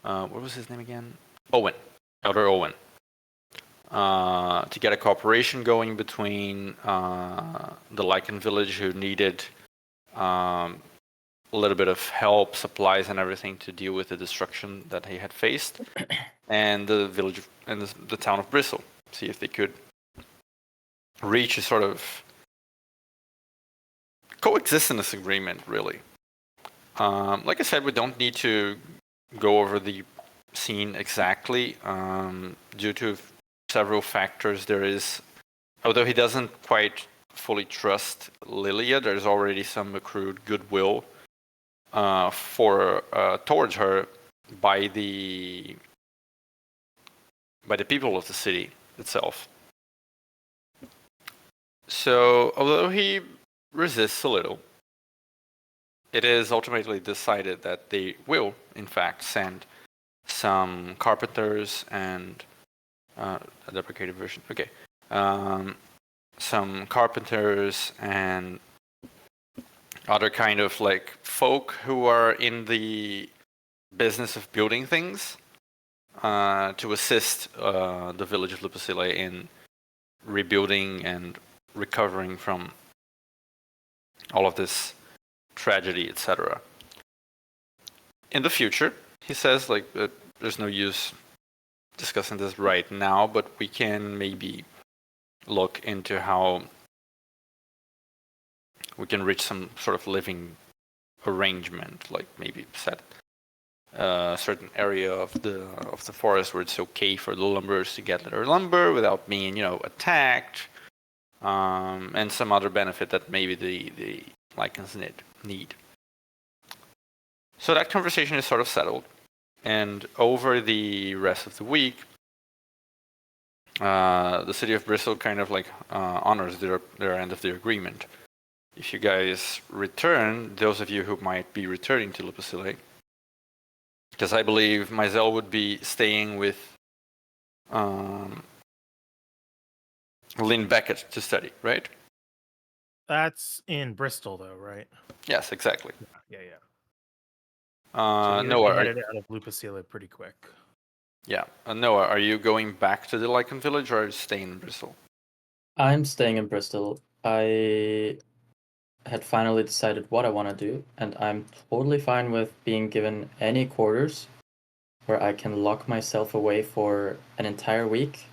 what was his name again? Owen, Elder Owen, to get a cooperation going between the Lycan village, who needed a little bit of help, supplies, and everything to deal with the destruction that he had faced, and the village and the town of Bristle. See if they could reach a sort of coexistence agreement, really. Like I said, we don't need to go over the scene exactly. Due to several factors, there is, although he doesn't quite fully trust Lilia, there's already some accrued goodwill towards her by the people of the city itself. So, although he resists a little, it is ultimately decided that they will, in fact, send some carpenters and a deprecated version. Okay, some carpenters and other kind of like folk who are in the business of building things to assist the village of Lupacile in rebuilding and recovering from all of this tragedy, etc. In the future, he says, like, there's no use discussing this right now, but we can maybe look into how we can reach some sort of living arrangement, like maybe set a certain area of the forest where it's okay for the lumberers to get their lumber without being, attacked, and some other benefit that maybe the Lycans need. So that conversation is sort of settled, and over the rest of the week, the city of Bristol kind of like honors their end of the agreement. If you guys return, those of you who might be returning to Lupacile, because I believe Mizell would be staying with Lynn Beckett to study, right? That's in Bristol, though, right? Yes, exactly. Yeah. Noah, You're headed out of Lupacile pretty quick. Yeah, Noah, are you going back to the Lycan village, or are you staying in Bristol? I'm staying in Bristol. I had finally decided what I want to do, and I'm totally fine with being given any quarters where I can lock myself away for an entire week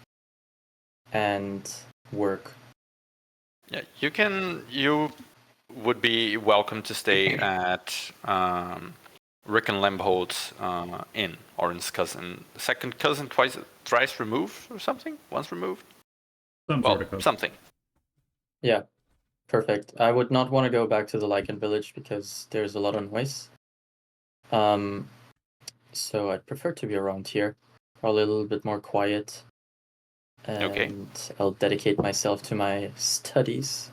and work. Yeah, you would be welcome to stay at Rick and Lemhold's inn, Orin's cousin, second cousin, thrice removed or something? Once removed? Something. Yeah, perfect. I would not want to go back to the Lycan village because there's a lot of noise. So I'd prefer to be around here, probably a little bit more quiet. And Okay. I'll dedicate myself to my studies.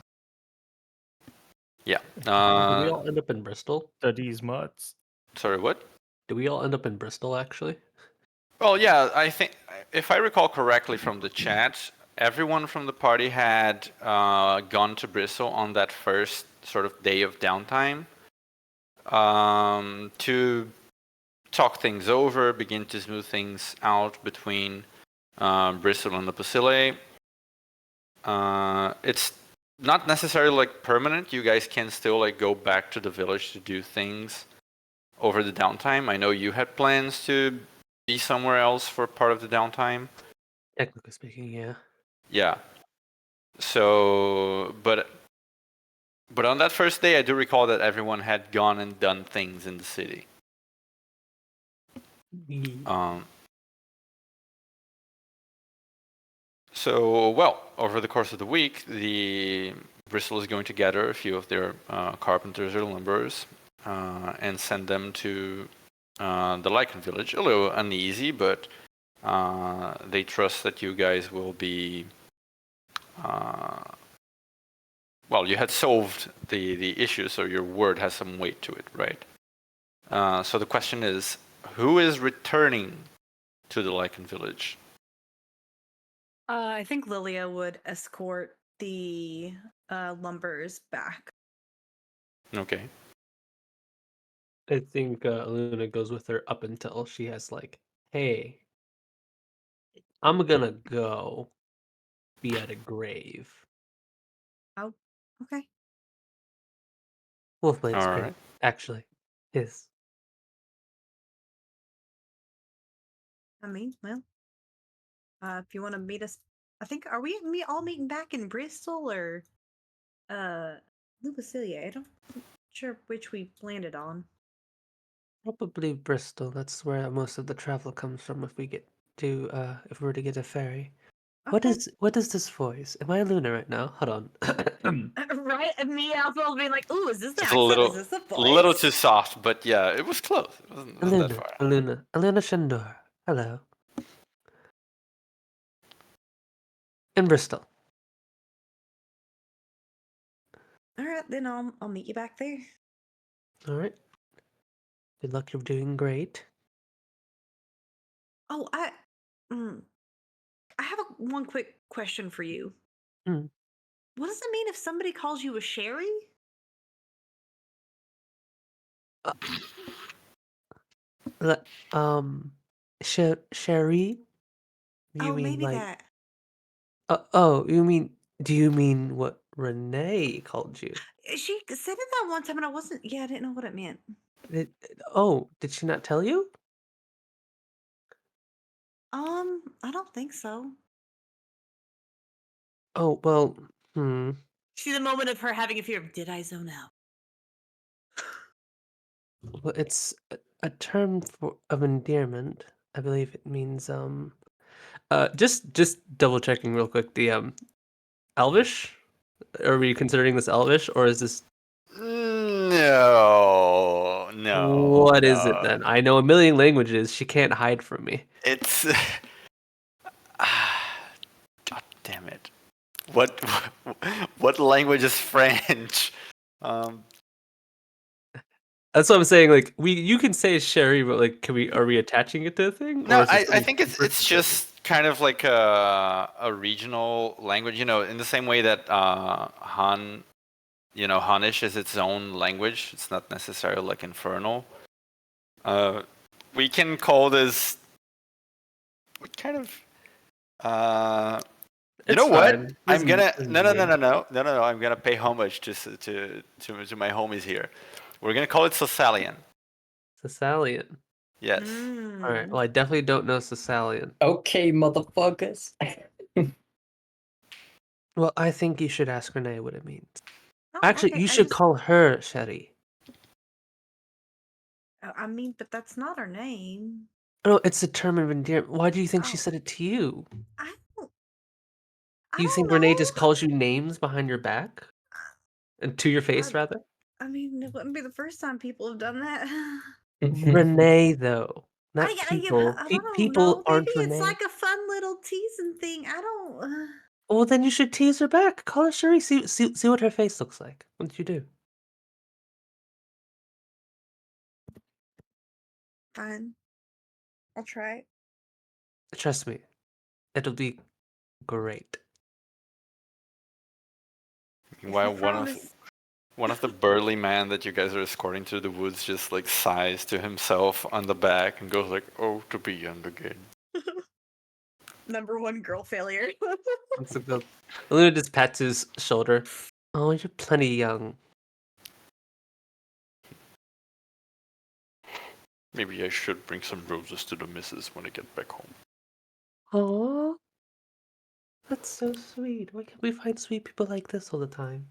Yeah. Do we all end up in Bristol? Studies mutts. Sorry, what? Do we all end up in Bristol, actually? Well, yeah, I think, if I recall correctly from the chat, everyone from the party had gone to Bristol on that first sort of day of downtime to talk things over, begin to smooth things out between Bristol and Lupacile. It's not necessarily like permanent. You guys can still like go back to the village to do things over the downtime. I know you had plans to be somewhere else for part of the downtime. Technically speaking, yeah. Yeah. So, but on that first day, I do recall that everyone had gone and done things in the city. So, well, over the course of the week, the Bristol is going to gather a few of their carpenters or lumberers and send them to the Lycan village. A little uneasy, but they trust that you guys will be. Well, you had solved the issue, so your word has some weight to it, right? So the question is, who is returning to the Lycan village? I think Lilia would escort the lumberers back. Okay. I think Luna goes with her up until she has like, hey, I'm gonna go be at a grave. Oh, okay. Wolfblade's All grave, right. actually. His. I mean, well, if you want to meet us, I think are we all meeting back in Bristol or Lucilia? I'm not sure which we landed on. Probably Bristol. That's where most of the travel comes from if we get to if we were to get a ferry. Okay. What is this voice? Am I Luna right now? Hold on. Right? And me also being like, ooh, is this the Just a accent? Is this the little voice? too soft, but yeah, it was close. It wasn't that far. Aluna Shandor. Hello. In Bristol. All right, then I'll meet you back there. All right. Good luck. You're doing great. Oh, I have one quick question for you. Hmm. What does it mean if somebody calls you a Sherry? Le- um, Sherry. You Oh, mean maybe like? that. Oh, you mean? Do you mean what Renee called you? She said it that one time, and I wasn't. Yeah, I didn't know what it meant. Did, did she not tell you? I don't think so. Oh well. Hmm. See the moment of her having a fear of, did I zone out? Well, it's a term of endearment. I believe it means just double checking real quick. The Elvish. Are we considering this Elvish or is this No, no, what is it no. then? I know a million languages. She can't hide from me. It's God damn it. What what language is French? Um, That's what I'm saying. Like you can say Sherry, but like, are we attaching it to a thing, or no, is this I something think super it's specific? just kind of like a regional language, in the same way that Han, Hanish is its own language. It's not necessarily like Infernal. We can call this what kind of you It's know what? fine. I'm gonna This is no no no me. no no no no no. I'm gonna pay homage to my homies here. We're gonna call it Sicilian. Thessalian. Yes. All right. Mm. Well, I definitely don't know Thessalian. Okay, motherfuckers. Well, I think you should ask Renee what it means. Oh, Actually, okay. you should call her Sherry. I mean, but that's not her name. No, it's a term of endearment. Why do you think she Oh, said it to you? I don't. I Do you don't think Renee know. just calls you names behind your back? And to your face, I, rather? I mean, it wouldn't be the first time people have done that. Renee, though. Not people. I don't know. People Maybe aren't it's Renee. like a fun little teasing thing. I don't. Well, then you should tease her back. Call her Sherry. See what her face looks like. What did you do? Fine. I'll try it. Trust me. It'll be great. It's a Meanwhile, promise. one of the burly man that you guys are escorting to the woods just like sighs to himself on the back and goes like, "Oh, to be young again." Number one girl failure. It's a good. Luna just pats his shoulder. Oh, you're plenty young. Maybe I should bring some roses to the missus when I get back home. Oh, that's so sweet. Why can't we find sweet people like this all the time?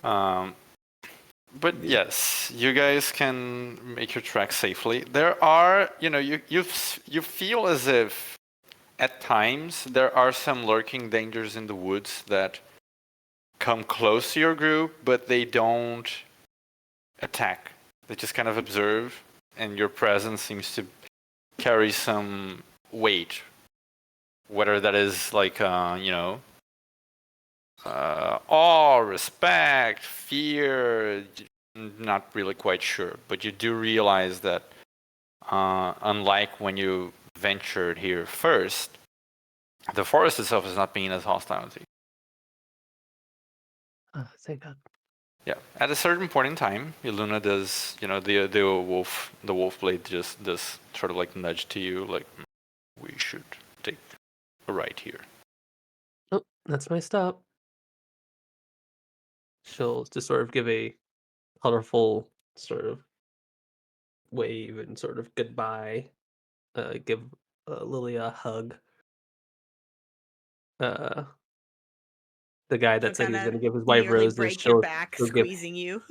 Um, but yes, you guys can make your track safely. There are, you feel as if at times there are some lurking dangers in the woods that come close to your group, but they don't attack. They just kind of observe, and your presence seems to carry some weight. Whether that is like, awe, respect, fear, not really quite sure. But you do realize that, unlike when you ventured here first, the forest itself is not being as hostile to you. Thank God. Yeah. At a certain point in time, Iluna does, the wolf blade just does sort of like nudge to you, like we should take a right here. Oh, that's my stop. She'll just sort of give a colorful sort of wave and sort of goodbye. Give Lily a hug. The guy that She'll said he was kinda going to give his wife nearly roses, break your back, she'll give. squeezing you.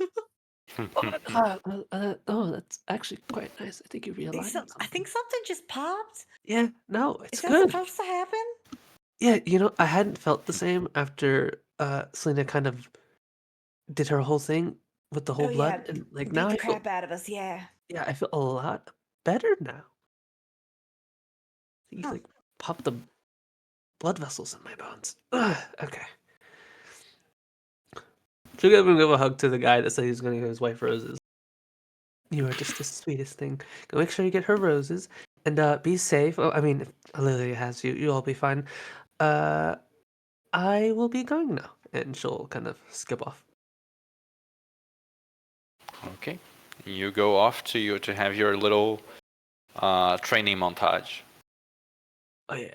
Oh, that's actually quite nice. I think you I realigned I think something just popped. Yeah, no, Is it's that good. supposed to happen? Yeah, I hadn't felt the same after Selena kind of did her whole thing with the whole Oh yeah, blood, and like now beat the I feel, crap out of us. Yeah. yeah, I feel a lot better now. He's Huh. like popped the blood vessels in my bones. Ugh, okay. She'll give a hug to the guy that said he was going to give his wife roses. You are just the sweetest thing. Go make sure you get her roses and be safe. Oh, I mean, if Lilia has you, you'll all be fine. I will be going now, and she'll kind of skip off. Okay. You go off to have your little training montage. Oh yeah.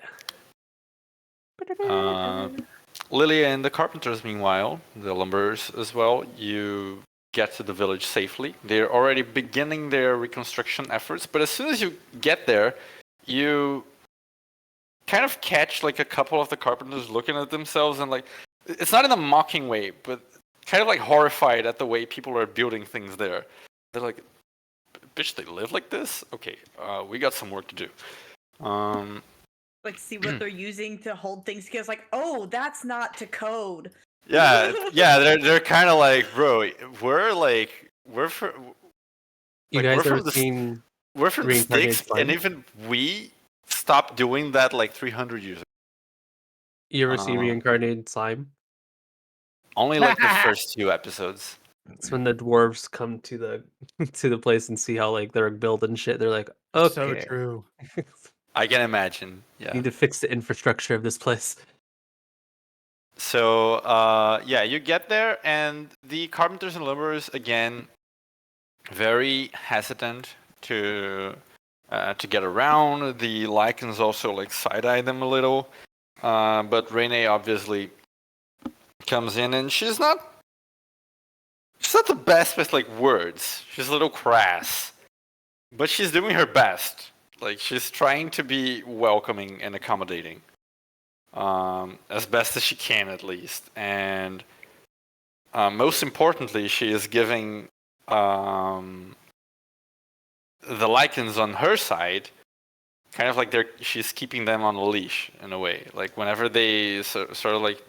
Lilia and the carpenters, meanwhile, the lumberers as well, you get to the village safely. They're already beginning their reconstruction efforts, but as soon as you get there, you kind of catch like a couple of the carpenters looking at themselves and like, it's not in a mocking way, but kind of like horrified at the way people are building things there. They're like, bitch, they live like this? Okay, we got some work to do. Like see what they're using to hold things together. It's like, oh, that's not to code. Yeah, they're kind of like, bro, we're from, You like, guys we're ever from the seen we're from the reincarnated sticks, slime? and even we stopped doing that like 300 years ago. You ever see reincarnated slime? Only like the first few episodes. It's when the dwarves come to the to the place and see how like they're building shit. They're like, okay, So true. I can imagine. Yeah. need to fix the infrastructure of this place. So yeah, you get there, and the carpenters and lumberers again, very hesitant to get around. The lichens also like side eye them a little, but Rene obviously comes in, and she's not the best with like words. She's a little crass, but she's doing her best. Like she's trying to be welcoming and accommodating, as best as she can at least. And most importantly, she is giving the lichens on her side kind of like she's keeping them on a leash in a way. Like whenever they sort of like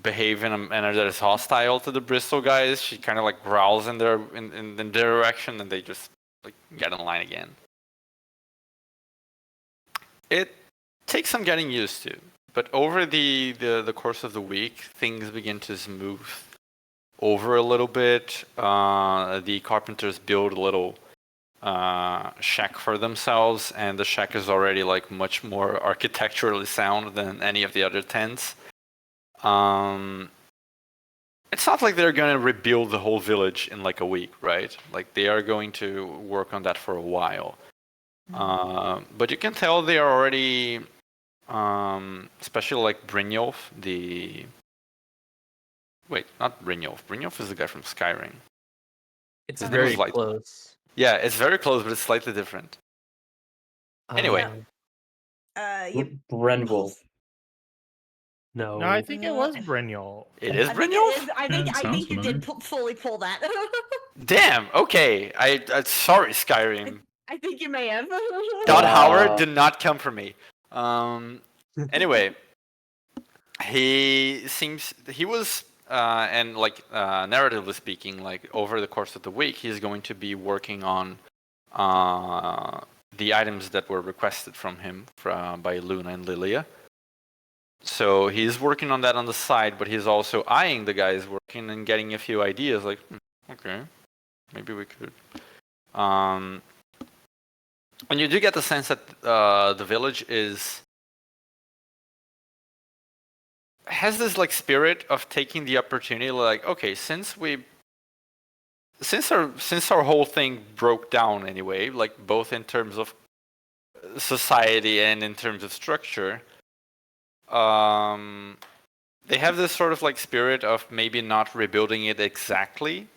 behave in a manner that is hostile to the Bristol guys, she kind of like growls in their direction, and they just like get in line again. It takes some getting used to, but over the course of the week, things begin to smooth over a little bit. The carpenters build a little shack for themselves, and the shack is already like much more architecturally sound than any of the other tents. It's not like they're going to rebuild the whole village in like a week, right? Like they are going to work on that for a while. But you can tell they are already, especially like Brynjolf, wait, not Brynjolf. Brynjolf is the guy from Skyrim. It's His name very was Light. close. Yeah, it's very close, but it's slightly different. Anyway. Brenwolf. No. No, I think it was Brynjol. It is I think Brynjolf? it is. I think you did fully pull that. Damn, okay. I sorry, Skyrim. I think you may have. Don Wow. Howard did not come for me. Anyway, he was and like narratively speaking, like over the course of the week, he's going to be working on the items that were requested from him by Luna and Lilia. So he's working on that on the side, but he's also eyeing the guys working and getting a few ideas. Like, okay, maybe we could. And you do get the sense that the village is has this like spirit of taking the opportunity, like, okay, since our whole thing broke down anyway, like both in terms of society and in terms of structure, they have this sort of like spirit of maybe not rebuilding it exactly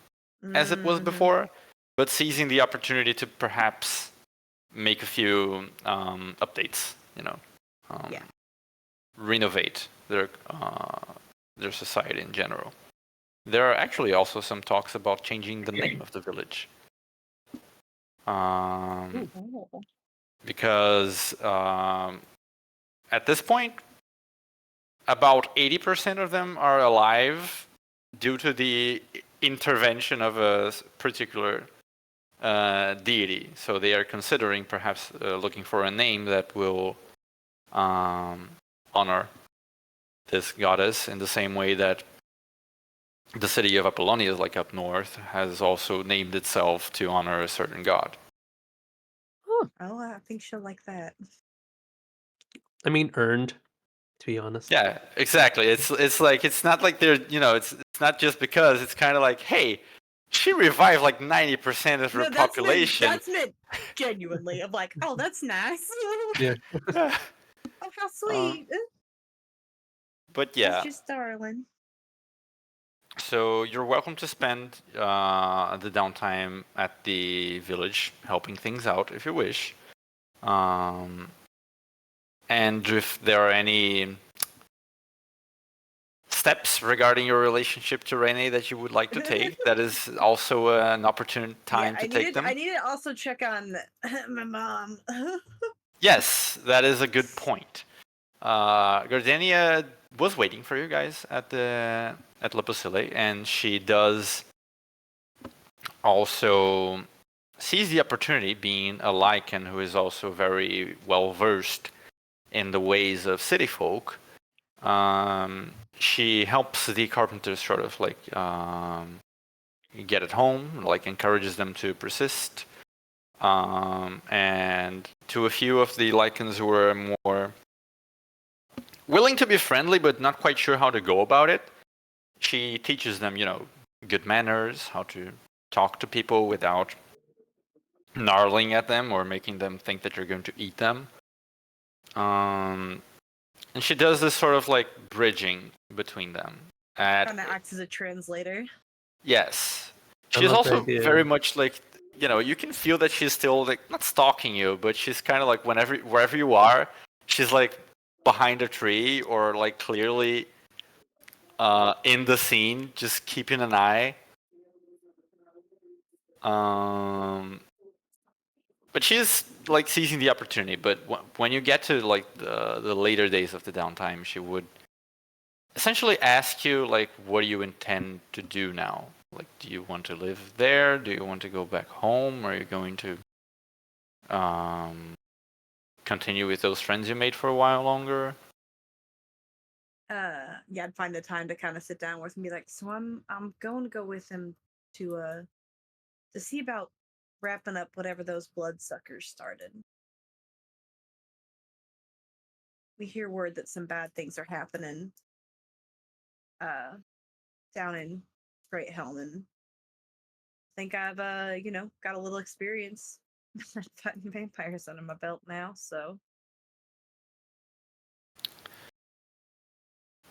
as it was before, but seizing the opportunity to perhaps make a few updates, Yeah. renovate their society in general. There are actually also some talks about changing the name of the village. Because at this point, about 80% of them are alive due to the intervention of a particular deity. So they are considering perhaps looking for a name that will honor this goddess in the same way that the city of Apollonia, like up north, has also named itself to honor a certain god. Oh, I think she'll like that. I mean, earned, to be honest. Yeah, exactly. It's like it's not like they're it's not just because it's kind of like, hey, she revived like 90% of her population. That's meant genuinely of like, oh, that's nice. Yeah. Oh, how sweet. But yeah, That's just darling. so you're welcome to spend the downtime at the village helping things out if you wish. And if there are any steps regarding your relationship to Rene that you would like to take, that is also an opportune time to take them. I need to also check on my mom. Yes, that is a good point. Gardenia was waiting for you guys at La Pusile, and she does also seize the opportunity, being a Lycan who is also very well versed in the ways of city folk. She helps the carpenters sort of like get at home, like encourages them to persist. And to a few of the Lycans who are more willing to be friendly but not quite sure how to go about it, she teaches them, good manners, how to talk to people without gnarling at them or making them think that you're going to eat them. And she does this sort of like bridging between them. Kind of acts as a translator. Yes. I She's love the also idea. very much like, you can feel that she's still like not stalking you, but she's kind of like wherever you are, she's like behind a tree or like clearly in the scene, just keeping an eye. But she's like seizing the opportunity. But when you get to like the later days of the downtime, she would essentially ask you like, what do you intend to do now? Like, do you want to live there? Do you want to go back home? Are you going to continue with those friends you made for a while longer? Yeah, I'd find the time to kind of sit down with him and be like, so I'm going to go with him to see about wrapping up whatever those bloodsuckers started. We hear word that some bad things are happening down in Graethelm, and I think I've got a little experience fighting vampires under my belt now, so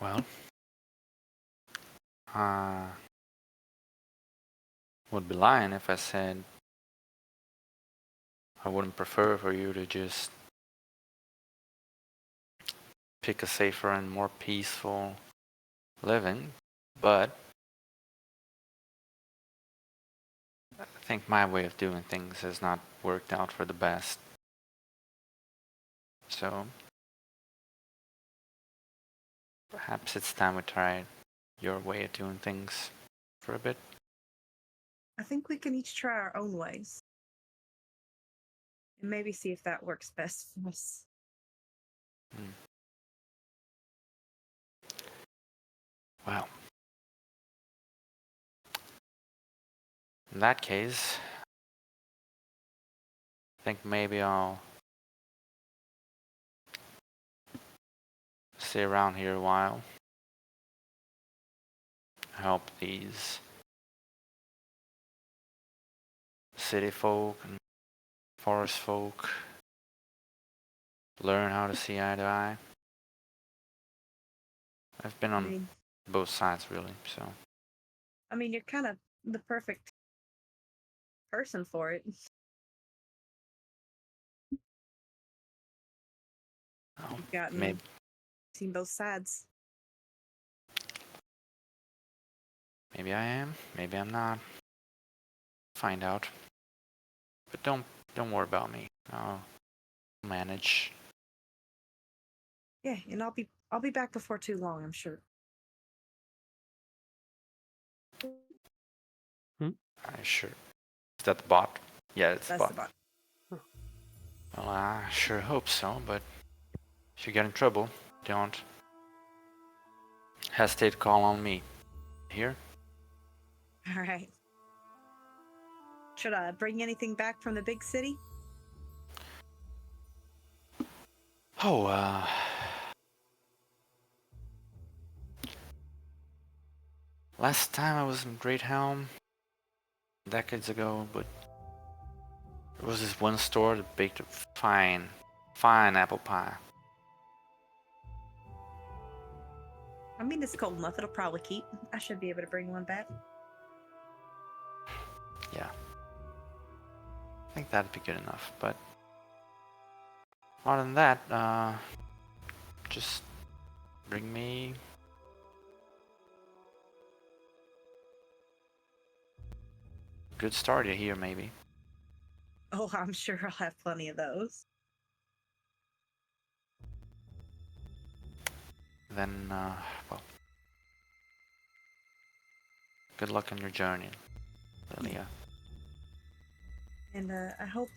Well, would be lying if I said I wouldn't prefer for you to just pick a safer and more peaceful living, but I think my way of doing things has not worked out for the best. So perhaps it's time we try your way of doing things for a bit. I think we can each try our own ways. And maybe see if that works best for us. Well, in that case, I think maybe I'll stay around here a while. help these city folk and forest folk learn how to see eye to eye. I've been I on mean, both sides really, so you're kind of the perfect person for it. oh, You've gotten maybe seen both sides. maybe I am, maybe I'm not. Find out. But don't worry about me. I'll manage. Yeah, and I'll be back before too long, I'm sure. I sure. Is that the bot? Yeah, it's That's the the bot. bot. Well, I sure hope so, but if you get in trouble, don't hesitate to call on me. Here? All right. Should I bring anything back from the big city? Oh, last time I was in Graethelm, decades ago, but there was this one store that baked a fine apple pie. I mean, it's cold enough. It'll probably keep. I should be able to bring one back. Yeah. I think that'd be good enough, but other than that, just bring me a good starter here, maybe. Oh, I'm sure I'll have plenty of those. Then, well, good luck on your journey, Lilia. And I hope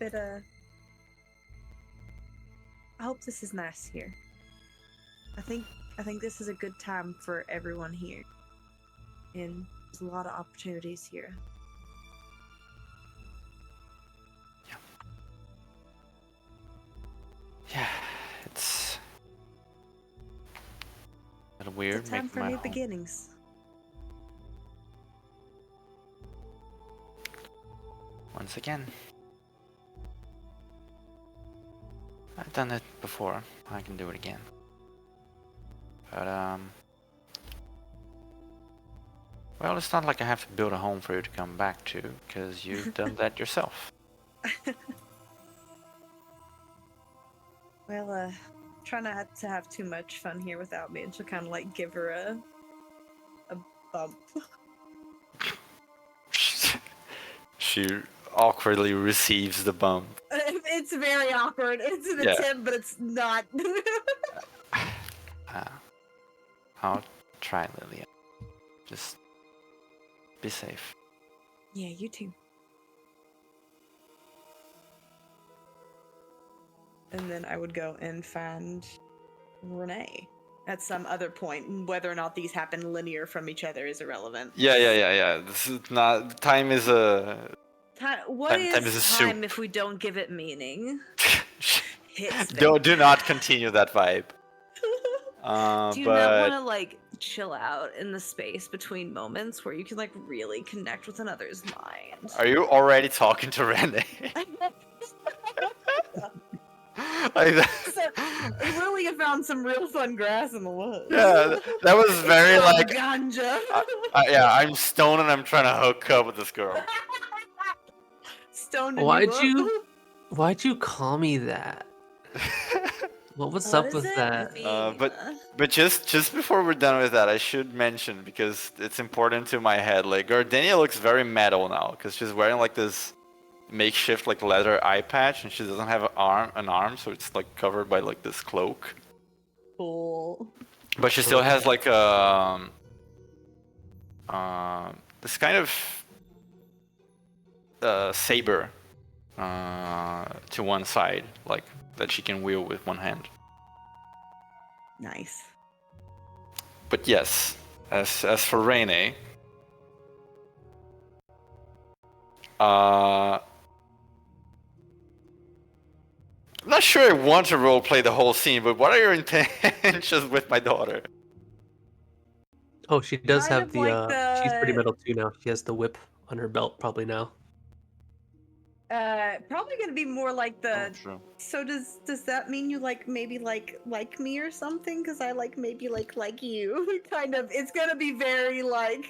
this is nice here. I think this is a good time for everyone here. And there's a lot of opportunities here. Yeah, it's a little weird. It's a time making for my new home. beginnings. Once again. I've done it before. I can do it again. But, well, it's not like I have to build a home for you to come back to, because you've done that yourself. Well, try not to have too much fun here without me, and she'll kind of like give her a bump. She awkwardly receives the bump. It's very awkward. It's an attempt, but it's not. I'll try, Lilia. Just be safe. Yeah, you too. And then I would go and find Renee at some other point. Whether or not these happen linear from each other is irrelevant. Yeah. This is not. Time is a. What is time is a time soup. if we don't give it meaning? Hits me. do not continue that vibe. Do you but not want to like chill out in the space between moments where you can like really connect with another's mind? are you already talking to Renee? Like that. So, Lilia found some real fun grass in the woods. Yeah, that was very It's called like. ganja. Yeah, I'm stoned and I'm trying to hook up with this girl. Stoned and Why'd you call me that? What was What up does with it that? mean? But just before we're done with that, I should mention, because it's important to my head, like Gardenia looks very metal now because she's wearing like this makeshift like leather eye patch, and she doesn't have an arm, so it's like covered by like this cloak. Cool. But she still has like this kind of saber to one side, like that she can wield with one hand. Nice. But yes, as for Renee, I'm not sure I want to roleplay the whole scene, but what are your intentions with my daughter? Oh, she does Kind have of the like She's pretty metal too now. She has the whip on her belt probably now. Probably gonna be more like the. Oh, true. So does that mean you maybe like me or something? Because I maybe like you. Kind of. It's gonna be very like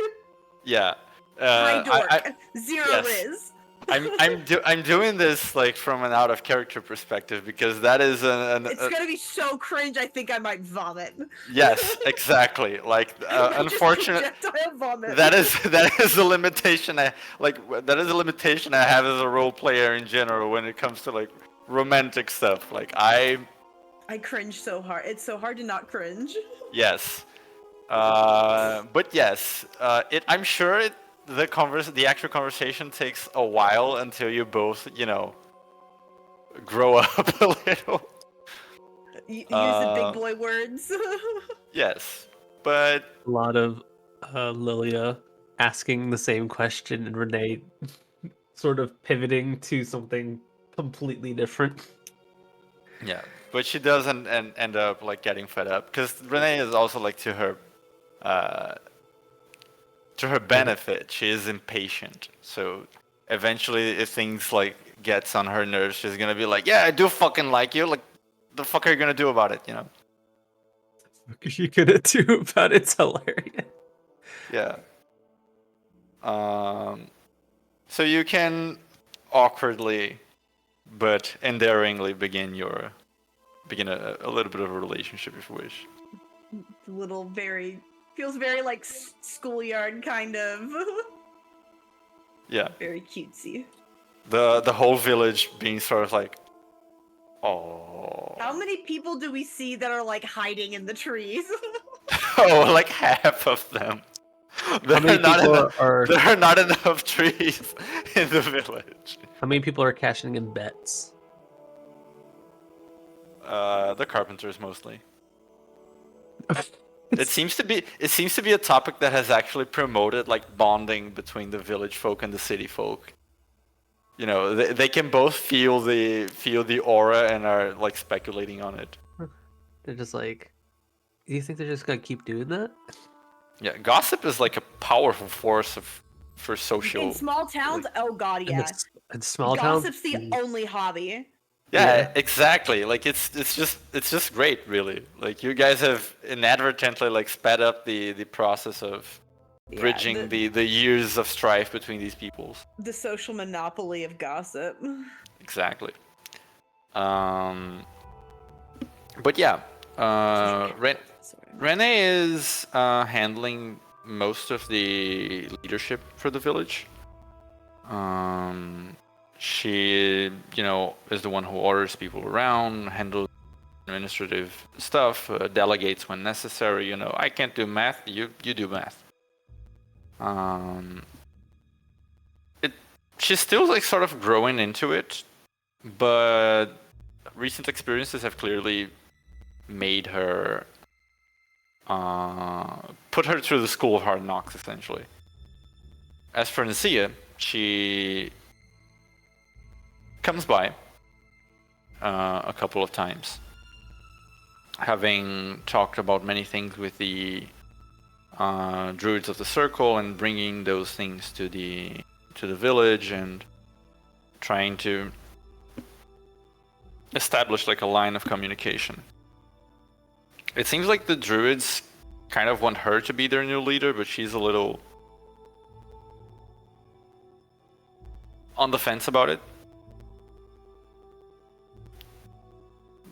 Yeah. high dork, I zero yes. Riz. I'm doing this like from an out of character perspective because that is It's gonna be so cringe. I think I might vomit. yes, exactly. Like unfortunate. Projectile vomit. That is a limitation that is a limitation I have as a role player in general when it comes to like romantic stuff. Like I cringe so hard. It's so hard to not cringe. yes. But yes, I'm sure the actual conversation takes a while until you both, grow up a little. Use the big boy words. Yes, but A lot of Lilia asking the same question and Renee sort of pivoting to something completely different. yeah, but she doesn't end up like getting fed up because Renee is also like to her benefit. She is impatient, so eventually if things like gets on her nerves, she's gonna be like, "Yeah, I do fucking like you. Like, the fuck are you gonna do about it?" What are you gonna do about it? It's hilarious. Yeah. So you can awkwardly but endearingly begin a little bit of a relationship if you wish. Feels very like schoolyard kind of. Yeah. Very cutesy. The whole village being sort of like, oh. How many people do we see that are like hiding in the trees? Oh, like half of them. How many people are? There are not enough trees in the village. How many people are cashing in bets? The carpenters mostly. It seems to be a topic that has actually promoted like bonding between the village folk and the city folk. They can both feel the aura and are like speculating on it. They're just like, do you think they're just gonna keep doing that? Yeah, gossip is like a powerful force for social. In small towns, oh god, yeah. In small towns, Gossip's the only hobby. Yeah, exactly. Like it's just great, really. Like you guys have inadvertently like sped up the process of bridging the years of strife between these peoples. The social monopoly of gossip. Exactly. But yeah, Renee is handling most of the leadership for the village. She, is the one who orders people around, handles administrative stuff, delegates when necessary. I can't do math. You do math. She's still like sort of growing into it, but recent experiences have clearly made her put her through the school of hard knocks, essentially. As for Nasia, she comes by a couple of times, having talked about many things with the druids of the circle and bringing those things to the village and trying to establish like a line of communication. It seems like the druids kind of want her to be their new leader, but she's a little on the fence about it.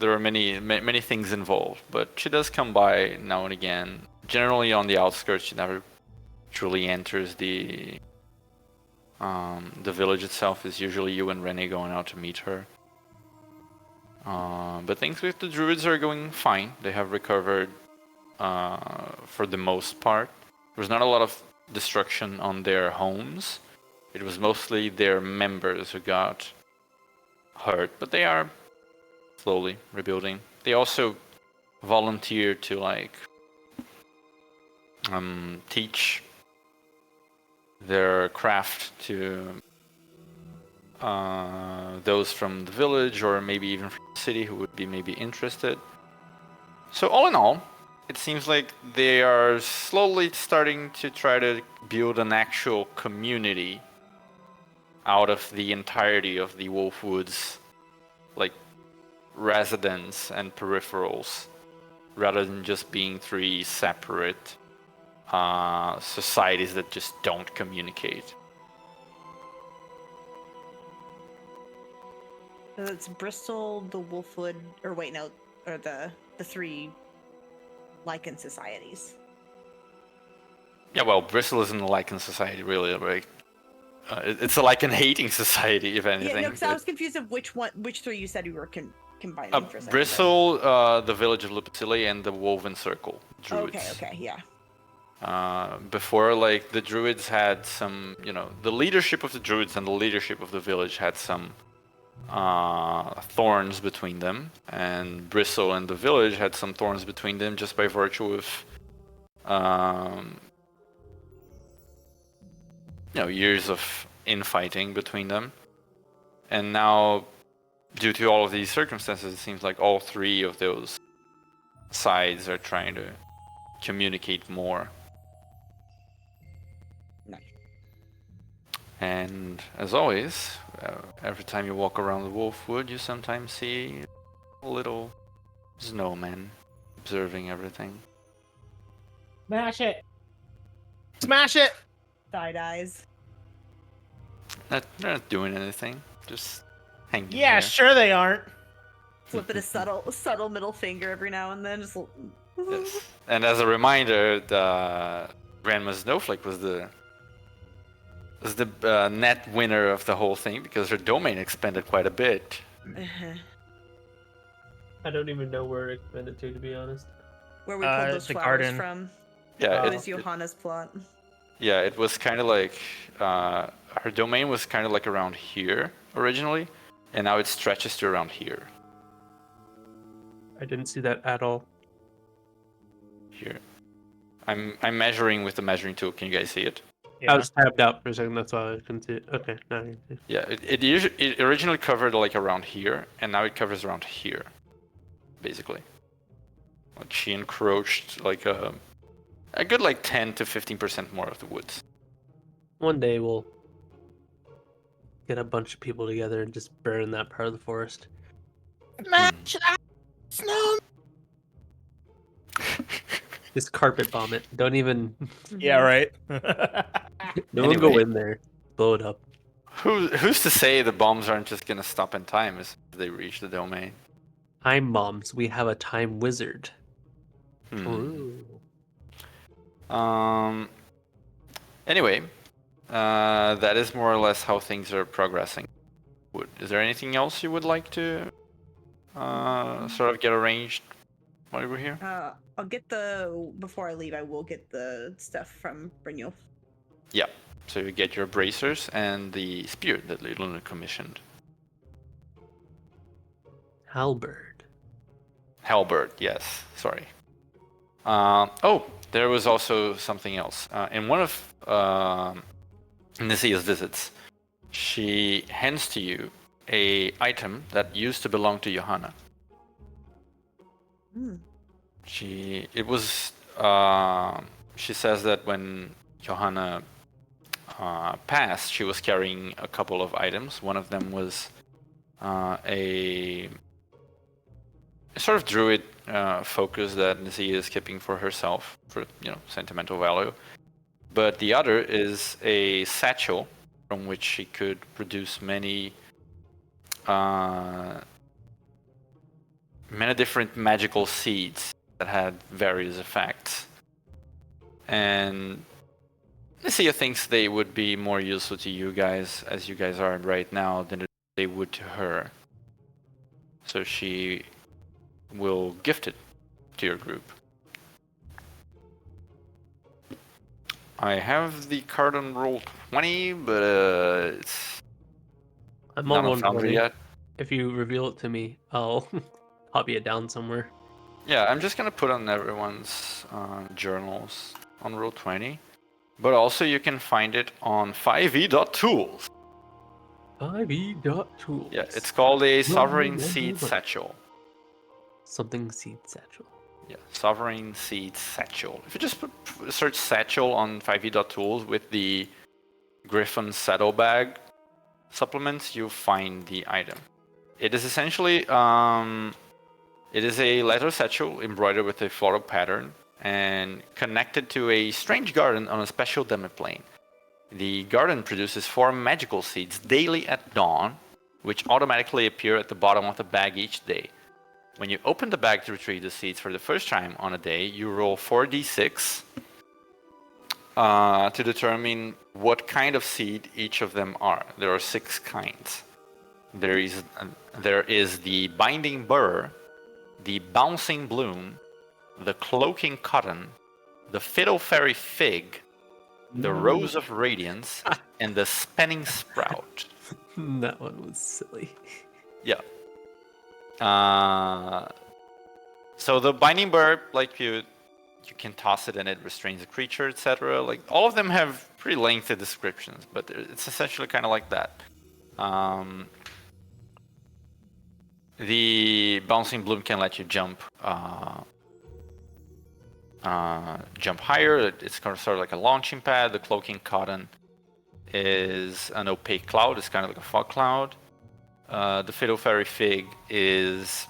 There are many things involved, but she does come by now and again. Generally on the outskirts, she never truly enters the village itself. Is usually you and Renee going out to meet her. But things with the druids are going fine. They have recovered for the most part. There's not a lot of destruction on their homes. It was mostly their members who got hurt, but they are slowly rebuilding. They also volunteered to like teach their craft to those from the village or maybe even from the city who would be maybe interested. So all in all, it seems like they are slowly starting to try to build an actual community out of the entirety of the Wolfwoods, like residents and peripherals, rather than just being three separate societies that just don't communicate. So it's Bristol, the Wolfwood, or wait, no, or the three Lycan societies. Yeah, well, Bristol isn't a Lycan society, really, right? It's a Lycan-hating society, if anything. Yeah, no, because I was confused of which three you said you were combining for a second. Bristol, the village of Lupicili, and the Woven Circle, Druids. Okay, yeah. Before, like, the Druids had some, the leadership of the Druids and the leadership of the village had some thorns between them, and Bristol and the village had some thorns between them just by virtue of years of infighting between them. And now, due to all of these circumstances, it seems like all three of those sides are trying to communicate more. Nice. And as always, every time you walk around the Wolfwood, you sometimes see a little snowman observing everything. Smash it! Smash it! Side eyes. They're not doing anything, just hanging Yeah, there. sure they aren't. Flipping a subtle middle finger every now and then. Just. Yes. And as a reminder, the Grandma Snowflake was the net winner of the whole thing because her domain expanded quite a bit. I don't even know where it went to be honest. Where we pulled those the flowers garden. from. Yeah, It was Johanna's plot. Yeah, it was kind of like her domain was kind of like around here originally, and now it stretches to around here. I didn't see that at all. Here, I'm measuring with the measuring tool. Can you guys see it? Yeah. I was tabbed out for a second, that's why I couldn't see it. Okay, now you can see. Yeah, it originally covered like around here, and now it covers around here, basically. Like she encroached like a good like 10 to 15% more of the woods. One day we'll get a bunch of people together and just burn that part of the forest. Smash it! Snow! Just carpet bomb it. Don't even. Yeah, right. No one go Anyway. in there. Blow it up. Who's to say the bombs aren't just gonna stop in time as they reach the domain? Time bombs. We have a time wizard. Ooh. Anyway, that is more or less how things are progressing. Is there anything else you would like to sort of get arranged while we're here? I'll get before I leave, I will get the stuff from Brynjolf. Yeah. So you get your bracers and the spear that Luna commissioned. Halberd. Halberd, yes. Sorry. There was also something else. In one of Nisia's visits, she hands to you a item that used to belong to Johanna. She says that when Johanna passed, she was carrying a couple of items. One of them was a sort of druid focus that Nisia is keeping for herself for sentimental value. But the other is a satchel from which she could produce many different magical seeds that had various effects. And Nisia thinks they would be more useful to you guys, as you guys are right now, than they would to her. So she will gift it to your group. I have the card on roll 20, but it's I'm not on on Foundry 120. yet. If you reveal it to me, I'll copy it down somewhere. Yeah, I'm just gonna put on everyone's journals on roll 20, but also you can find it on 5e.tools. 5e.tools. Yeah, it's called a Sovereign Seed Satchel. Something seed satchel. Yeah, Sovereign Seed Satchel. If you just search Satchel on 5e.tools with the Griffin Saddlebag supplements, you'll find the item. It is essentially, it is a leather satchel embroidered with a floral pattern and connected to a strange garden on a special demiplane. The garden produces 4 magical seeds daily at dawn, which automatically appear at the bottom of the bag each day. When you open the bag to retrieve the seeds for the first time on a day, you roll 4d6 to determine what kind of seed each of them are. There are 6 kinds. There is the Binding Burr, the Bouncing Bloom, the Cloaking Cotton, the Fiddle Fairy Fig, the Rose of Radiance, and the Spinning Sprout. That one was silly. Yeah. So the Binding Burr, like you can toss it and it restrains a creature, etc. Like all of them have pretty lengthy descriptions, but it's essentially kind of like that. The Bouncing Bloom can let you jump higher. It's kind of sort of like a launching pad. The Cloaking Cotton is an opaque cloud. It's kind of like a fog cloud. The Fiddle Fairy Fig is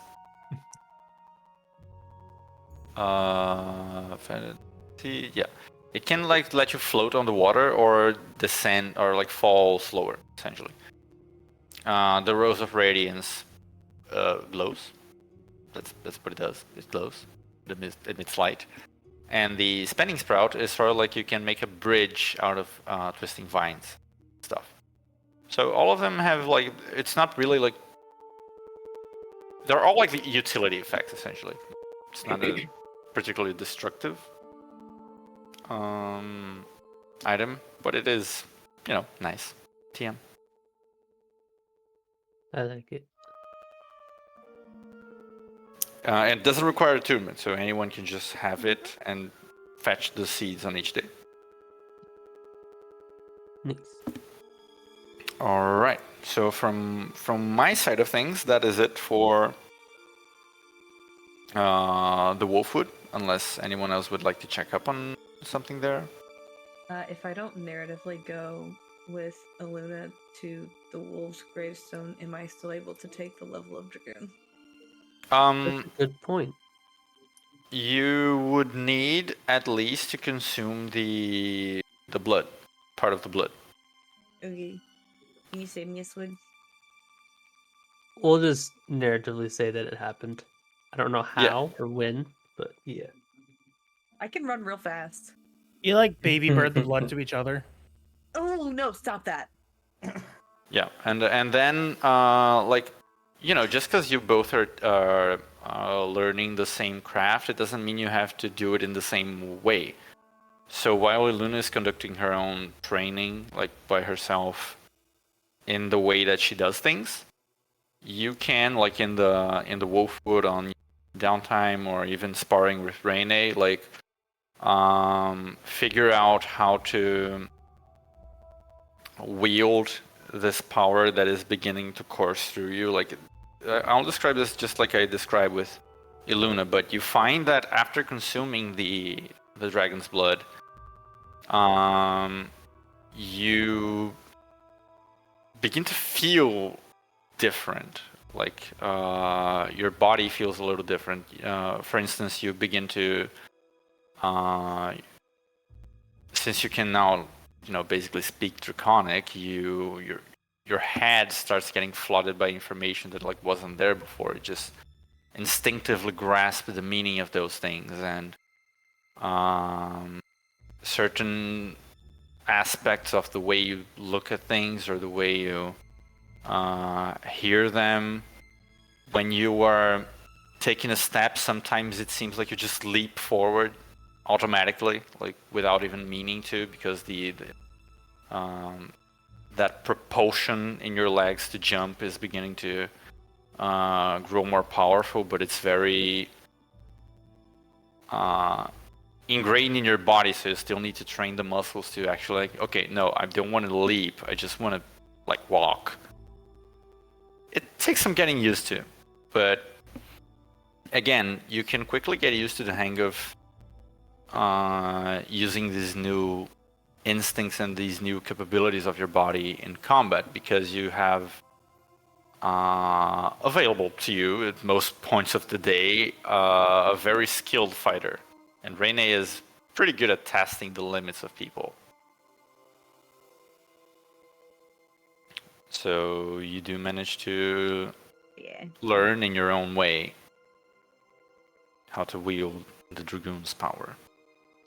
it can like let you float on the water or descend or like fall slower, essentially. The Rose of Radiance glows. That's what it does. It glows. It emits light. And the Spinning Sprout is sort of like you can make a bridge out of twisting vines stuff. So all of them have like, it's not really like, they're all like the utility effects essentially. It's not a particularly destructive item, but it is, nice. TM. I like it. And it doesn't require attunement, so anyone can just have it and fetch the seeds on each day. Nice. All right. So from my side of things, that is it for the Wolfwood. Unless anyone else would like to check up on something there. If I don't narratively go with Aluna to the Wolf's Gravestone, am I still able to take the level of Dragoon? That's a good point. You would need at least to consume the blood, part of the blood. Okay. Can you save me a swig? We'll just narratively say that it happened. I don't know how or when, but yeah. I can run real fast. You like baby bird the blood to each other. Oh no! Stop that. Yeah, and then just because you both are learning the same craft, it doesn't mean you have to do it in the same way. So while Luna is conducting her own training, like by herself, in the way that she does things, you can, like in the Wolfwood on downtime or even sparring with Rene, like figure out how to wield this power that is beginning to course through you. Like I'll describe this just like I described with Iluna, but you find that after consuming the dragon's blood, you begin to feel different. Like your body feels a little different. For instance, you begin to, since you can now, basically speak Draconic, your head starts getting flooded by information that like wasn't there before. It just instinctively grasps the meaning of those things, and certain aspects of the way you look at things or the way you hear them. When you are taking a step, sometimes it seems like you just leap forward automatically, like without even meaning to, because that propulsion in your legs to jump is beginning to grow more powerful, but it's very ingrained in your body, so you still need to train the muscles to actually like, okay, no, I don't want to leap, I just want to like walk. It takes some getting used to, but again, you can quickly get used to the hang of using these new instincts and these new capabilities of your body in combat, because you have available to you at most points of the day a very skilled fighter, and Rene is pretty good at testing the limits of people. So you do manage to Yeah. learn in your own way how to wield the Dragoon's power.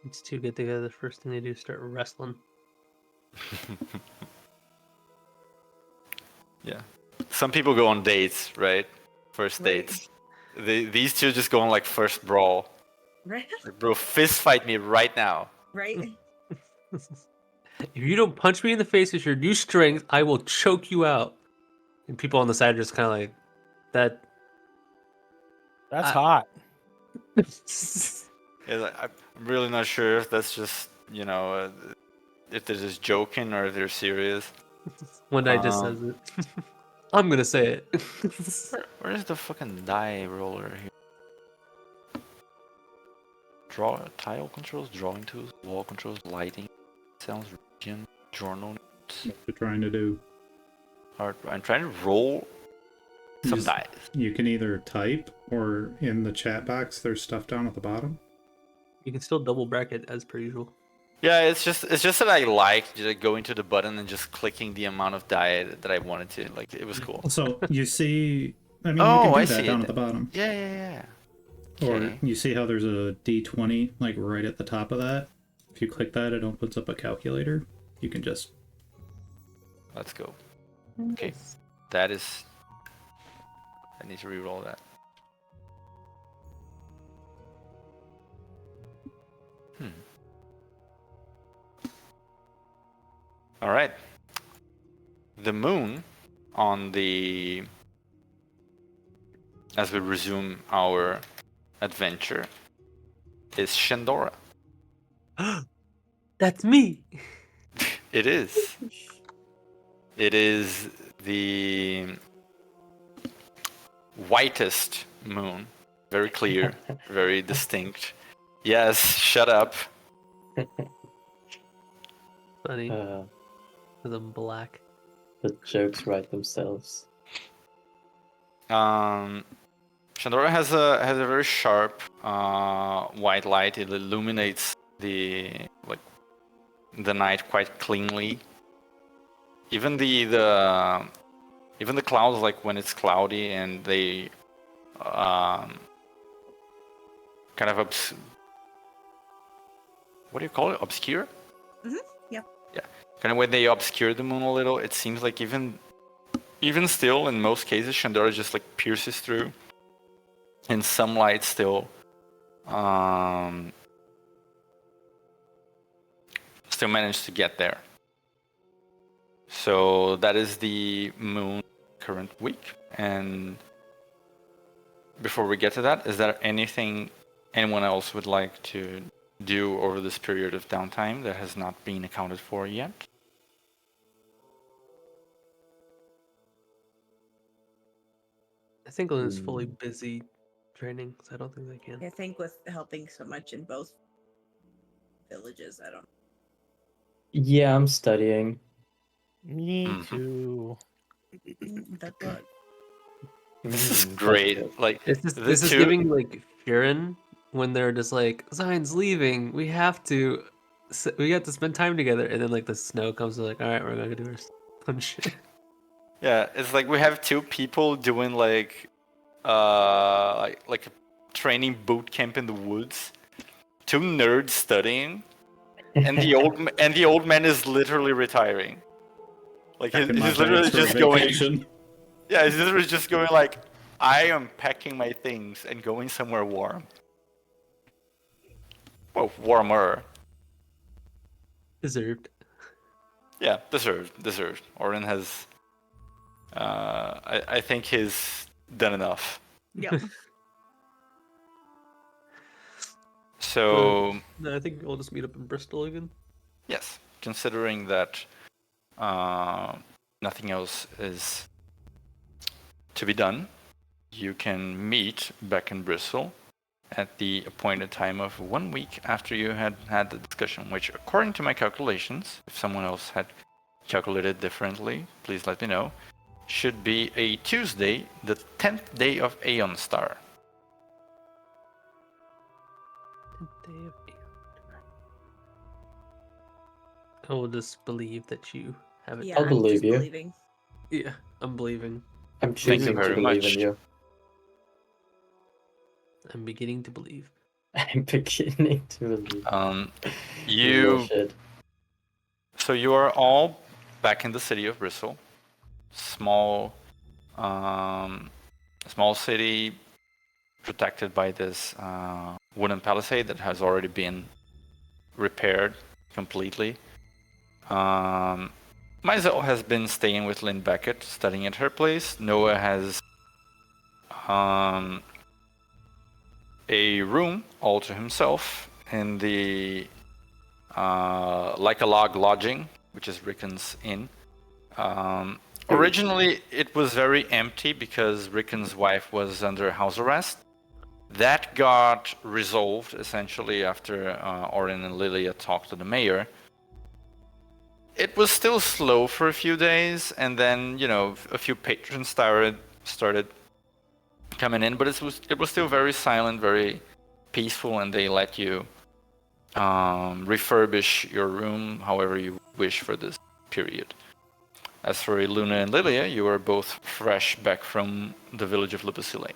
These two get together. The first thing they do is start wrestling. Yeah. Some people go on dates, right? First Right. dates. These two just go on like first brawl. Right. Like, bro, fist fight me right now. Right. If you don't punch me in the face with your new strength, I will choke you out. And people on the side are just kind of like, that. That's I- hot. Yeah, like, I'm really not sure if that's just, if they're just joking or if they're serious. One guy just says it. I'm gonna say it. Where is the fucking die roller here? Tile controls, drawing tools, wall controls, lighting, sounds, region, journal notes. What you're trying to do. Art. I'm trying to roll some Yes. dice. You can either type or in the chat box, there's stuff down at the bottom. You can still double bracket as per usual. Yeah, it's just that I liked just going to the button and just clicking the amount of die that I wanted to. Like, it was cool. So you see, I mean, Oh, you can do I that see down it. at the bottom. Yeah. Or Okay. you see how there's a D20 like right at the top of that. If you click that, it opens up a calculator. You can just Let's go. Okay. That is. I need to re-roll that. All right. The moon on the. As we resume our adventure, is Shandora. That's me. It is. It is the whitest moon. Very clear, very distinct. Yes, shut up. Funny. Uh, With them black. the jokes write themselves. Shandora has a very sharp white light. It illuminates the night quite cleanly. Even the clouds, like when it's cloudy and they kind of what do you call it? Obscure? Yeah. Yeah. Kind of when they obscure the moon a little, it seems like even still, in most cases, Shandora just like pierces through. And some light still managed to get there. So that is the moon current week. And before we get to that, is there anything anyone else would like to do over this period of downtime that has not been accounted for yet? I think Lynn's fully busy training, so I don't think they can. I think with helping so much in both villages, I don't. Yeah, I'm studying. Me Mhm. too. That bug. This is That's great. good. Like This is the two, giving like Furin when they're just like, Zion's leaving. We have to spend time together, and then like the snow comes. They're like, all right, we're gonna do our fun shit. Yeah, it's like we have two people doing like a training boot camp in the woods. Two nerds studying, and the old man is literally retiring. Like Packing my he's literally bags for a just going. vacation. Yeah, he's literally just going like, I am packing my things and going somewhere warm. Well, warmer. Deserved. Yeah, deserved. Orin has. I think he's done enough. Yep. So No, I think we'll just meet up in Bristol again. yes, considering that nothing else is to be done, you can meet back in Bristol at the appointed time of 1 week after you had had the discussion, which, according to my calculations, if someone else had calculated differently, please let me know, should be a Tuesday, the 10th day of Aeon Star. 10th day of Aeon. I will just believe that you have it. Yeah, I'll I'm believe just you. believing. Yeah, I'm believing. I'm Thank you choosing to very believe in much. you. I'm beginning to believe. I'm beginning to believe. You Bullshit. So you are all back in the city of Bristol. Small, small city, protected by this wooden palisade that has already been repaired completely. Maisel has been staying with Lynn Beckett, studying at her place. Noah has a room all to himself in the Like a Log Lodging, which is Rickon's Inn. Originally, it was very empty because Rickon's wife was under house arrest. That got resolved essentially after Orin and Lilia talked to the mayor. It was still slow for a few days, and then a few patrons started coming in, but it was still very silent, very peaceful, and they let you refurbish your room however you wish for this period. As for Luna and Lilia, you are both fresh back from the village of Lupusile.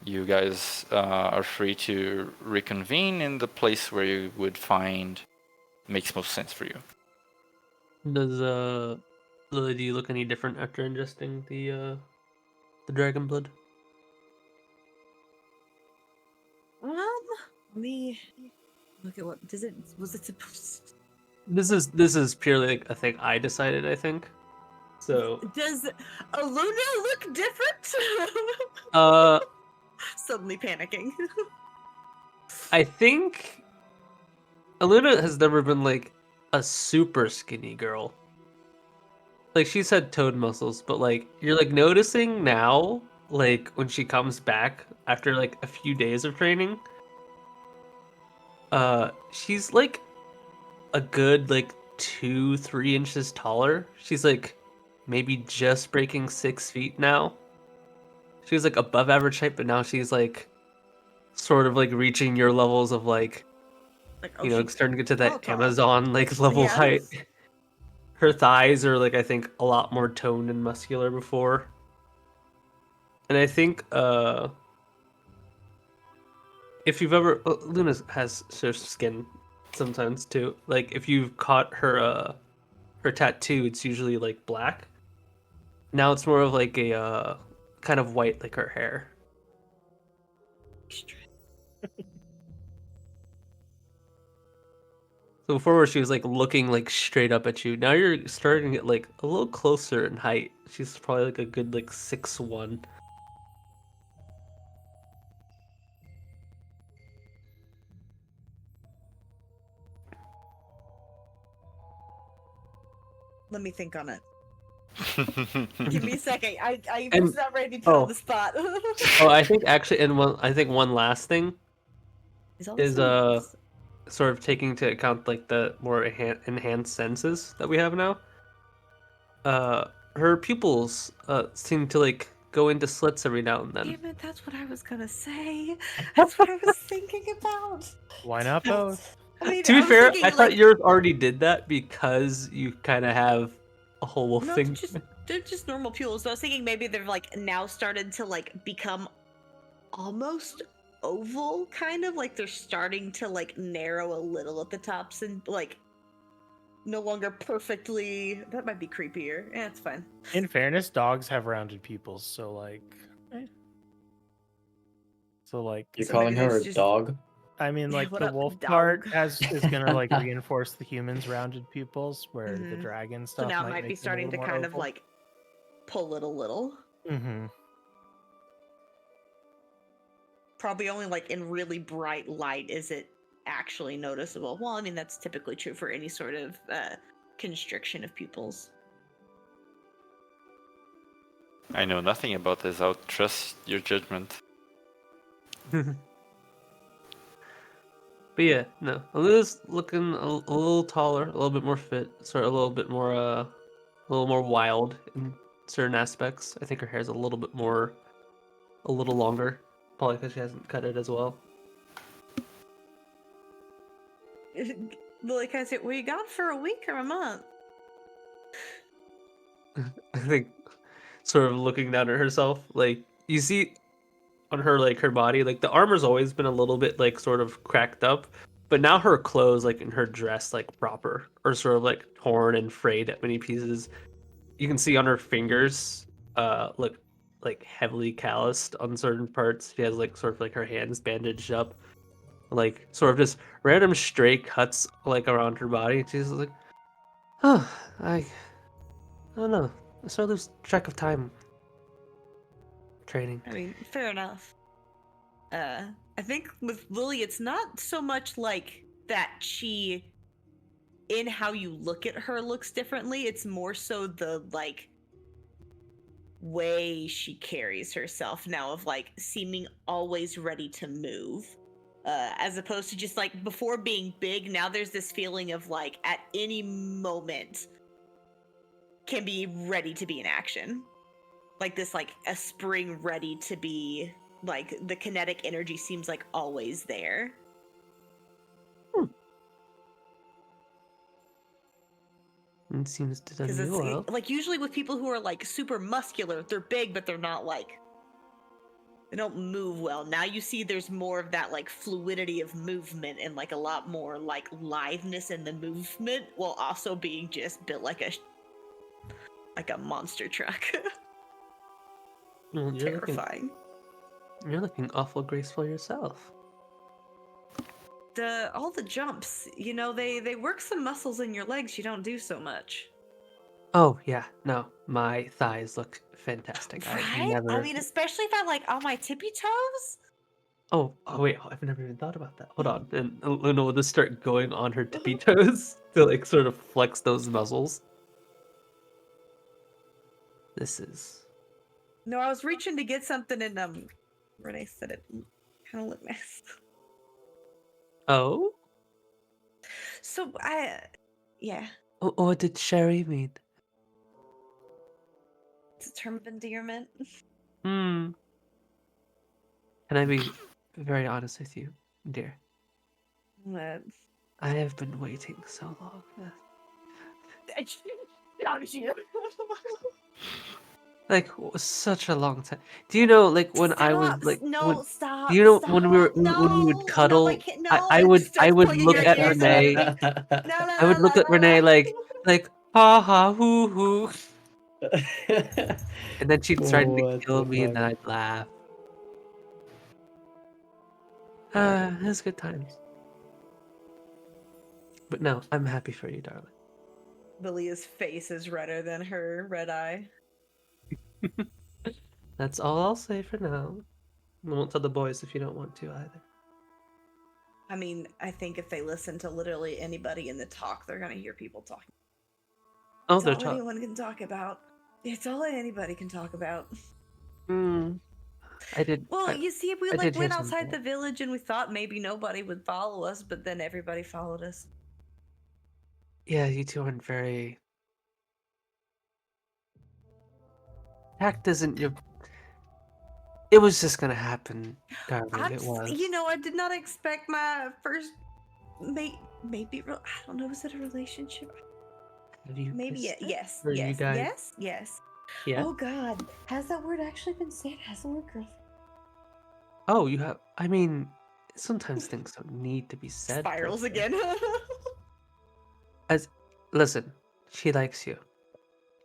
You guys are free to reconvene in the place where you would find makes most sense for you. Does Lily, do you look any different after ingesting the dragon blood? Let me look at what was it supposed This is purely like a thing I decided, I think. So Does Aluna look different? uh Suddenly panicking. I think Aluna has never been like a super skinny girl. Like she's had toad muscles, but like you're like noticing now, like when she comes back after like a few days of training, she's like a good like 2-3 inches taller. She's like maybe just breaking 6 feet now. She was like above average height, but now she's like sort of like reaching your levels of like Like, starting to get to that tall. Amazon like level Yeah. height. Her thighs are like I think a lot more toned and muscular before. And I think if you've ever Luna has surf skin sometimes too. Like if you've caught her tattoo, it's usually like black. Now it's more of like a kind of white like her hair. So before where she was like looking like straight up at you. Now you're starting to get like a little closer in height. She's probably like a good like 6'1". Let me think on it. Give me a second. I'm And- not ready to be put oh. on the spot. Oh, I think actually, and one last thing is also- sort of taking into account like the more enhanced senses that we have now. Her pupils seem to like go into slits every now and then. Damn it, that's what I was gonna say. That's what I was thinking about. Why not both? I mean, To be I was fair, thinking, I thought like, yours already did that because you kind of have a whole wolf no, thing. they're just normal pupils. So I was thinking maybe they've like now started to like become almost oval, kind of like they're starting to like narrow a little at the tops and like no longer perfectly. That might be creepier. Yeah, it's fine. In fairness, dogs have rounded pupils, so like, You're So calling maybe her a there's just- dog? I mean, Yeah, like what the up, wolf dog? part is gonna like reinforce the human's rounded pupils, where the Mhm. dragon So stuff now it might might be make them a starting to little more kind of oval. like pull it a little. Mm-hmm. Probably only like in really bright light is it actually noticeable. Well, I mean that's typically true for any sort of constriction of pupils. I know nothing about this. I'll trust your judgment. But yeah, no. Aluna's looking a little taller, a little bit more fit, sort of a little more wild in certain aspects. I think her hair's a little longer, probably because she hasn't cut it as well. Lily kind of said, "Were you gone for a week or a month?" I think, sort of looking down at herself, like you see on her like her body, like the armor's always been a little bit like sort of cracked up, but now her clothes, like in her dress, like proper, are sort of like torn and frayed at many pieces. You can see on her fingers, look like heavily calloused on certain parts. She has like sort of like her hands bandaged up, like sort of just random stray cuts like around her body. She's like, oh, I don't know. I sort of lose track of time training. I mean, fair enough. I think with Lily, it's not so much like that she, in how you look at her, looks differently. It's more so the like way she carries herself now, of like seeming always ready to move, as opposed to just like before being big. Now there's this feeling of like at any moment can be ready to be in action, like this, like a spring ready to be, like the kinetic energy seems like always there. It seems to Because done it's you well. like usually with people who are like super muscular, they're big, but they're not like, they don't move well. Now you see there's more of that like fluidity of movement and like a lot more like liveness in the movement, while also being just built like a monster truck. Well, Terrifying. You're looking awful graceful yourself. All the jumps, you know, they work some muscles in your legs you don't do so much. Oh yeah, no, my thighs look fantastic. I've Right? never. I mean, especially if I like on my tippy toes. Oh wait, I've never even thought about that. Hold on, and Luna will just start going on her tippy toes to like sort of flex those muscles. This is. No, I was reaching to get something and Renee said it kind of looked nice. Oh. So yeah, Oh, what did Sherry mean? it's a term of endearment. Hmm. Can I be very honest with you, dear? What? I have been waiting so long. Like such a long time. Do you know, like when I was Stop! like, No, when, stop! do you know Stop! when we would No, cuddle? no, I can't. No, I it would starts pulling in look your at ears. Renee. No, no, I would no, look no, at no, Renee no. like ha ha hoo hoo, and then she'd try to What kill the me, and fuck? then I'd laugh. It was good times. But no, I'm happy for you, darling. Lilia's face is redder than her red eye. That's all I'll say for now. I won't tell the boys if you don't want to either. I mean, I think if they listen to literally anybody in the talk, they're gonna hear people talking. Oh, It's they're all talking. anyone can talk about. It's all anybody can talk about. I did. Well, you see, we I like did hear went some of outside that. the village and we thought maybe nobody would follow us, but then everybody followed us. Yeah, you two aren't very. Tact isn't your. It was just gonna happen, darling. It was. You know, I did not expect my first maybe I don't know, is it a relationship? Have you Maybe kissed her? yes, Or you yes, guys? yes, yes. Yeah. Oh God, has that word actually been said? Has the word girlfriend? Oh, you have. I mean, sometimes things don't need to be said. per Spirals se. again. As, listen, she likes you.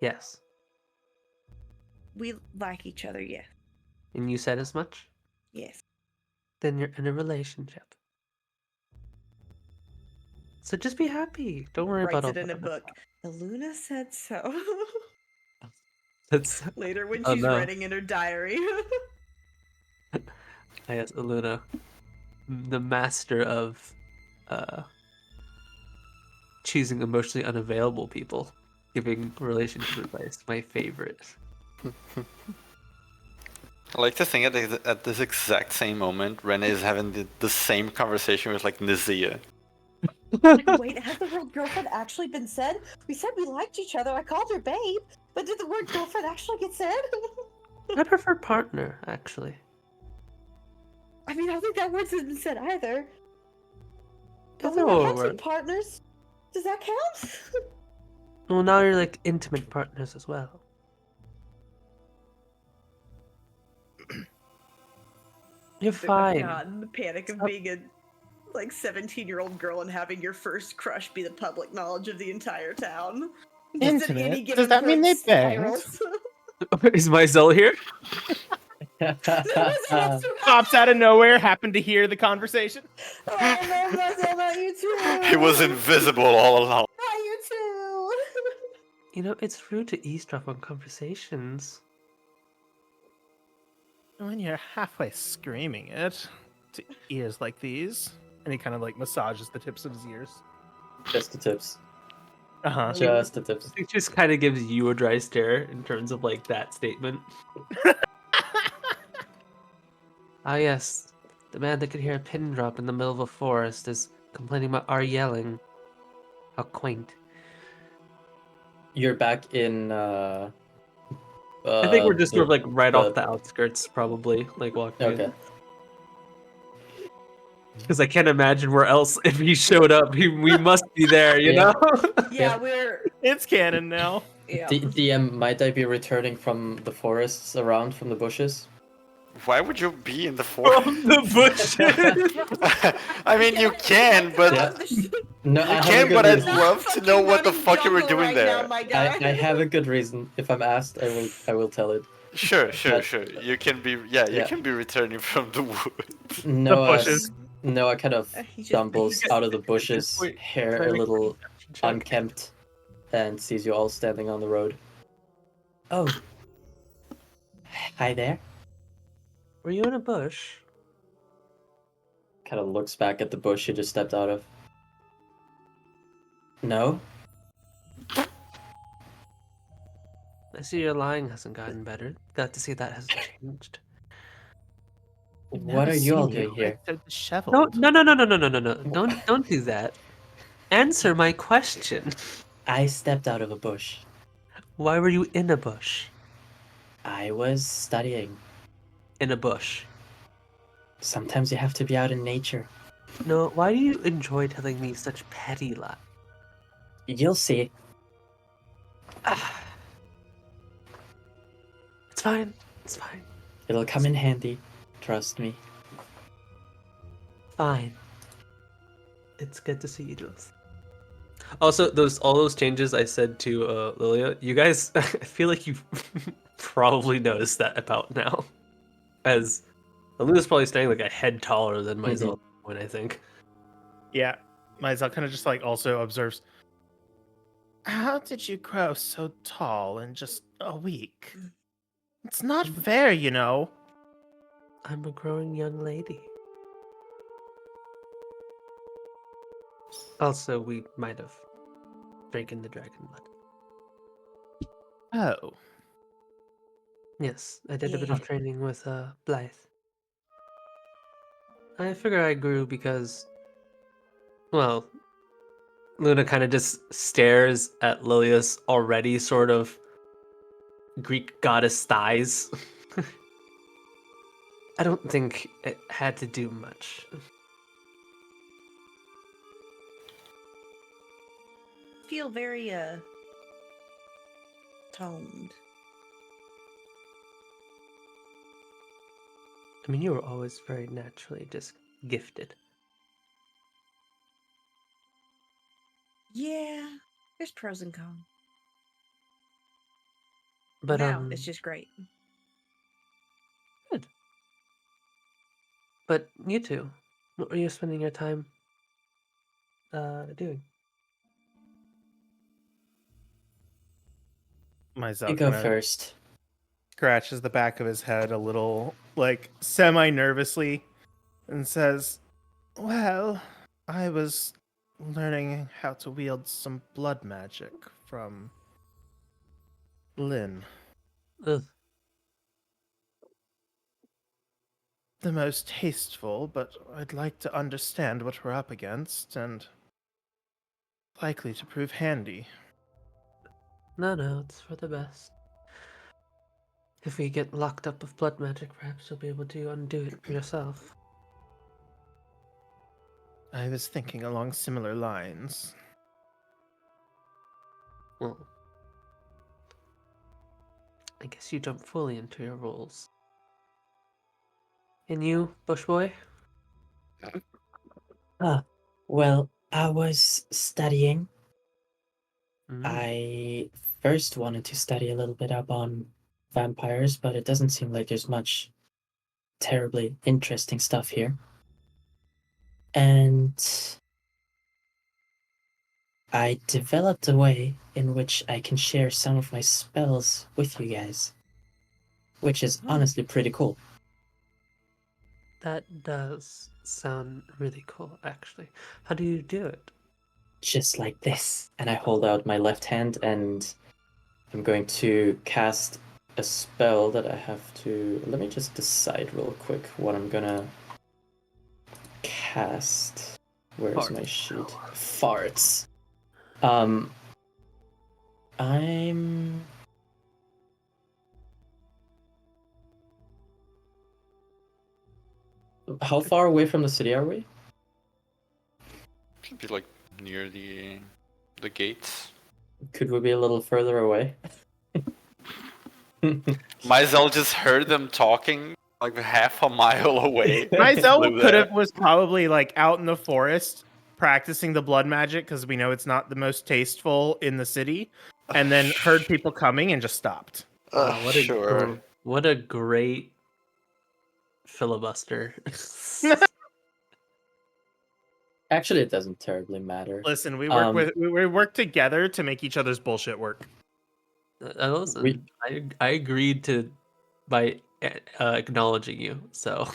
Yes, We like each other, yes, and you said as much. yes. Then you're in a relationship. So just be happy. Don't worry about Writes all it in the a other book. stuff. The Luna said so. That's. Later when Oh, she's no. writing in her diary. I guess Aluna, the master of choosing emotionally unavailable people, giving relationship advice. My favorite. I like to think at this exact same moment, Rene is having the same conversation with like Nazia. Wait, has the word girlfriend actually been said? We said we liked each other. I called her babe, but did the word girlfriend actually get said? I prefer partner, actually. I mean, I don't think that word's been said either. But Either we were or hunting word. partners. Does that count? Well, now you're like intimate partners as well. You're fine. God, the panic of Stop. being a like 17-year-old girl and having your first crush be the public knowledge of the entire town. Just at any Intimate? given Does that mean point they banged? spirals. Is Myzel here? Pops out of nowhere, happened to hear the conversation. Oh no, Marcel, not you too. He was invisible all along. Not you too. You know, it's rude to eavesdrop on conversations. When you're halfway screaming it to ears like these, and he kind of like massages the tips of his ears. Just the tips. Uh-huh. Just the tips. It just kind of gives you a dry stare in terms of like that statement. Ah, yes. The man that could hear a pin drop in the middle of a forest is complaining about our yelling. How quaint. You're back in. I think we're just sort of like right the- off the outskirts, probably, like walking Okay. Because I can't imagine where else if he showed up. We must be there, you Yeah. know? Yeah, we're It's canon now. yeah. DM, might I be returning from the forests around from the bushes? Why would you be in the forest? From the bushes. I mean, you can, but Yeah. No, I you have a can. good But I'd reason. love to know what the fuck you were Jungle doing right there. now, my guy. I have a good reason. If I'm asked, I will tell it. Sure. But- You can be. Yeah, you Yeah. can be returning from the woods. Noah, bushes. Noah kind of He just- stumbles just- out of the bushes, just wait, hair try a to little check. unkempt, and sees you all standing on the road. Oh. Hi there. Were you in a bush? Kind of looks back at the bush you just stepped out of. No? I see your lying hasn't gotten better. Glad to see that has changed. What are you all doing here? So disheveled. No. Don't do that. Answer my question. I stepped out of a bush. Why were you in a bush? I was studying. In a bush. Sometimes you have to be out in nature. No, why do you enjoy telling me such petty lies? You'll see. It's fine. It's fine. It'll come in handy. Trust me. Fine. It's good to see you, Jules. Also, all those changes I said to Lilia, you guys, I feel like you've probably noticed that about now. As Lilia's probably staying like a head taller than myself, when I think. Yeah. Myzel kind of just like also observes. How did you grow so tall in just a week? It's not fair, you know. I'm a growing young lady. Also, we might have drinking the dragon blood. Oh. Yes, I did a bit Yeah. of training with Blythe. I figure I grew because, well, Luna kind of just stares at Lilia's already sort of Greek goddess thighs. I don't think it had to do much. Feel very toned. I mean, you were always very naturally just gifted. Yeah, there's pros and cons. But Now it's just great. good. But you two, what were you spending your time doing? Myzel You go kinda first. scratches the back of his head a little, like, semi-nervously, and says, well, I was learning how to wield some blood magic from Lynn. Ugh, the most tasteful, but I'd like to understand what we're up against, and likely to prove handy. No, it's for the best. If we get locked up with blood magic, perhaps you'll be able to undo it yourself. I was thinking along similar lines. Well, I guess you jump fully into your roles. And you, Bush Boy? Well, I was studying. Mm. I first wanted to study a little bit up on vampires, but it doesn't seem like there's much terribly interesting stuff here. And I developed a way in which I can share some of my spells with you guys, which is honestly pretty cool. That does sound really cool, actually. How do you do it? Just like this. And I hold out my left hand and I'm going to cast a spell that I have to... Let me just decide real quick what I'm gonna cast. Where's my sheet? Farts. I'm... How far away from the city are we? Should be like near the gates. Could we be a little further away? Myzel just heard them talking like half a mile away. Myzel Flew could there. have was probably like out in the forest practicing the blood magic because we know it's not the most tasteful in the city, and then heard people coming and just stopped. Wow, what a Sure. what a great filibuster. Actually, it doesn't terribly matter. Listen, we work together to make each other's bullshit work. Listen, I agreed to by acknowledging you. So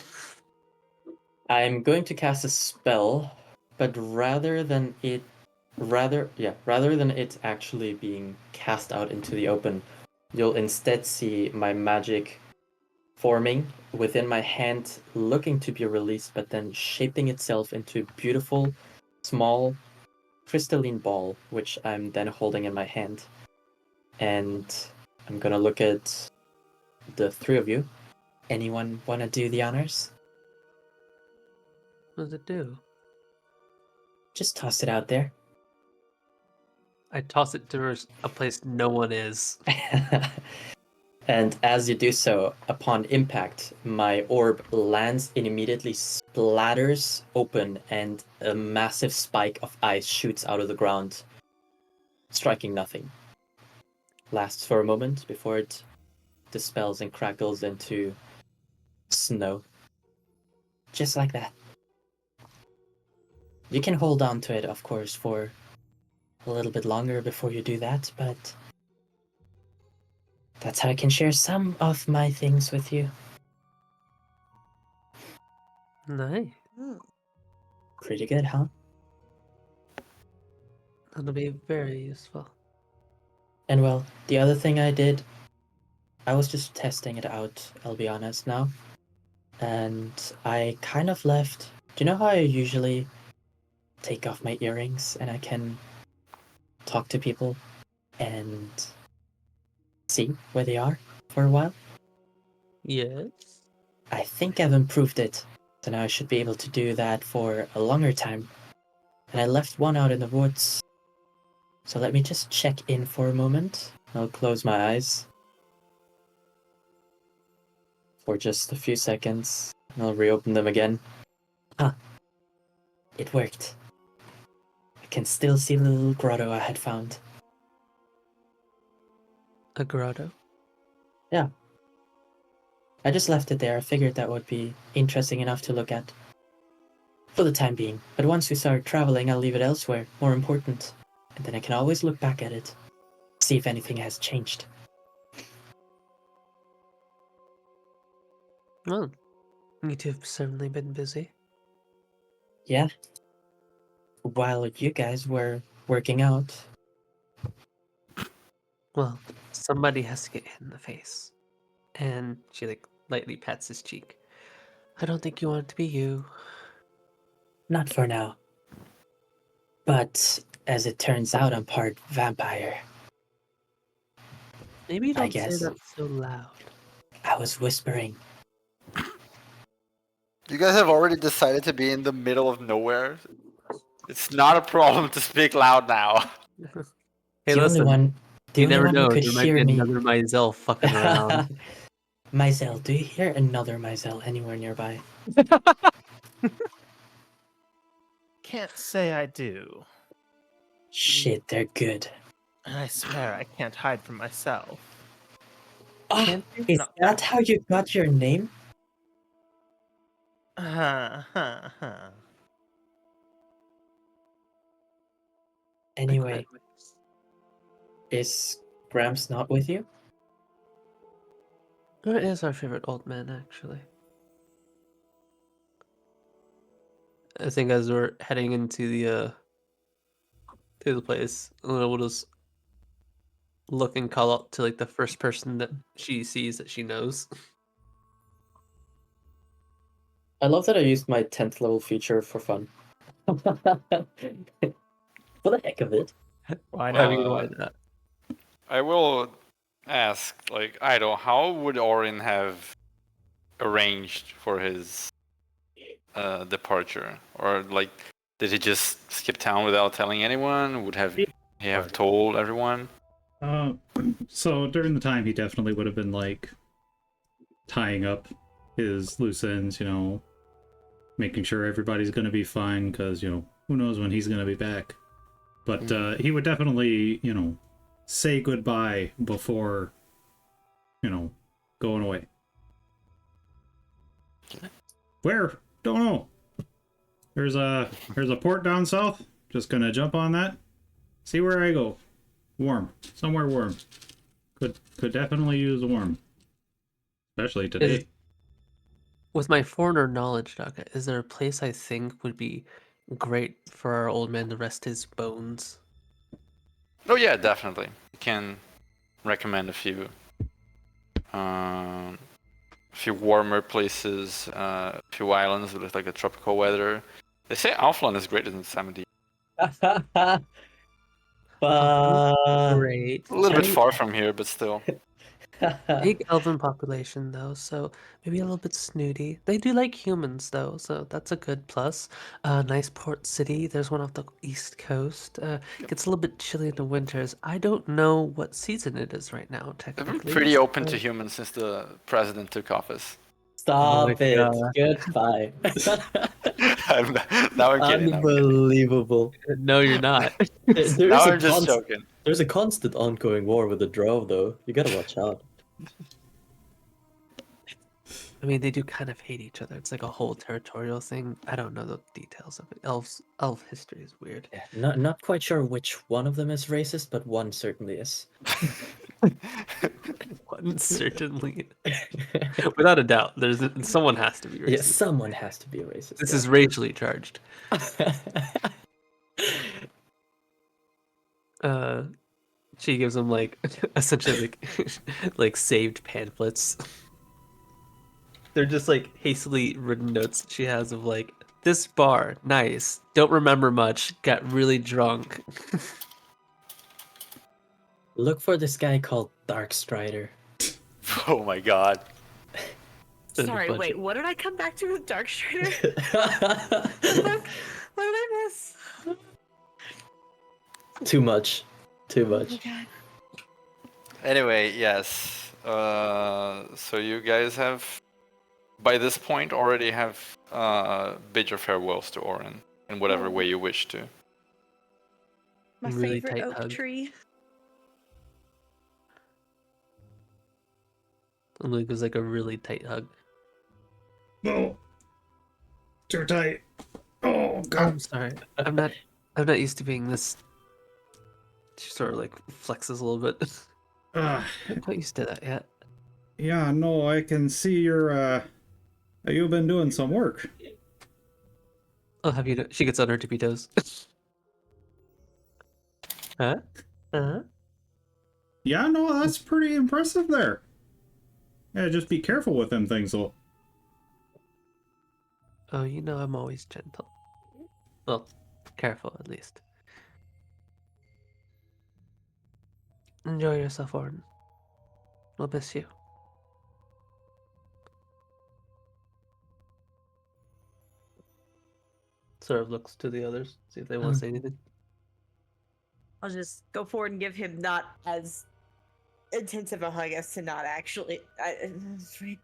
I'm going to cast a spell, but rather than it actually being cast out into the open, you'll instead see my magic forming within my hand, looking to be released, but then shaping itself into a beautiful, small, crystalline ball, which I'm then holding in my hand. And I'm gonna look at the three of you. Anyone wanna do the honors? what does it do? Just toss it out there. I toss it to a place no one is. And as you do so, upon impact, my orb lands and immediately splatters open, and a massive spike of ice shoots out of the ground, striking nothing. Lasts for a moment before it dispels and crackles into snow. Just like that. You can hold on to it, of course, for a little bit longer before you do that, but that's how I can share some of my things with you. Nice. Pretty good, huh? That'll be very useful. And well, the other thing I did, I was just testing it out, I'll be honest now. And I kind of left... Do you know how I usually take off my earrings and I can talk to people and see where they are for a while? Yes. I think I've improved it, so now I should be able to do that for a longer time. And I left one out in the woods. So let me just check in for a moment. I'll close my eyes for just a few seconds, and I'll reopen them again. It worked. I can still see the little grotto I had found. A grotto? Yeah. I just left it there. I figured that would be interesting enough to look at. For the time being. But once we start traveling, I'll leave it elsewhere, more important. And then I can always look back at it. See if anything has changed. Well, you two have certainly been busy. Yeah. While you guys were working out. Well, somebody has to get hit in the face. And she like lightly pats his cheek. I don't think you want it to be you. Not for now. But as it turns out, I'm part vampire. Maybe you I don't say guess. that so loud. I was whispering. You guys have already decided to be in the middle of nowhere. It's not a problem to speak loud now. Hey, the listen. only one, the You only never one who know. could There might hear be me. another Mizell fucking around. Mizell, do you hear another Mizell anywhere nearby? Can't say I do. Shit, they're good. And I swear I can't hide from myself. Oh, Can't you? is No. that how you got your name? Ha ha ha. Anyway, is Gramps not with you? Who is our favorite old man, actually? I think as we're heading into the place, we'll just look and call out to like the first person that she sees that she knows. I love that I used my 10th level feature for fun. For the heck of it. Why I not? mean, why not? I will ask, like, I don't know, how would Orin have arranged for his departure? Or, like, did he just skip town without telling anyone? Would he have told everyone? So during the time, he definitely would have been like tying up his loose ends, you know, making sure everybody's going to be fine because, you know, who knows when he's going to be back. But he would definitely, you know, say goodbye before, you know, going away. Where? Don't know. There's a port down south. Just gonna jump on that. See where I go. Warm. Somewhere warm. Could definitely use warm. Especially today. With my foreigner knowledge, Daka, is there a place I think would be great for our old man to rest his bones? Oh yeah, definitely. You can recommend a few. A few warmer places, a few islands with like a tropical weather. They say Aufland is greater than 70. Great. A little bit Very far from here, but still. big elven population though, so maybe a little bit snooty. They do like humans though, so that's a good plus. Nice port city. There's one off the east coast. Gets a little bit chilly in the winters. I don't know what season it is right now. They've been Technically, pretty open to so- humans since the president took office. Stop my it. God. Goodbye. Now I'm kidding. Unbelievable. No, you're not. There Now is a I'm just joking. There's a constant ongoing war with the Drow, though. You gotta watch out. I mean, they do kind of hate each other. It's like a whole territorial thing. I don't know the details of it. Elf history is weird. Yeah, not quite sure which one of them is racist, but one certainly is. One certainly, without a doubt, someone has to be racist. Yeah, someone has to be a racist. This is racially charged. She gives him like essentially like saved pamphlets. They're just like hastily written notes that she has of like, this bar, nice. Don't remember much. Got really drunk. Look for this guy called Darkstrider. Oh my god. Send a Sorry, bunch wait, of- what did I come back to with Darkstrider? What did I miss? Too much. Too Oh much. my god. Anyway, yes. So you guys have, by this point, already have bid your farewells to Orin in whatever way you wish to. My Really favorite tight oak hug. tree. And it was like a really tight hug. No. Too tight. Oh god. I'm sorry. I'm not used to being this. She sort of like flexes a little bit. Uh, I'm not used to that yet. yeah, no, I can see you've been doing some work. I'll have you know. She gets on her tippy toes. Huh? Uh-huh. Yeah, no, that's pretty impressive there. Yeah, just be careful with them things, though. Oh, you know I'm always gentle. Well, careful at least. Enjoy yourself, Orton. We'll miss you. Sort of looks to the others, see if they want to say anything. I'll just go forward and give him not as intensive a hug as to not actually. That's right.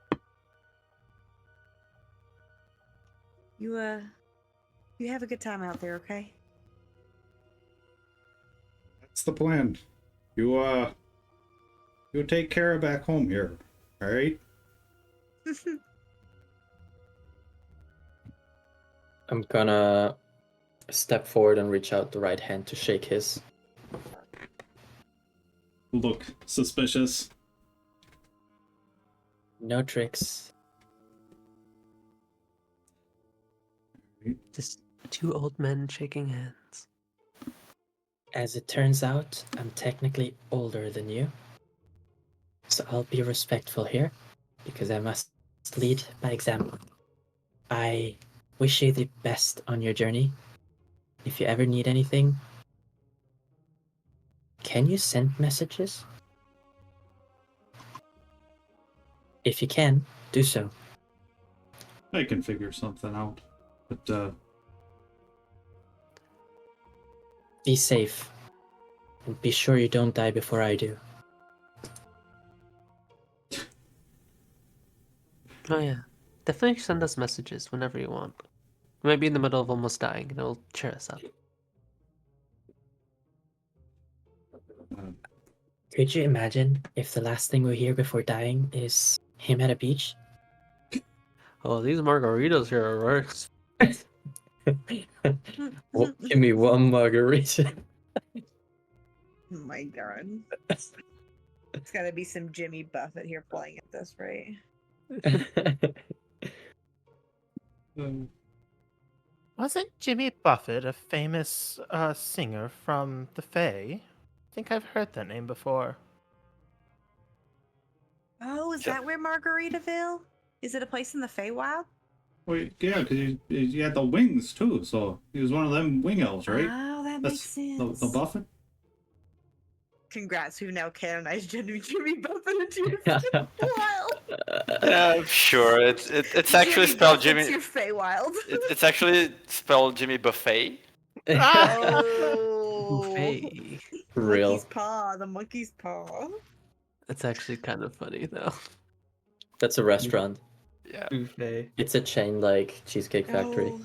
You have a good time out there, okay? That's the plan. You take care of back home here, all right? I'm gonna step forward and reach out the right hand to shake his. Look suspicious. No tricks. Just two old men shaking hands. As it turns out, I'm technically older than you. So I'll be respectful here, because I must lead by example. I wish you the best on your journey. If you ever need anything, can you send messages? If you can, do so. I can figure something out. But, Be safe. And be sure you don't die before I do. Oh yeah, definitely send us messages whenever you want. We might be in the middle of almost dying, and it'll cheer us up. Could you imagine if the last thing we hear before dying is him at a beach? Oh, these margaritas here are right. Well, give me one margarita. Oh my god. It's gotta be some Jimmy Buffett here playing at this, right? Wasn't Jimmy Buffett a famous singer from the Fae? I think I've heard that name before. Oh, is Yeah. that where Margaritaville? Is it a place in the Feywild? well, yeah, because he had the wings too, so he was one of them wing elves, right? Oh, that That's makes sense. the Buffett. Congrats, we've now canonized Jimmy Buffett into your Feywild. Yeah, sure. It's actually spelled Buffett's Jimmy. your Feywild. It's actually spelled Jimmy Buffet. Oh. Buffet. Real. Monkey's paw, the monkey's paw. That's actually kind of funny though. That's a restaurant. Yeah. Buffet. It's a chain like Cheesecake Factory. Oh.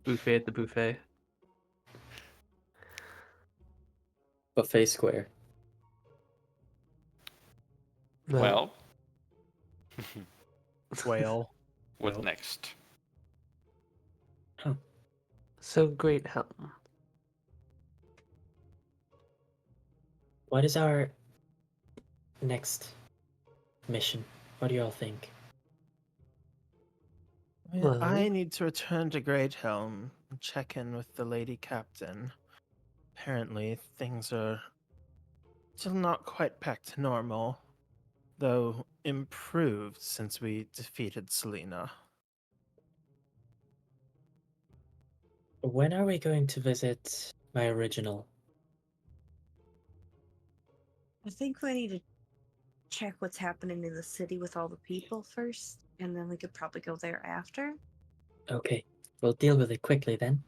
Buffet at the buffet. Buffet Square. Well, Whale. what Well. next? So Graethelm. What is our next mission? What do you all think? Well, I Well- need to return to Graethelm and check in with the lady captain. Apparently, things are still not quite back to normal, though improved since we defeated Selena. When are we going to visit my original? I think we need to check what's happening in the city with all the people first, and then we could probably go there after. Okay, we'll deal with it quickly then.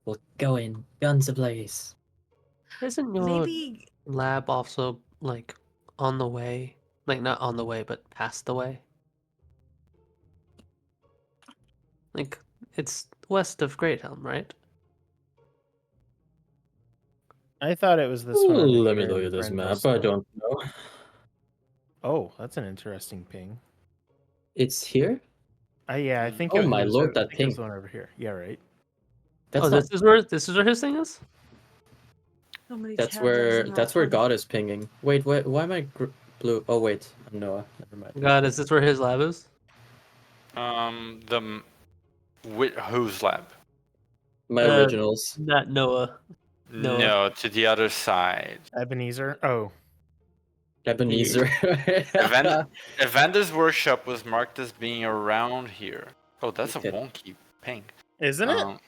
We'll go in, guns ablaze. Isn't your Maybe lab also like on the way? Like not on the way, but past the way? Like it's west of Graethelm, right? I thought it was this one. over Let me here look in at this map. Brentwood. I don't know. Oh, that's an interesting ping. It's here? Yeah, I think. Oh it my was lord, I that think it was ping. the one over here. Yeah, right. That's Oh, not. this is where his thing is? so many That's challenges where. in That's where Roll20. God is pinging. Wait, why am I blue? Oh wait, I'm Noah. Never mind. God, is this where his lab is? Whose lab? My Uh, originals. Not Noah. No. No, to the other side. Ebenezer. Oh, Ebenezer. Evander's workshop was marked as being around here. Oh, that's a Okay. wonky ping. Isn't it?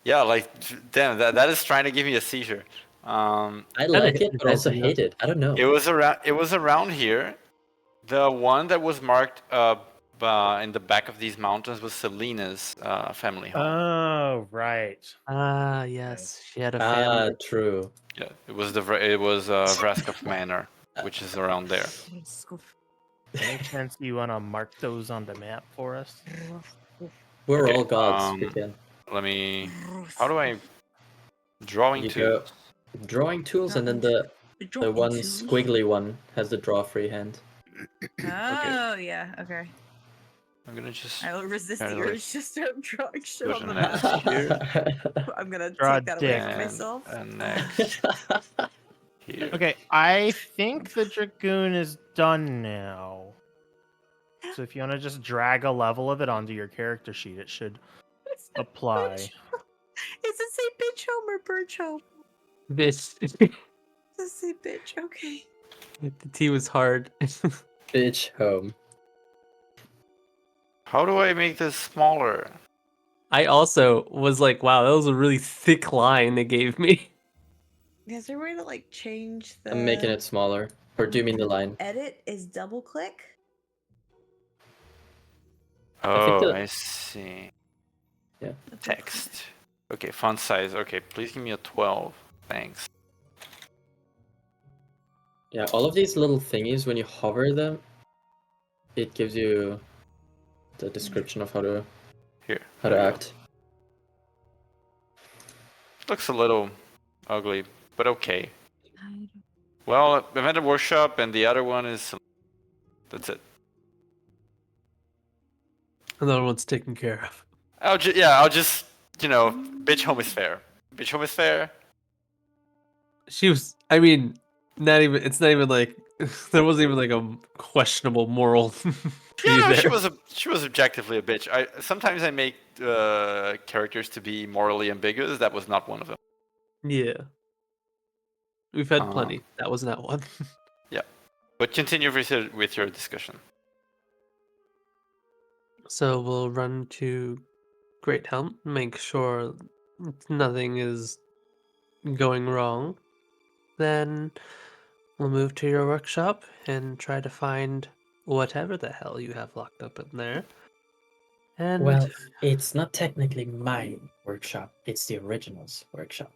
Yeah, like damn, that is trying to give me a seizure. I Kinda like it, but also hypnotizing, hate it. I don't know. It was around here. The one that was marked in the back of these mountains was Selena's family home. Oh, right. Ah, yes, she had a Ah, family. true. Yeah, it was Vraskov Manor, which is around there. Any chance you want to mark those on the map for us? We're Okay, all gods. We can. Let me. How do I drawing You tools? go drawing tools, and then the one squiggly one has the draw free hand. Oh yeah, okay. I'm gonna just. I will resist Kinda the like urge to start drawing shit put on the an map. X here I'm gonna Draw take that away dick. from and myself. an X here. Okay, I think the Dragoon is done now. So if you want to just drag a level of it onto your character sheet, it should apply. Is it say bitch home or birch home? Bitch. Does it say bitch? Okay. The T was hard. Bitch home. How do I make this smaller? I also was like, wow, that was a really thick line they gave me. Is there a way to like change the? I'm making it smaller. Or do you mean the line? Edit is double click. Oh, the- I see. Yeah. Text. Okay, font size. Okay, please give me a 12. Thanks. Yeah, all of these little thingies, when you hover them, it gives you the description of how to Here. how to there you go. act. Looks a little ugly, but okay. Well, Event and Workshop, and the other one is. That's it. Another one's taken care of. I'll just, bitch home is fair. Bitch home is fair. She was, I mean, it's not even like, there wasn't even like a questionable moral Yeah, tree no, there. she was objectively a bitch. Sometimes I make characters to be morally ambiguous. That was not one of them. Yeah. We've had plenty. That was not one. Yeah, but continue with your discussion. So we'll run to Graethelm, make sure nothing is going wrong. Then we'll move to your workshop and try to find whatever the hell you have locked up in there. And Well, it's not technically my workshop. It's the original's workshop.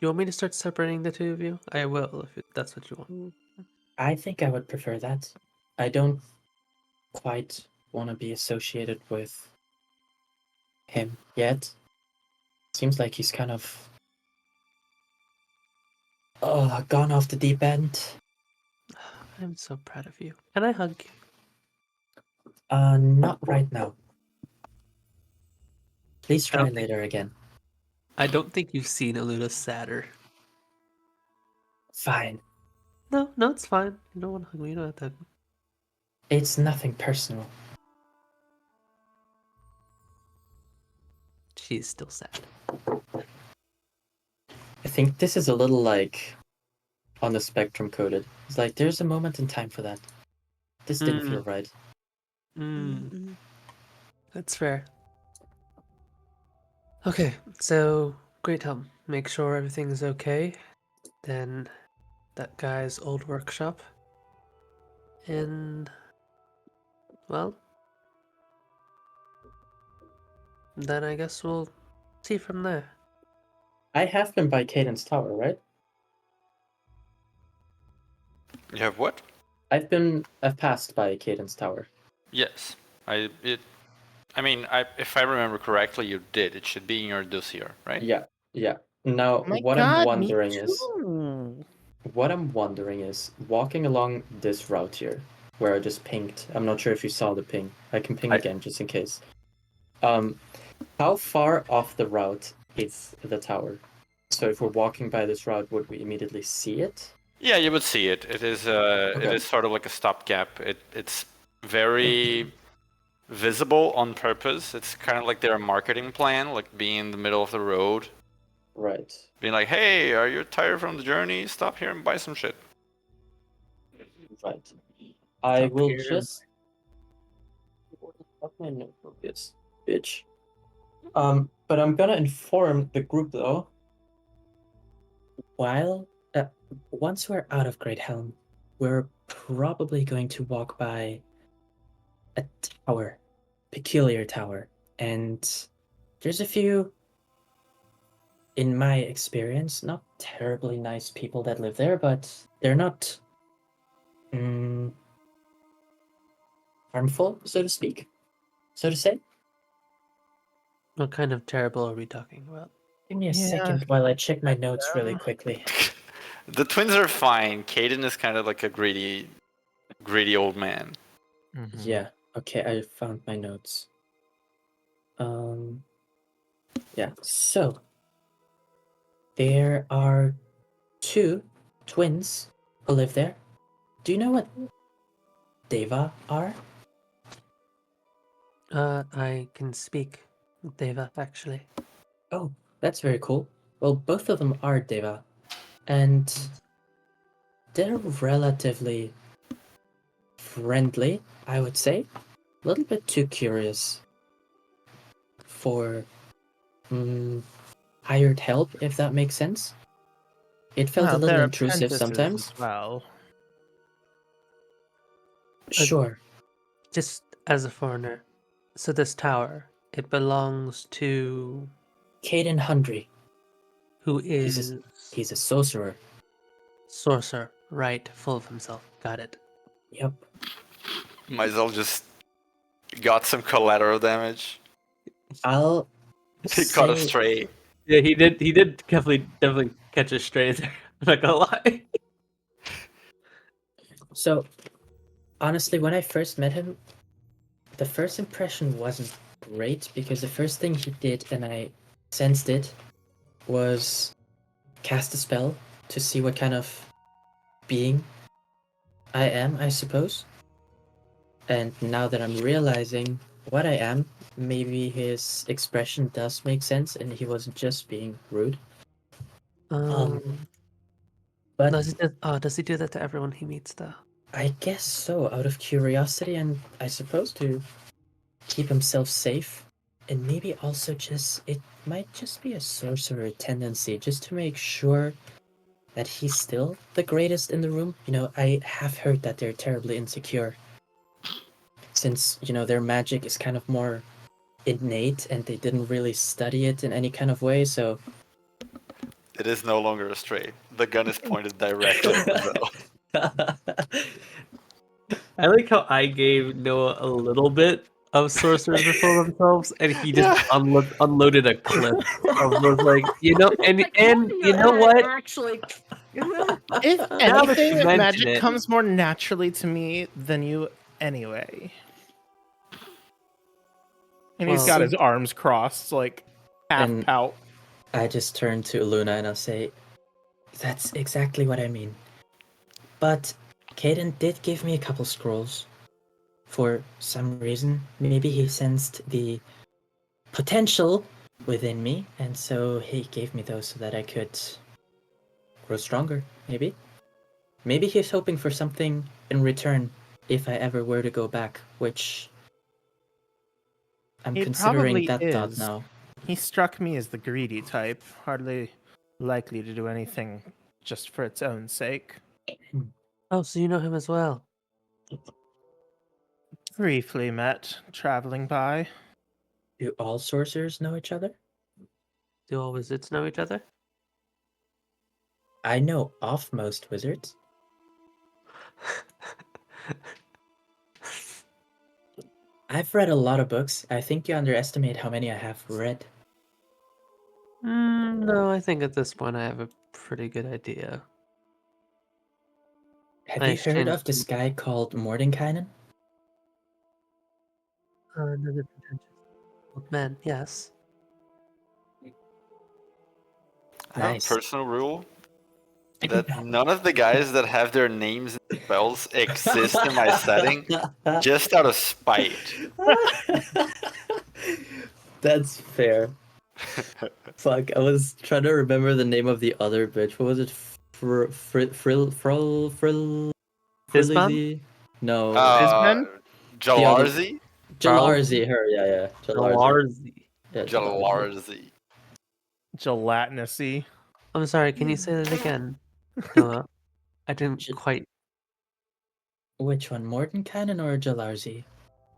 you want me to start separating the two of you? I will, if that's what you want. I think I would prefer that. I don't quite want to be associated with him yet. Seems like he's kind of gone off the deep end. I'm so proud of you. Can I hug you? Not right now. Please I try don't think- later again. I don't think you've seen Aluna sadder. Fine. No, it's fine. You don't want to hug me. You don't have to hug me. It's nothing personal. She's still sad. I think this is a little like on the spectrum coded. It's like there's a moment in time for that. This didn't feel right. Mm, that's fair. Okay, so Greathelm, make sure everything's okay. Then that guy's old workshop. And well, then I guess we'll see from there. I have been by Cadence Tower, right? You have what? I've passed by Cadence Tower. Yes, if I remember correctly, you did. It should be in your dossier, right? Yeah. Now, Oh my what God, I'm me wondering is, too. walking along this route here, where I just pinged. I'm not sure if you saw the ping. I can ping again just in case. How far off the route is the tower? So if we're walking by this route, would we immediately see it? Yeah, you would see it. It is it is sort of like a stopgap. It's very visible on purpose. It's kind of like their marketing plan, like being in the middle of the road, Right. being like, "Hey, are you tired from the journey? Stop here and buy some shit." Right. I Up will here. just What my notebook is, bitch. But I'm gonna inform the group though. While once we're out of Graethelm, we're probably going to walk by a tower, peculiar tower, and there's a few, in my experience, not terribly nice people that live there, but they're not harmful, so to speak, so to say. What kind of terrible are we talking about? Give me a Yeah. second while I check my notes really quickly. The twins are fine. Caden is kind of like a greedy old man. Mhm. Yeah, okay, I found my notes. Yeah, so there are 2 twins who live there. Do you know what Deva are? I can speak with Deva, actually. Oh, that's very cool. Well, both of them are Deva, and they're relatively friendly, I would say. A little bit too curious for hired help, if that makes sense. It felt a Well, little they're intrusive apprentices sometimes. as well. Sure. Just as a foreigner. So this tower, it belongs to Caden Hundry. who He's is He's a sorcerer. sorcerer, right? Full of himself. Got it. Yep. Might as well just got some collateral damage. I'll He caught a say stray. Yeah, he did. He did definitely catch a stray there. I'm not gonna lie. so. Honestly, when I first met him, the first impression wasn't great because the first thing he did, and I sensed it, was cast a spell to see what kind of being I am, I suppose. And now that I'm realizing what I am, maybe his expression does make sense and he wasn't just being rude. But Does he do that to everyone he meets though? I guess so, out of curiosity and I suppose to keep himself safe. And maybe also just, it might just be a sorcerer tendency, just to make sure that he's still the greatest in the room. You know, I have heard that they're terribly insecure. Since, you know, their magic is kind of more innate and they didn't really study it in any kind of way, so. It is no longer a stray. The gun is pointed directly at the bell. I like how I gave Noah a little bit of sorcerers are full of themselves, and he just unloaded a clip of those, like, you know, and you know what? Actually, If Now that you anything, mention magic it. comes more naturally to me than you anyway. And he's Well, got his arms crossed, like half And- pout. I just turn to Luna and I'll say, that's exactly what I mean. But Caden did give me a couple scrolls. For some reason, maybe he sensed the potential within me, and so he gave me those so that I could grow stronger, maybe? Maybe he's hoping for something in return if I ever were to go back, which I'm He considering probably that thought is. now. He struck me as the greedy type, hardly likely to do anything just for its own sake. oh, so you know him as well? Briefly met, traveling by. Do all sorcerers know each other? Do all wizards know each other? I know of most wizards. I've read a lot of books. I think you underestimate how many I have read. No, I think at this point I have a pretty good idea. Have I you heard of exchanged- this guy called Mordenkainen? Another pretentious old man, yes. I have a Nice. personal rule that none of the guys that have their names and spells exist in my setting just out of spite. That's fair. Fuck, I was trying to remember the name of the other bitch. What was it? Isban? No. Uh, Isman? Jalarzi? Jalarzi, her, yeah. Jalarzi. Yeah, Jalarzi. Gelatinousy. I'm sorry, can you say that again? Noah? I didn't quite. Which one, Mordenkainen or Jalarzi?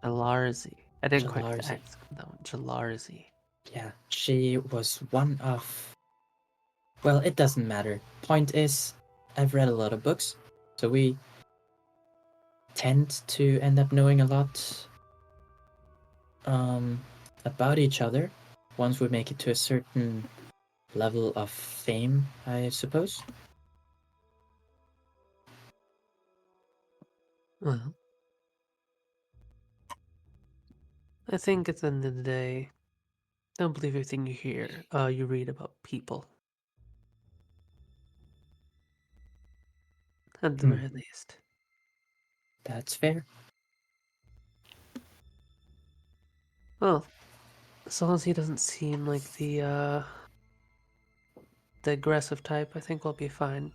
Jalarzi. I didn't quite get the Jalarzi. accent on that one. Jalarzi. Yeah, she was one of... Well, it doesn't matter. Point is, I've read a lot of books, so we tend to end up knowing a lot about each other once we make it to a certain level of fame, I suppose. Well, I think at the end of the day, don't believe everything you hear, you read about people. At the very least. That's fair. Well, as long as he doesn't seem like the aggressive type, I think we'll be fine.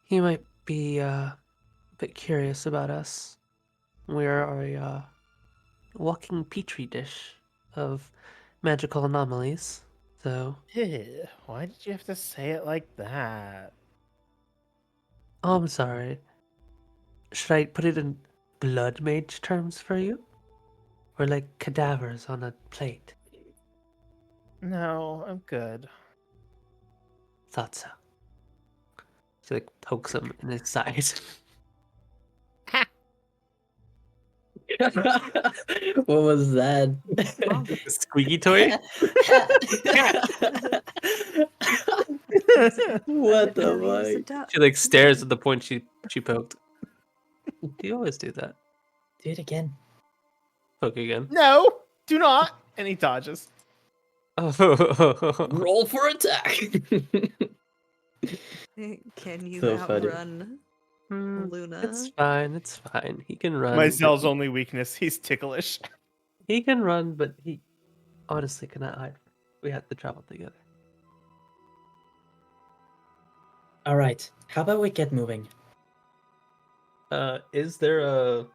He might be a bit curious about us. We are a walking petri dish of magical anomalies, so... Why did you have to say it like that? Oh, I'm sorry. Should I put it in blood mage terms for you? Or like cadavers on a plate? No, I'm good. Thought so. She like pokes him in his side. What was that? Squeaky toy? What How to use the a fuck? duck. She like stares at the point she poked. Do you always do that? Do it again. Poke again. No, do not. And he dodges. Oh. Roll for attack. Can you So funny. outrun Hmm, Luna? It's fine. It's fine. He can run. My but Zell's only weakness, he's ticklish. He can run, but he honestly cannot hide. We have to travel together. All right. How about we get moving? Is there a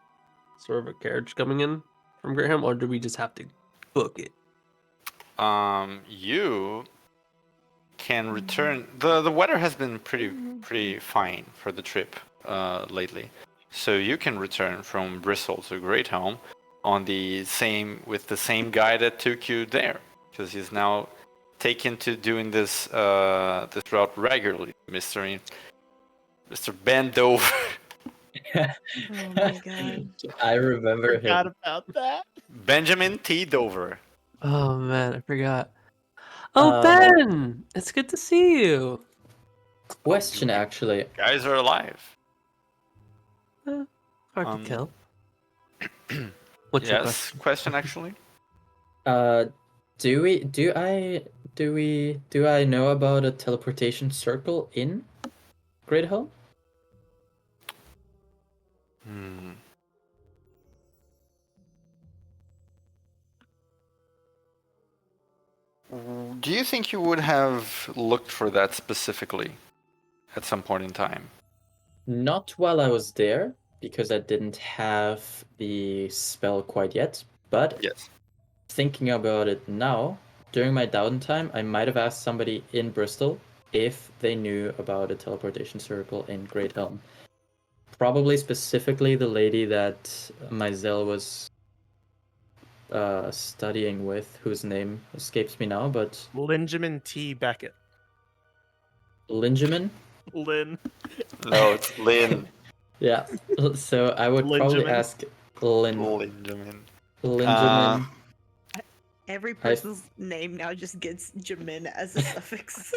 sort of a carriage coming in from Graethelm, or do we just have to book it? You can return. The weather has been pretty fine for the trip lately, so you can return from Bristol to Graethelm on the same guy that took you there, because he's now taken to doing this route regularly, Mister Bend over. Oh my god. I remember Forgot him. about that. Benjamin T. Dover. Oh man, I forgot. Oh Um, Ben, it's good to see you. Question, actually. Guys are alive. Hard Um, to tell. What's your Yes, question? question actually. Do I know about a teleportation circle in Graethelm? Do you think you would have looked for that specifically at some point in time? Not while I was there, because I didn't have the spell quite yet. But Yes. thinking about it now, during my downtime, I might have asked somebody in Bristol if they knew about a teleportation circle in Graethelm. Probably specifically the lady that Mizell was studying with, whose name escapes me now, but Linjamin T. Beckett. Linjamin? Lin. No, it's Lynn. Yeah. So I would probably Linjamin? ask Lin. Linjamin. Linjamin. Every person's name now just gets Jamin as a suffix.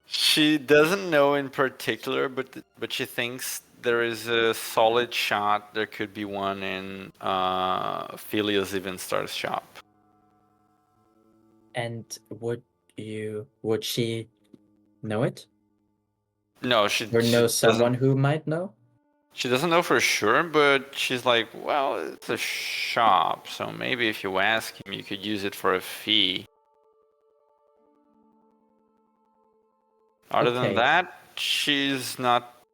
She doesn't know in particular, but she thinks there is a solid shot. There could be one in Philia's Evenstar's shop. And would she know it? No, Or know someone who might know? She doesn't know for sure, but she's like, well, it's a shop, so maybe if you ask him, you could use it for a fee. Other than Okay. that, she's not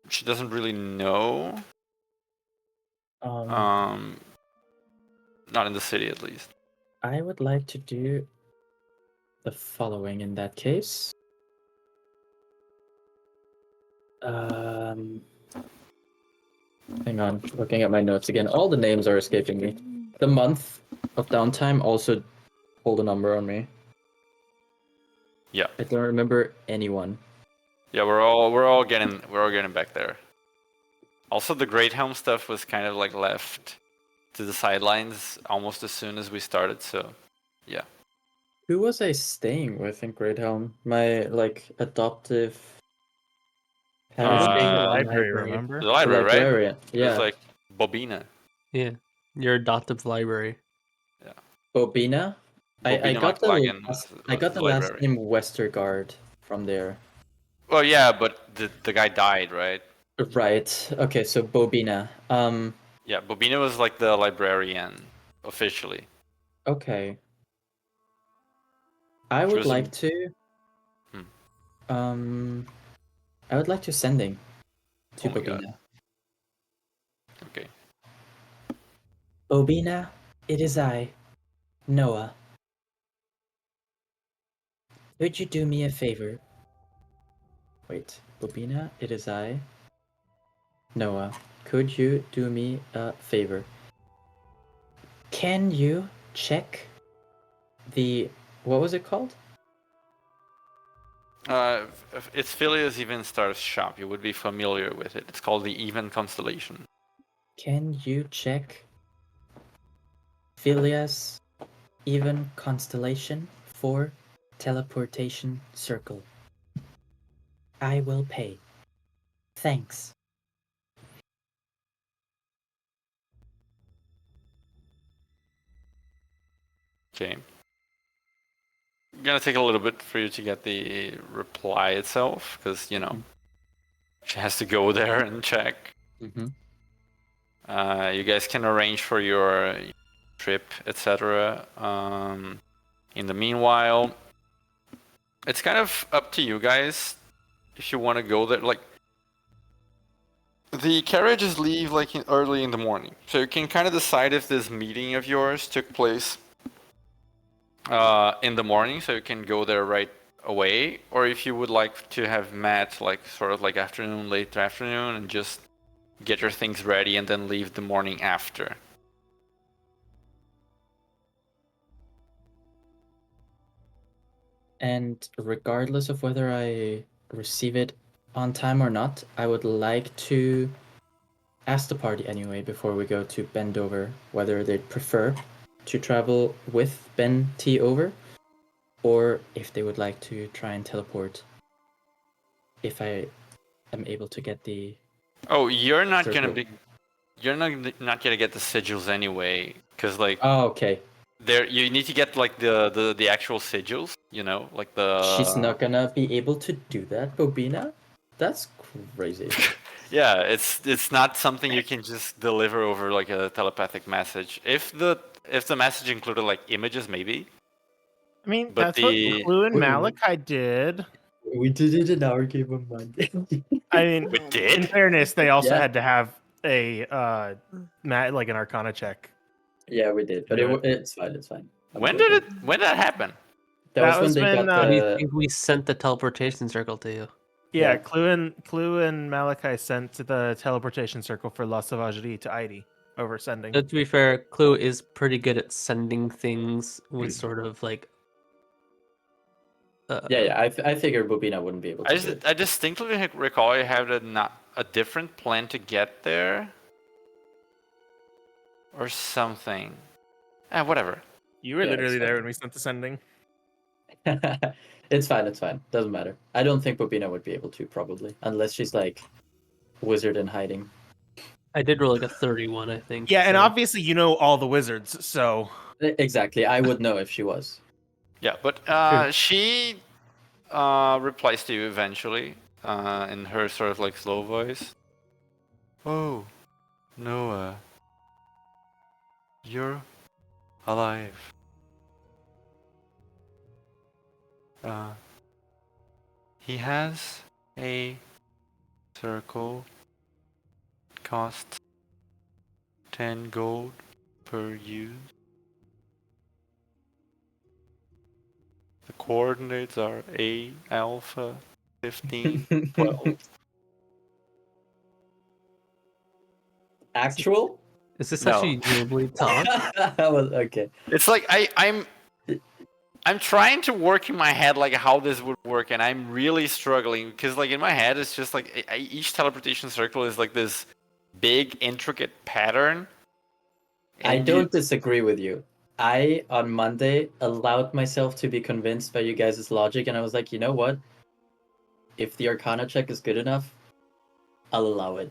she doesn't really know. Um, Not in the city, at least. I would like to do the following in that case. Hang on, looking at my notes again. All the names are escaping me. The month of downtime also hold a number on me. Yeah. I don't remember anyone. Yeah, we're all getting back there. Also, the Graethelm stuff was kind of like left to the sidelines almost as soon as we started. So, yeah. Who was I staying with in Graethelm? My adoptive It was parent? being the Uh, library, library. remember? The library, right? Librarian. It was Yeah. like Bobina. Yeah, your adoptive library. Bobina. I Bobina got the McLagan last, was I got the the last library. name Westergaard from there. Well, yeah, but the guy died, right? Right. Okay, so Bobina. Yeah, Bobina was like the librarian officially. Okay. I She would was like to I would like to sending to Oh my god. Bobina. Okay. Bobina, it is I, Noah. Could you do me a favor? Wait, Bobina, it is I, Noah. Could you do me a favor? Can you check the what was it called? It's Philea's Even Stars shop. You would be familiar with it. It's called the Even Constellation. Can you check Phileas Even Constellation for teleportation circle? I will pay. Thanks. Okay. Gonna take a little bit for you to get the reply itself, because she has to go there and check. Mm-hmm. You guys can arrange for your trip, etc. In the meanwhile, it's kind of up to you guys if you want to go there. Like, the carriages leave like early in the morning, so you can kind of decide if this meeting of yours took place in the morning, so you can go there right away, or if you would like to have met like sort of like afternoon, late afternoon, and just get your things ready and then leave the morning after. And regardless of whether I receive it on time or not, I would like to ask the party anyway before we go to bend over whether they'd prefer to travel with Ben T over or if they would like to try and teleport if I am able to get the Oh, you're not circle. not gonna get the sigils anyway, because like Oh, okay. there you need to get like the actual sigils, like the. She's not gonna be able to do that, Bobina? That's crazy. Yeah, it's not something you can just deliver over like a telepathic message. If the message included like images, maybe. I mean, But that's what the Clue and Malachi did. We did it in our game of Monday. I mean, We did? in fairness, they also Yeah. had to have a like an Arcana check. Yeah, we did, but Do it. it's fine. It's fine. I'm when joking. did that happen? That was when they got How do you the. think we sent the teleportation circle to you? Yeah, Yeah. Clue and Malachi sent the teleportation circle for La Sauvagerie to Heidi over sending. To be fair, Clue is pretty good at sending things with sort of like. Yeah. I figured Bobina wouldn't be able to do it. I distinctly recall I had a different plan to get there, or something. Whatever. You were Yeah, literally it's there fine. when we sent the sending. It's fine. It's fine. Doesn't matter. I don't think Bobina would be able to probably, unless she's like wizard in hiding. I did roll like a 31, I think. Yeah, and so- obviously you know all the wizards, so Exactly. I would know if she was. Yeah, but True. she replies to you eventually in her sort of like slow voice. Oh, Noah, you're alive. He has a circle Costs 10 gold per use. The coordinates are A alpha 15 12. Actual? Is this No. how you normally talk? Well, okay. It's like I'm trying to work in my head like how this would work, and I'm really struggling because like in my head it's just like each teleportation circle is like this big intricate pattern. I and don't disagree with you. I, on Monday, allowed myself to be convinced by you guys' logic, and I was like, you know what? If the Arcana check is good enough, I'll allow it.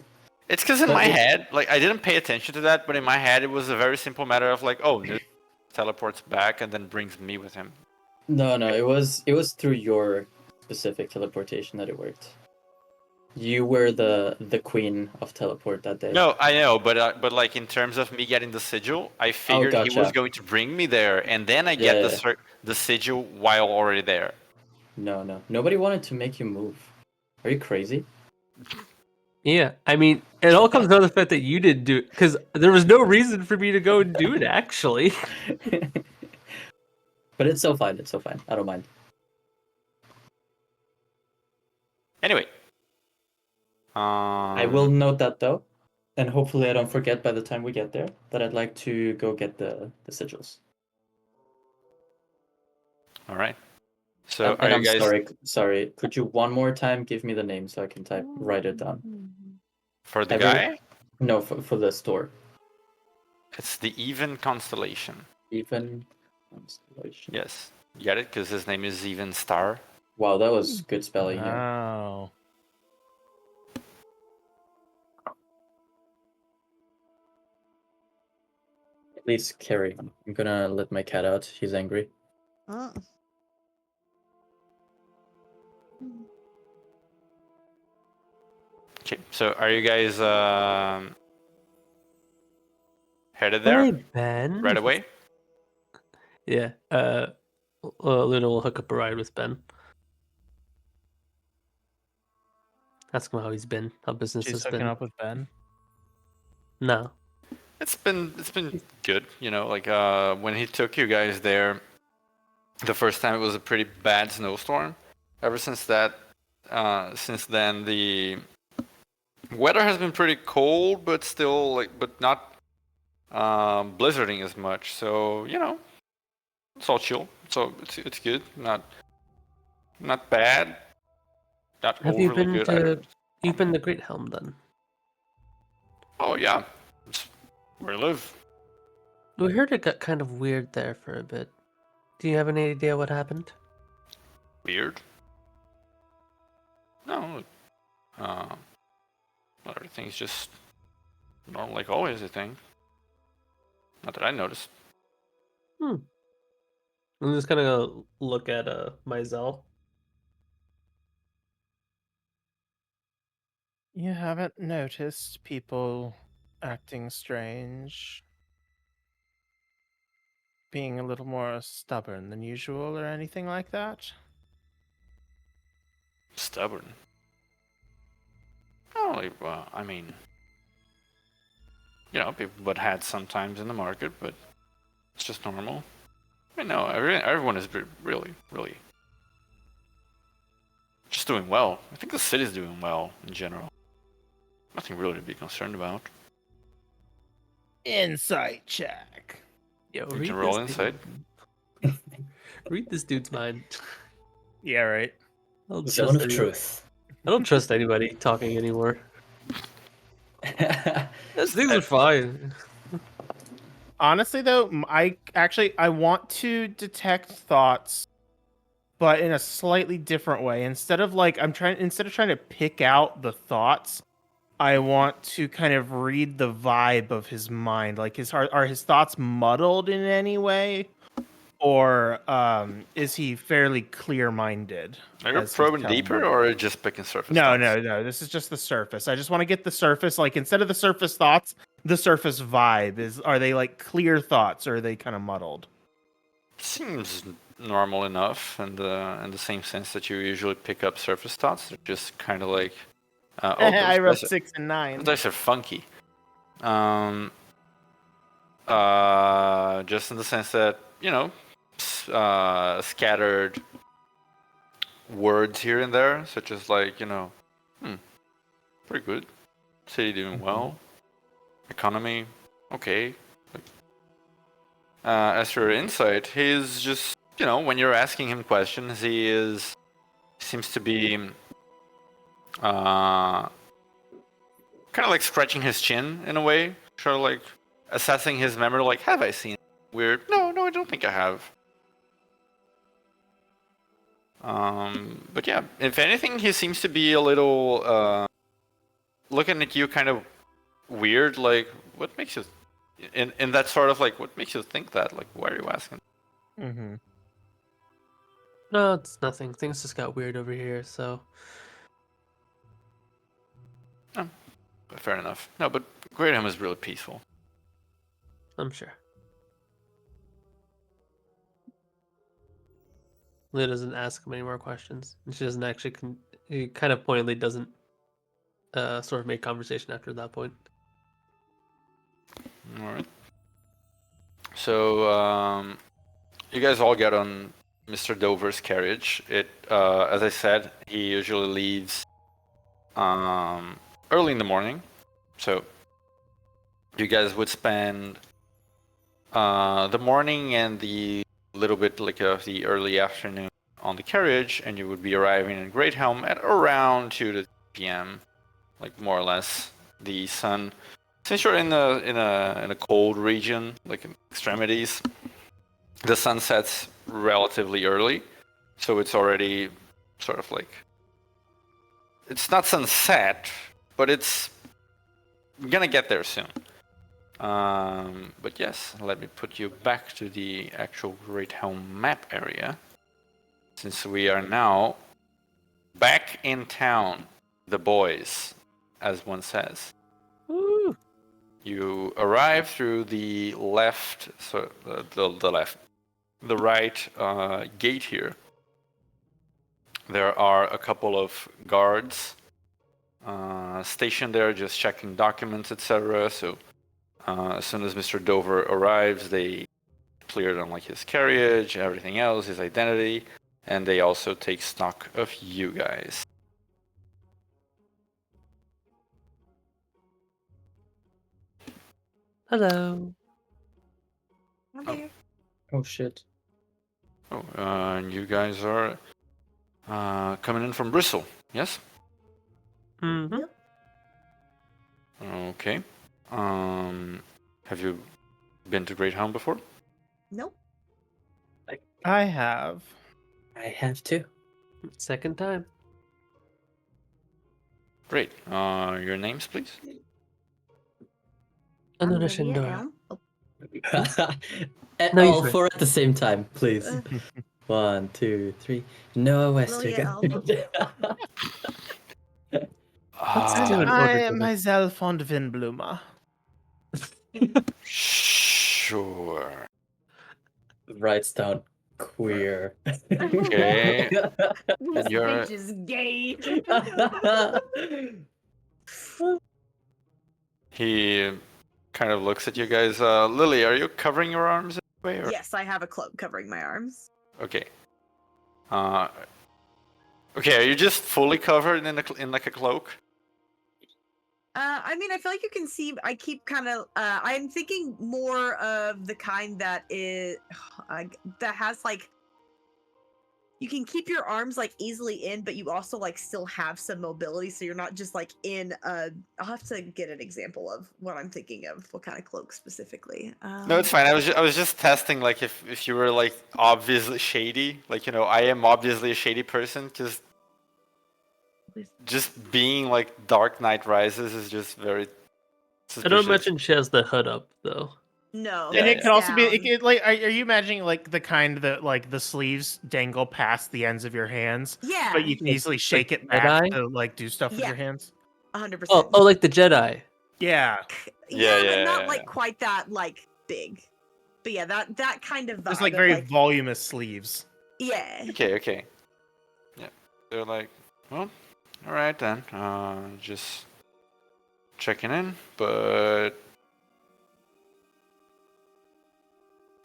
It's because in But my it- head, like I didn't pay attention to that, but in my head it was a very simple matter of like, oh, Nils teleports back and then brings me with him. No, it was through your specific teleportation that it worked. You were the queen of teleport that day. No, I know, but like in terms of me getting the sigil, I figured he was gotcha. going to bring me there, and then I Yeah, get yeah. the sigil while already there. No. Nobody wanted to make you move. Are you crazy? Yeah, I mean, it all comes down to the fact that you didn't do it because there was no reason for me to go and do it. Actually, But it's so fine. It's so fine. I don't mind. Anyway, I will note that though, and hopefully I don't forget by the time we get there that I'd like to go get the sigils. All right. So And are I'm you guys sorry. Could you one more time give me the name so I can write it down? for the Every- guy? No, for the store. It's the Even Constellation. Even constellation. Yes, you get it because his name is Even Star. Wow, that was good spelling here. Wow. Please carry. I'm gonna let my cat out. He's angry. Oh. Okay, so are you guys headed there hey Ben. right away? Yeah. Luna will hook up a ride with Ben. Ask him how he's been, how business She's has hooking been. up with Ben. No. It's been good, you know. Like when he took you guys there, the first time it was a pretty bad snowstorm. Ever since then the weather has been pretty cold, but still but not blizzarding as much. So you know, it's all chill. So it's good. Not bad. Not Have you overly been good to? either. You've been to Graethelm then? Oh yeah, it's where I live. We heard it got kind of weird there for a bit. Do you have any idea what happened? Weird. No, everything's just normal like always, I think. Not that I noticed. I'm just gonna look at Myzel. You haven't noticed people acting strange, being a little more stubborn than usual or anything like that? Stubborn. Oh, well, I mean, you know, people butt heads sometimes in the market, but it's just normal. I mean, no, everyone is really just doing well. I think the city's doing well in general. Nothing really to be concerned about. Insight check. Yo, You read can roll this insight. Read this dude's mind. Yeah, right. I don't Zone trust of any- truth. I don't trust anybody talking anymore. These things are fine. Honestly, though, I want to detect thoughts, but in a slightly different way. Instead of trying to pick out the thoughts, I want to kind of read the vibe of his mind. Like, are his thoughts muddled in any way, or is he fairly clear-minded? Are you as he's probing telling deeper me? or just picking surface? No, thoughts? This is just the surface. I just want to get the surface. Like, instead of the surface thoughts, the surface vibe are they like clear thoughts or are they kind of muddled? Seems normal enough, and in the same sense that you usually pick up surface thoughts. They're just kind of like I rolled those 6 and 9. dice are funky. Just in the sense that, scattered words here and there, such as like, pretty good. City doing well. Economy, okay. As for insight, he's just, when you're asking him questions, seems to be kind of like scratching his chin in a way, sort of like assessing his memory, like, have I seen weird? No, I don't think I have. But yeah, if anything, he seems to be a little looking at you kind of weird, like, what makes you in that sort of like, what makes you think that? Like, why are you asking? Mm-hmm. No, it's nothing. Things just got weird over here, so. Oh, fair enough. No, but Graethelm is really peaceful. I'm sure. Leah doesn't ask him any more questions. And she doesn't actually. He kind of pointedly doesn't sort of make conversation after that point. Alright. So, you guys all get on Mr. Dover's carriage. As I said, he usually leaves early in the morning. So, you guys would spend the morning and the little bit like of the early afternoon on the carriage, and you would be arriving in Graethelm at around 2 to 3 p.m. Like more or less. The sun, since you're in a cold region, like in extremities, the sun sets relatively early, so it's already sort of like, it's not sunset, but it's gonna get there soon. But yes, let me put you back to the actual Graethelm map area, since we are now back in town, the boys, as one says. Woo! You arrive through the left, so the right gate here. There are a couple of guards stationed there, just checking documents, etc. So as soon as Mr. Dover arrives, they cleared on like his carriage, everything else, his identity, and they also take stock of you guys. Hello. Oh shit. Oh, and you guys are coming in from Bristol, yes? Mm-hmm. Okay. Have you been to Graethelm before? Nope. I have. I have too. Second time. Great. Your names, please? Another Olivia Shindora. Elm. Oh, No, you All first. four at the same time, please. Uh. 1, 2, 3. No, Lilia Westrigan. Let's do an I order. am myself on Vinbluma. Sure. Writes down queer. Okay. This You're- bitch is gay. He kind of looks at you guys. Lily, are you covering your arms anyway? Or? Yes, I have a cloak covering my arms. Okay. Okay, are you just fully covered in like a cloak? I mean, I feel like you can see. I keep kind of. I'm thinking more of the kind that is that has like. You can keep your arms like easily in, but you also like still have some mobility, so you're not just like in a. I'll have to get an example of what I'm thinking of, what kind of cloak specifically. No, it's fine. I was just testing, like if you were like obviously shady, like I am obviously a shady person, just being like Dark Knight Rises is just very. I don't imagine she has the hood up though. No, Yeah, And it yeah. could also be down. like, are you imagining like the kind that like the sleeves dangle past the ends of your hands, Yeah, but you can easily shake it back Jedi? to like do stuff with Yeah. your hands? 100%. Oh, like the Jedi. Yeah, Yeah, but yeah, not yeah, like yeah. quite that like big. But yeah, that kind of vibe. just like of, very voluminous sleeves. yeah. Okay. Yeah. They're like, well, all right. right then. Just checking in, but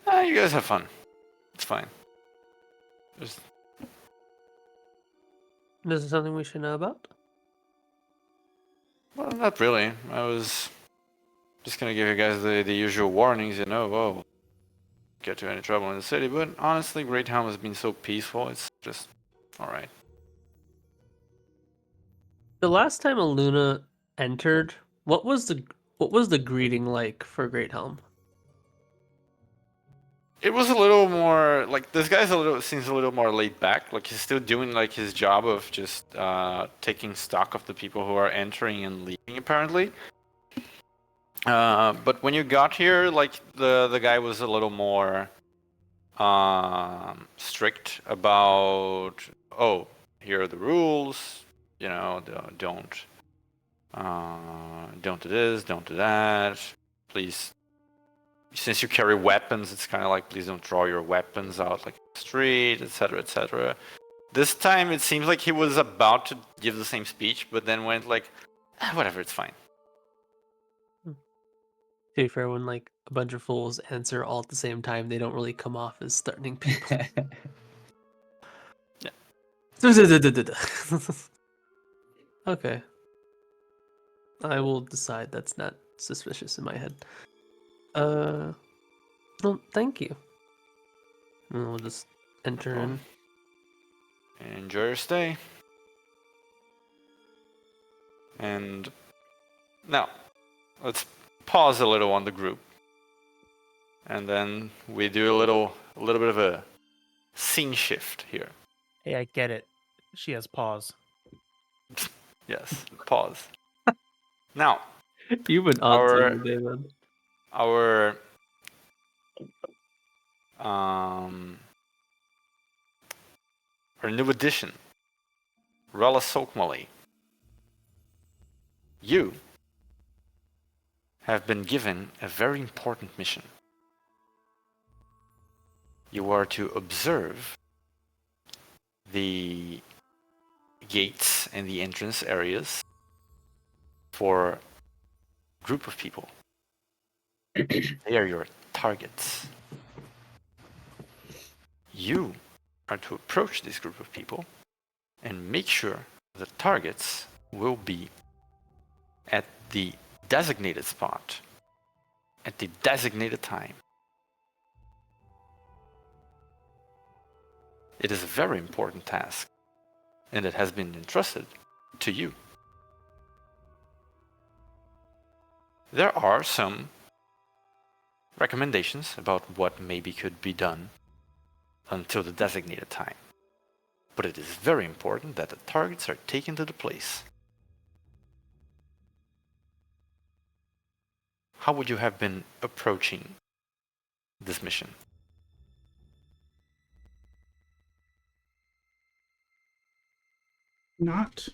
you guys have fun. It's fine. Just This is something we should know about. well, not really. I was just gonna give you guys the usual warnings, oh, get to any trouble in the city. But honestly, Graethelm has been so peaceful. It's just all right. The last time Aluna entered, what was the greeting like for Greathelm? It was a little more like this guy's seems a little more laid back. Like he's still doing like his job of just taking stock of the people who are entering and leaving apparently. But when you got here, like the guy was a little more strict about here are the rules. Don't do this, don't do that. Please. Since you carry weapons, it's kind of like, please don't draw your weapons out like the street, etc., etc. This time, it seems like he was about to give the same speech, but then went like, whatever, it's fine. To be fair, when like a bunch of fools answer all at the same time, they don't really come off as threatening people. Okay. I will decide that's not suspicious in my head. Well, thank you. And we'll just enter in. Enjoy your stay. And now, let's pause a little on the group. And then we do a little bit of a scene shift here. Hey, I get it. She has paws. Yes, pause. Now, You've been on to me, David. Our new addition, Rala Sokmali. You have been given a very important mission. You are to observe the gates and the entrance areas for a group of people. They are your targets. You are to approach this group of people and make sure the targets will be at the designated spot at the designated time. It is a very important task, and it has been entrusted to you. There are some recommendations about what maybe could be done until the designated time. But it is very important that the targets are taken to the place. How would you have been approaching this mission? Not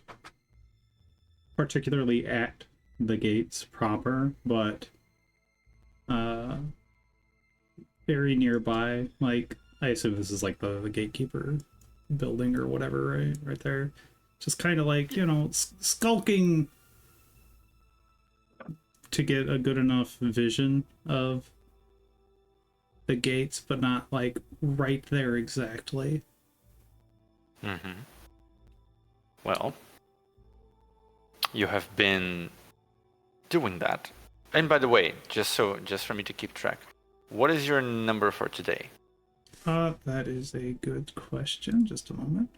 particularly at the gates proper, but very nearby. Like, I assume this is like the gatekeeper building or whatever, right there. Just kind of like, skulking to get a good enough vision of the gates, but not like right there exactly. Mm-hmm. Well, you have been doing that. And by the way, just for me to keep track, what is your number for today? That is a good question. Just a moment.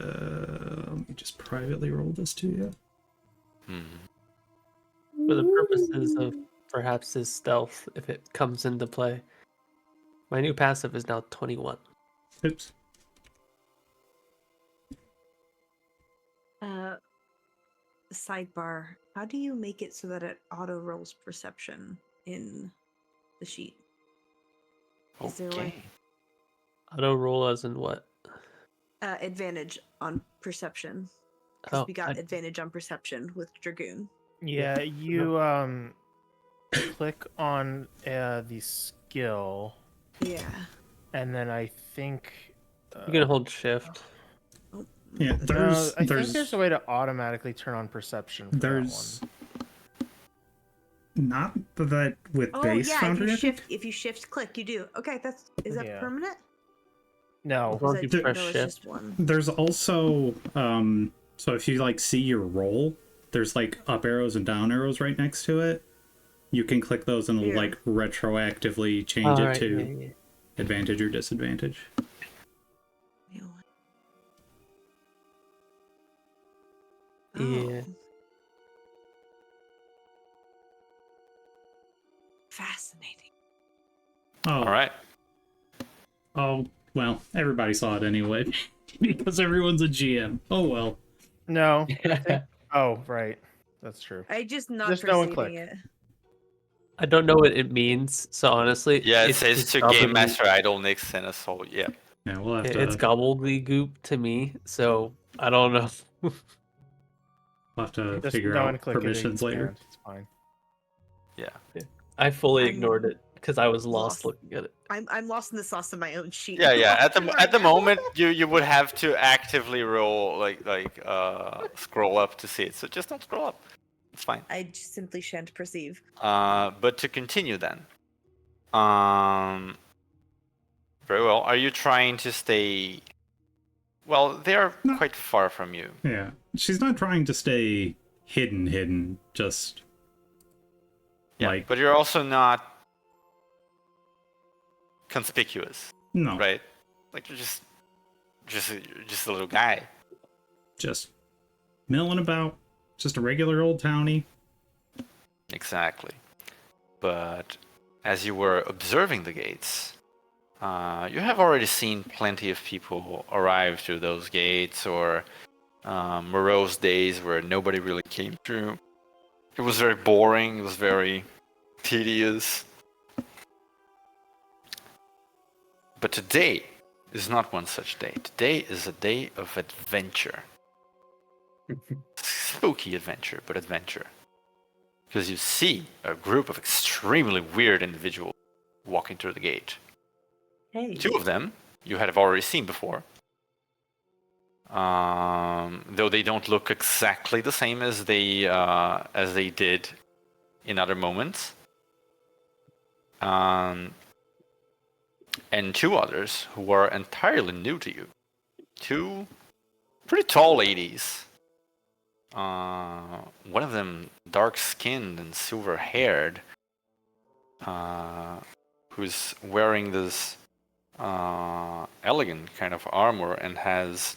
Let me just privately roll this to you. For the purposes of perhaps his stealth, if it comes into play, my new passive is now 21. Oops. Sidebar. How do you make it so that it auto rolls perception in the sheet? Is there a way? Okay. Auto roll as in what? Advantage on perception. Because we got advantage on perception with Dragoon. Yeah, you click on the skill. Yeah. And then I think You can hold shift. Yeah, no, I think there's a way to automatically turn on perception for there's that not that with Oh base yeah, Foundry. if you shift click, you do. Okay, is that Yeah. permanent? one. No. As long as you Because press no, it's shift. just one. There's also so if you like see your roll, there's like up arrows and down arrows right next to it. You can click those and Yeah. like retroactively change it Alright, to yeah. advantage or disadvantage. Yeah. Oh. Fascinating. Oh, All right. oh well, everybody saw it anyway because everyone's a GM. Oh well. No. I think... Oh, right. That's true. I just not Just no one perceiving click. it. I don't know what it means, so honestly, Yeah, it it's says just to Game Master Idol Nix and Assault. Yeah. Yeah, we'll have It's to gobbledygook to me, so I don't know. Just figure no out one click it, permissions later. expand. It's fine. Yeah. I fully I'm ignored it because I was lost lost. looking at it. I'm lost in the sauce of my own sheet. Yeah, yeah. At the Right now. moment, you would have to actively roll scroll up to see it. So just don't scroll up. It's fine. I just simply shan't perceive. But to continue then. Very well. Are you trying to stay? Well, they are No. quite far from you. Yeah, she's not trying to stay hidden. Just Yeah, like but you're also not conspicuous, no, right? Like you're just a little guy. just milling about, just a regular old townie. Exactly. But as you were observing the gates, you have already seen plenty of people arrive through those gates, or morose days where nobody really came through. It was very boring. It was very tedious. But today is not one such day. Today is a day of adventure. Spooky adventure, but adventure. Because you see a group of extremely weird individuals walking through the gate. Hey. Two of them you have already seen before. Though they don't look exactly the same as they did in other moments. And two others who are entirely new to you. Two pretty tall ladies. One of them dark-skinned and silver-haired, who's wearing this elegant kind of armor and has,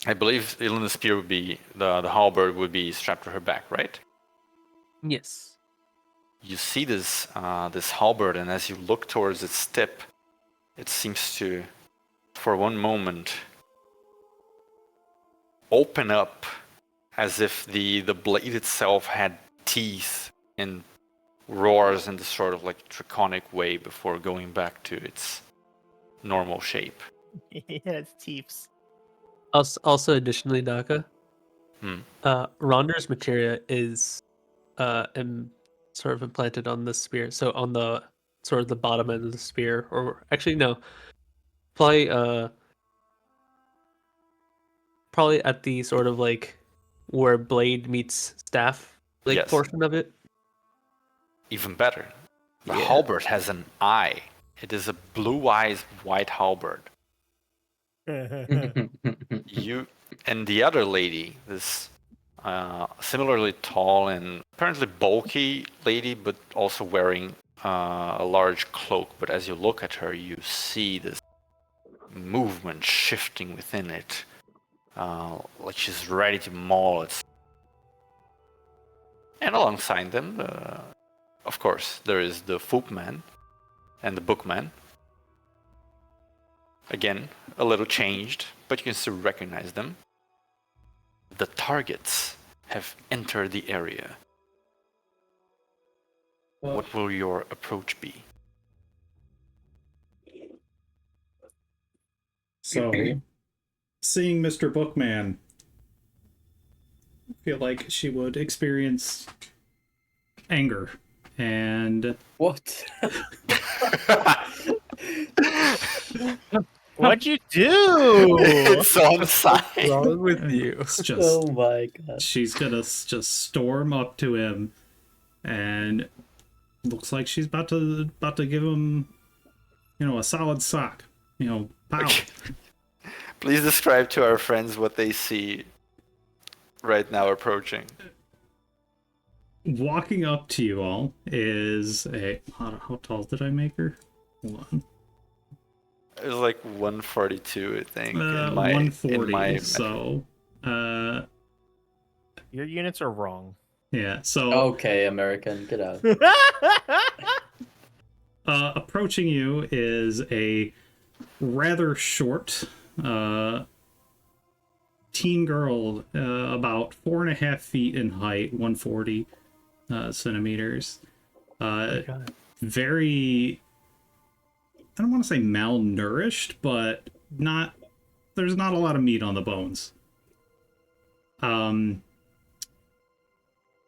I believe, Illuna's spear would be the halberd would be strapped to her back, right? Yes. You see this halberd, and as you look towards its tip, it seems to, for one moment, open up as if the blade itself had teeth and roars in this sort of like draconic way before going back to its normal shape. Yeah, it's teeps. Also, additionally, Daka, Hmm. Ronder's materia is sort of implanted on the spear. So on the sort of the bottom end of the spear, or actually no, probably at the sort of like where blade meets staff, like Yes. portion of it. Even better, the Yeah. halberd has an eye. It is a blue-eyed white halberd. You and the other lady, this similarly tall and apparently bulky lady, but also wearing a large cloak. But as you look at her, you see this movement shifting within it, like she's ready to maul it. And alongside them, of course, there is the footman and the bookman. Again, a little changed, but you can still recognize them. The targets have entered the area. What will your approach be? So, seeing Mr. Bookman, I feel like she would experience anger and What? What'd you do? It's on What's site. wrong with you? It's just Oh my god. she's gonna just storm up to him, and looks like she's about to give him, a solid sock. Pow. Please describe to our friends what they see right now approaching. Walking up to you all is a how tall did I make her? Hold on. It was like 142, I think. in my 140. metric. So, Your units are wrong. yeah. So, Okay, American, get out. approaching you is a rather short teen girl, about 4.5 feet in height, 140 centimeters. God. Very, I don't want to say malnourished, but there's not a lot of meat on the bones.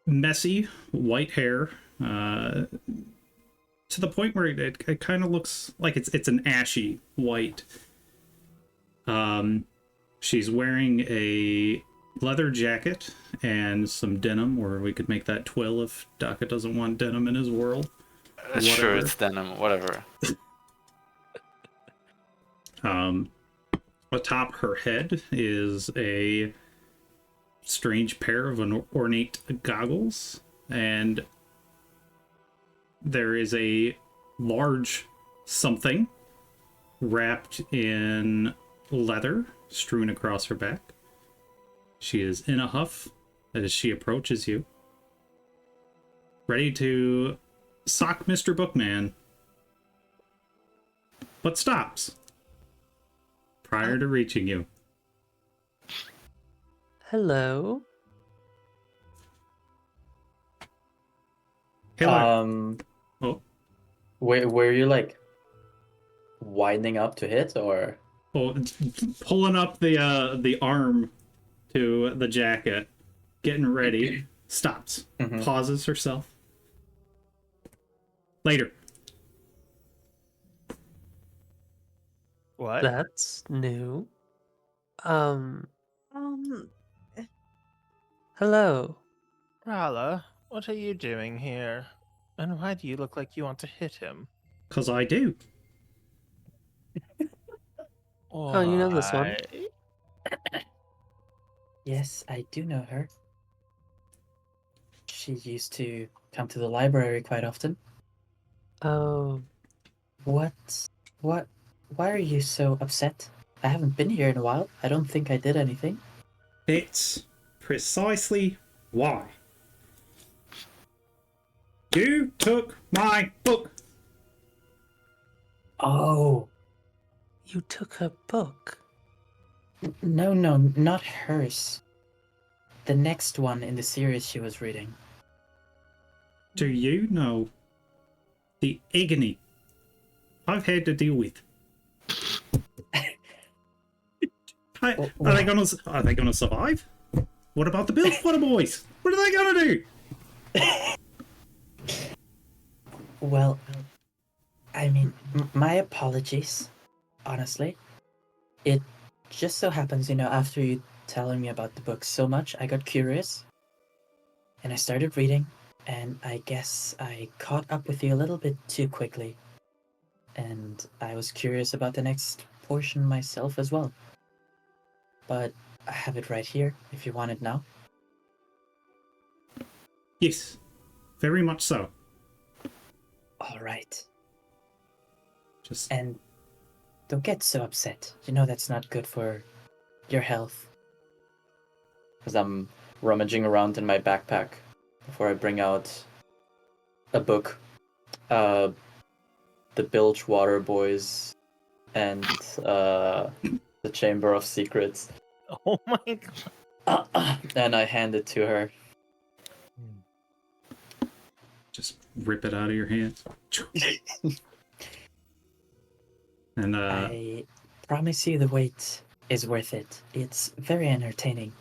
Messy white hair, to the point where it kind of looks like it's an ashy white. She's wearing a leather jacket and some denim, or we could make that twill if Daka doesn't want denim in his world. Sure, Whatever. it's denim, whatever. Atop her head is a strange pair of ornate goggles, and there is a large something wrapped in leather strewn across her back. She is in a huff as she approaches you, ready to sock Mr. Bookman, but stops prior to reaching you. Hello. Hello. Oh. Were you like winding up to hit, or? Oh, pulling up the arm to the jacket, getting ready, stops, Mhm. pauses herself. Later. What? That's new. Um, Hello. Rala, what are you doing here? And why do you look like you want to hit him? 'Cause I do. Oh, you know this one? Why? Yes, I do know her. She used to come to the library quite often. Oh, What? Why are you so upset? I haven't been here in a while. I don't think I did anything. It's precisely why. You took my book. Oh, you took a book. no, not hers. The next one in the series she was reading. Do you know the agony I've had to deal with? Are they gonna survive? What about the Bilgewater boys? What are they gonna do? Well, I mean, my apologies, honestly. It just so happens, after you telling me about the book so much, I got curious. And I started reading, and I guess I caught up with you a little bit too quickly. And I was curious about the next portion myself as well. But I have it right here, if you want it now. Yes, very much so. All right. Just And don't get so upset. You know that's not good for your health. Because I'm rummaging around in my backpack before I bring out a book. The Bilgewater Boys and the Chamber of Secrets. Oh my god. And I hand it to her. just rip it out of your hands. And I promise you the wait is worth it. It's very entertaining.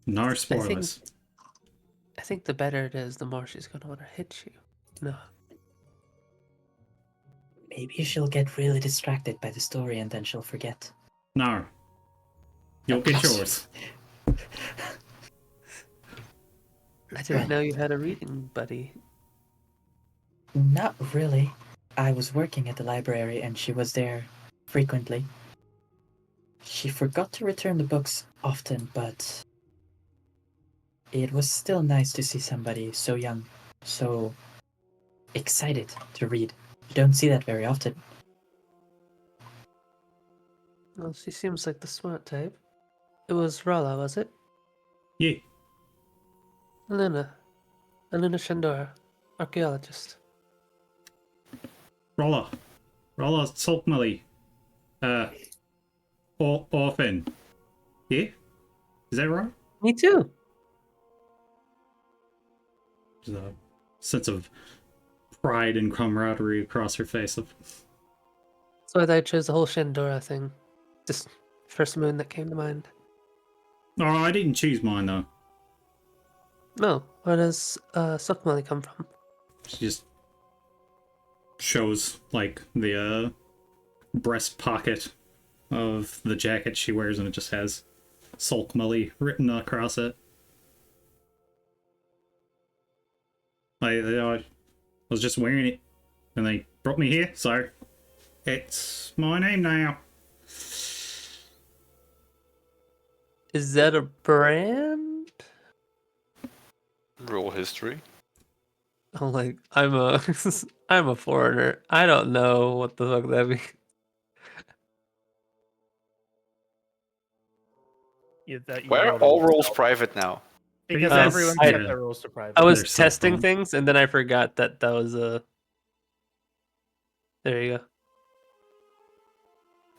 nar spoilers. I think the better it is, the more she's gonna want to hit you. No. Maybe she'll get really distracted by the story and then she'll forget. No. You'll get yours. I didn't know you had a reading buddy. Not really. I was working at the library and she was there frequently. She forgot to return the books often, but it was still nice to see somebody so young, so excited to read. You don't see that very often. Well, she seems like the smart type. It was Rala, was it? Yeah. Aluna Shandora, archaeologist. Rala Saltmully. Orphan. Yeah? Is that right? Me too. There's a sense of pride and camaraderie across her face. That's why I chose the whole Shandora thing. Just first moon that came to mind. Oh, I didn't choose mine, though. No, where does Sukmali come from? She just shows, like, the breast pocket of the jacket she wears, and it just has Saltmully written across it. I was just wearing it, and they brought me here, so it's my name now. Is that a brand? Roll history. I'm like, I'm a foreigner. I don't know what the fuck that means. Why are all rolls private now? Because Yes. everyone I- set their rules to private. I was Their cell testing phone. things and then I forgot that was a. There you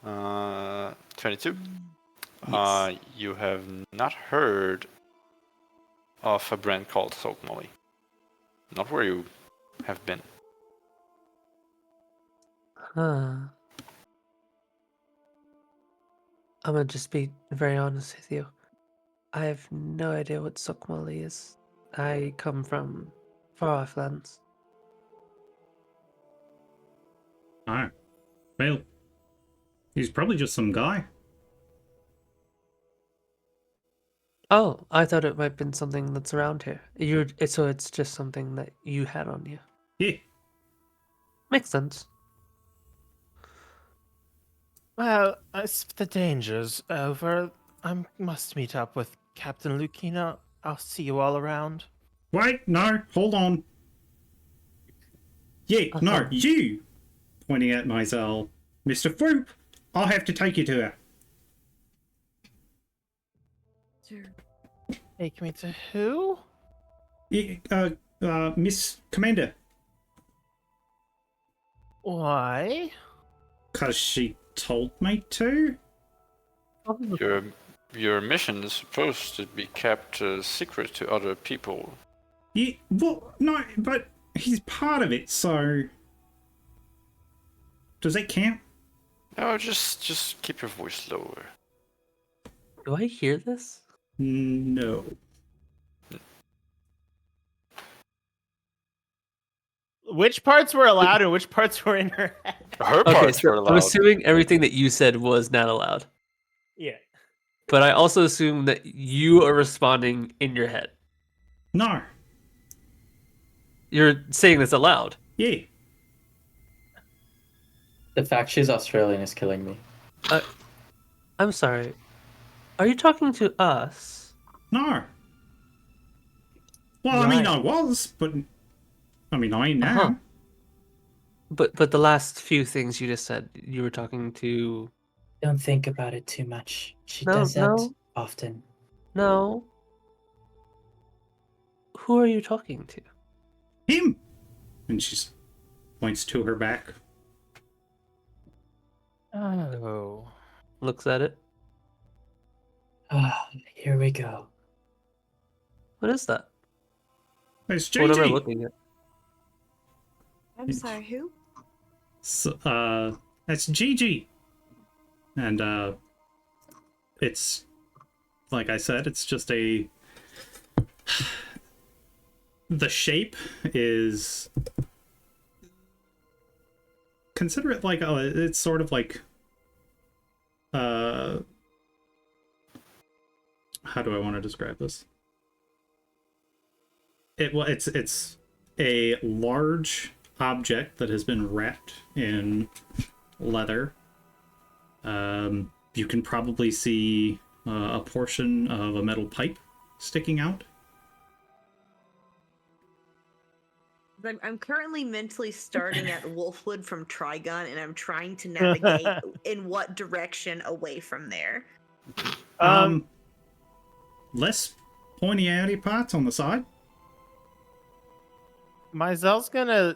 go. 22. Yes. You have not heard of a brand called Soak Molly. Not where you have been. Huh. I'm gonna just be very honest with you. I have no idea what Sukmali is. I come from far off lands. Oh. Well, he's probably just some guy. Oh, I thought it might have been something that's around here. So it's just something that you had on you. Yeah. Makes sense. Well, as the danger's over, I must meet up with Captain Lucina. I'll see you all around. Wait, no, hold on. Yeah, no, Uh-huh. you! Pointing at myself. Mr. Froop, I'll have to take you to her. Take me to who? Yeah, Miss Commander. Why? 'Cause she told me to? Your mission is supposed to be kept secret to other people. Yeah, well, no, but he's part of it, so... Does that count? No, just keep your voice lower. Do I hear this? No. Which parts were allowed and which parts were in her head? Her Okay, parts were so I'm allowed. assuming everything that you said was not allowed. Yeah. But I also assume that you are responding in your head. No. You're saying this aloud. Yeah. The fact she's Australian is killing me. I'm sorry. Are you talking to us? No. Well, I mean, Right. I was, but... I mean, I ain't now. Uh-huh. But the last few things you just said, you were talking to... Don't think about it too much. She No, does that no. often. No. Who are you talking to? Him! And she points to her back. Oh. Looks at it. Ah, here we go. What is that? It's What am I Gigi! looking at? I'm sorry, who? So, that's Gigi! And, it's... Like I said, it's just a... The shape is consider it like it's sort of like how do I want to describe this? It's a large object that has been wrapped in leather. You can probably see a portion of a metal pipe sticking out. I'm currently mentally starting at Wolfwood from Trigun, and I'm trying to navigate in what direction away from there. Less pointy-outy parts on the side. Maisel's gonna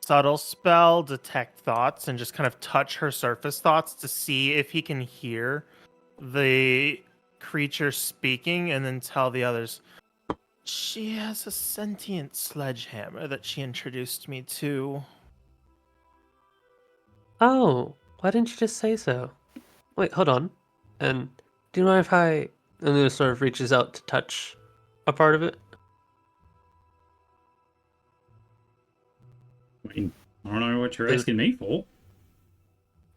subtle spell detect thoughts and just kind of touch her surface thoughts to see if he can hear the creature speaking, and then tell the others, she has a sentient sledgehammer that she introduced me to. Oh, why didn't you just say so? Wait, hold on. And do you mind if I... And then it sort of reaches out to touch a part of it? I mean, I don't know what you're asking me for.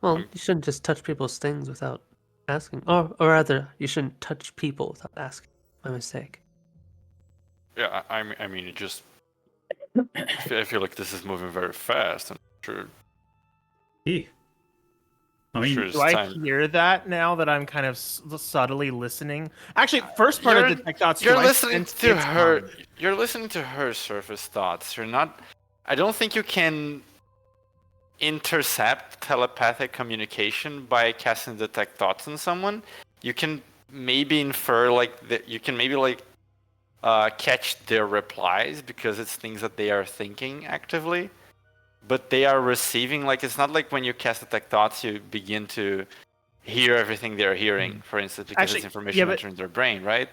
Well, you shouldn't just touch people's things without asking. Or rather, you shouldn't touch people without asking. My mistake. Yeah, I mean, it just. I feel like this is moving very fast. I'm sure. Yeah. I mean, Sure Do I hear that now that I'm kind of subtly listening? Actually, first part of detect thoughts. You're do I listening sense to its her. mind? You're listening to her surface thoughts. You're not. I don't think you can intercept telepathic communication by casting detect thoughts on someone. You can maybe infer like that. You can maybe like catch their replies because it's things that they are thinking actively, but they are receiving. Like, it's not like when you cast detect thoughts, you begin to hear everything they're hearing, for instance, because Actually, it's information yeah, but- entering their brain, right?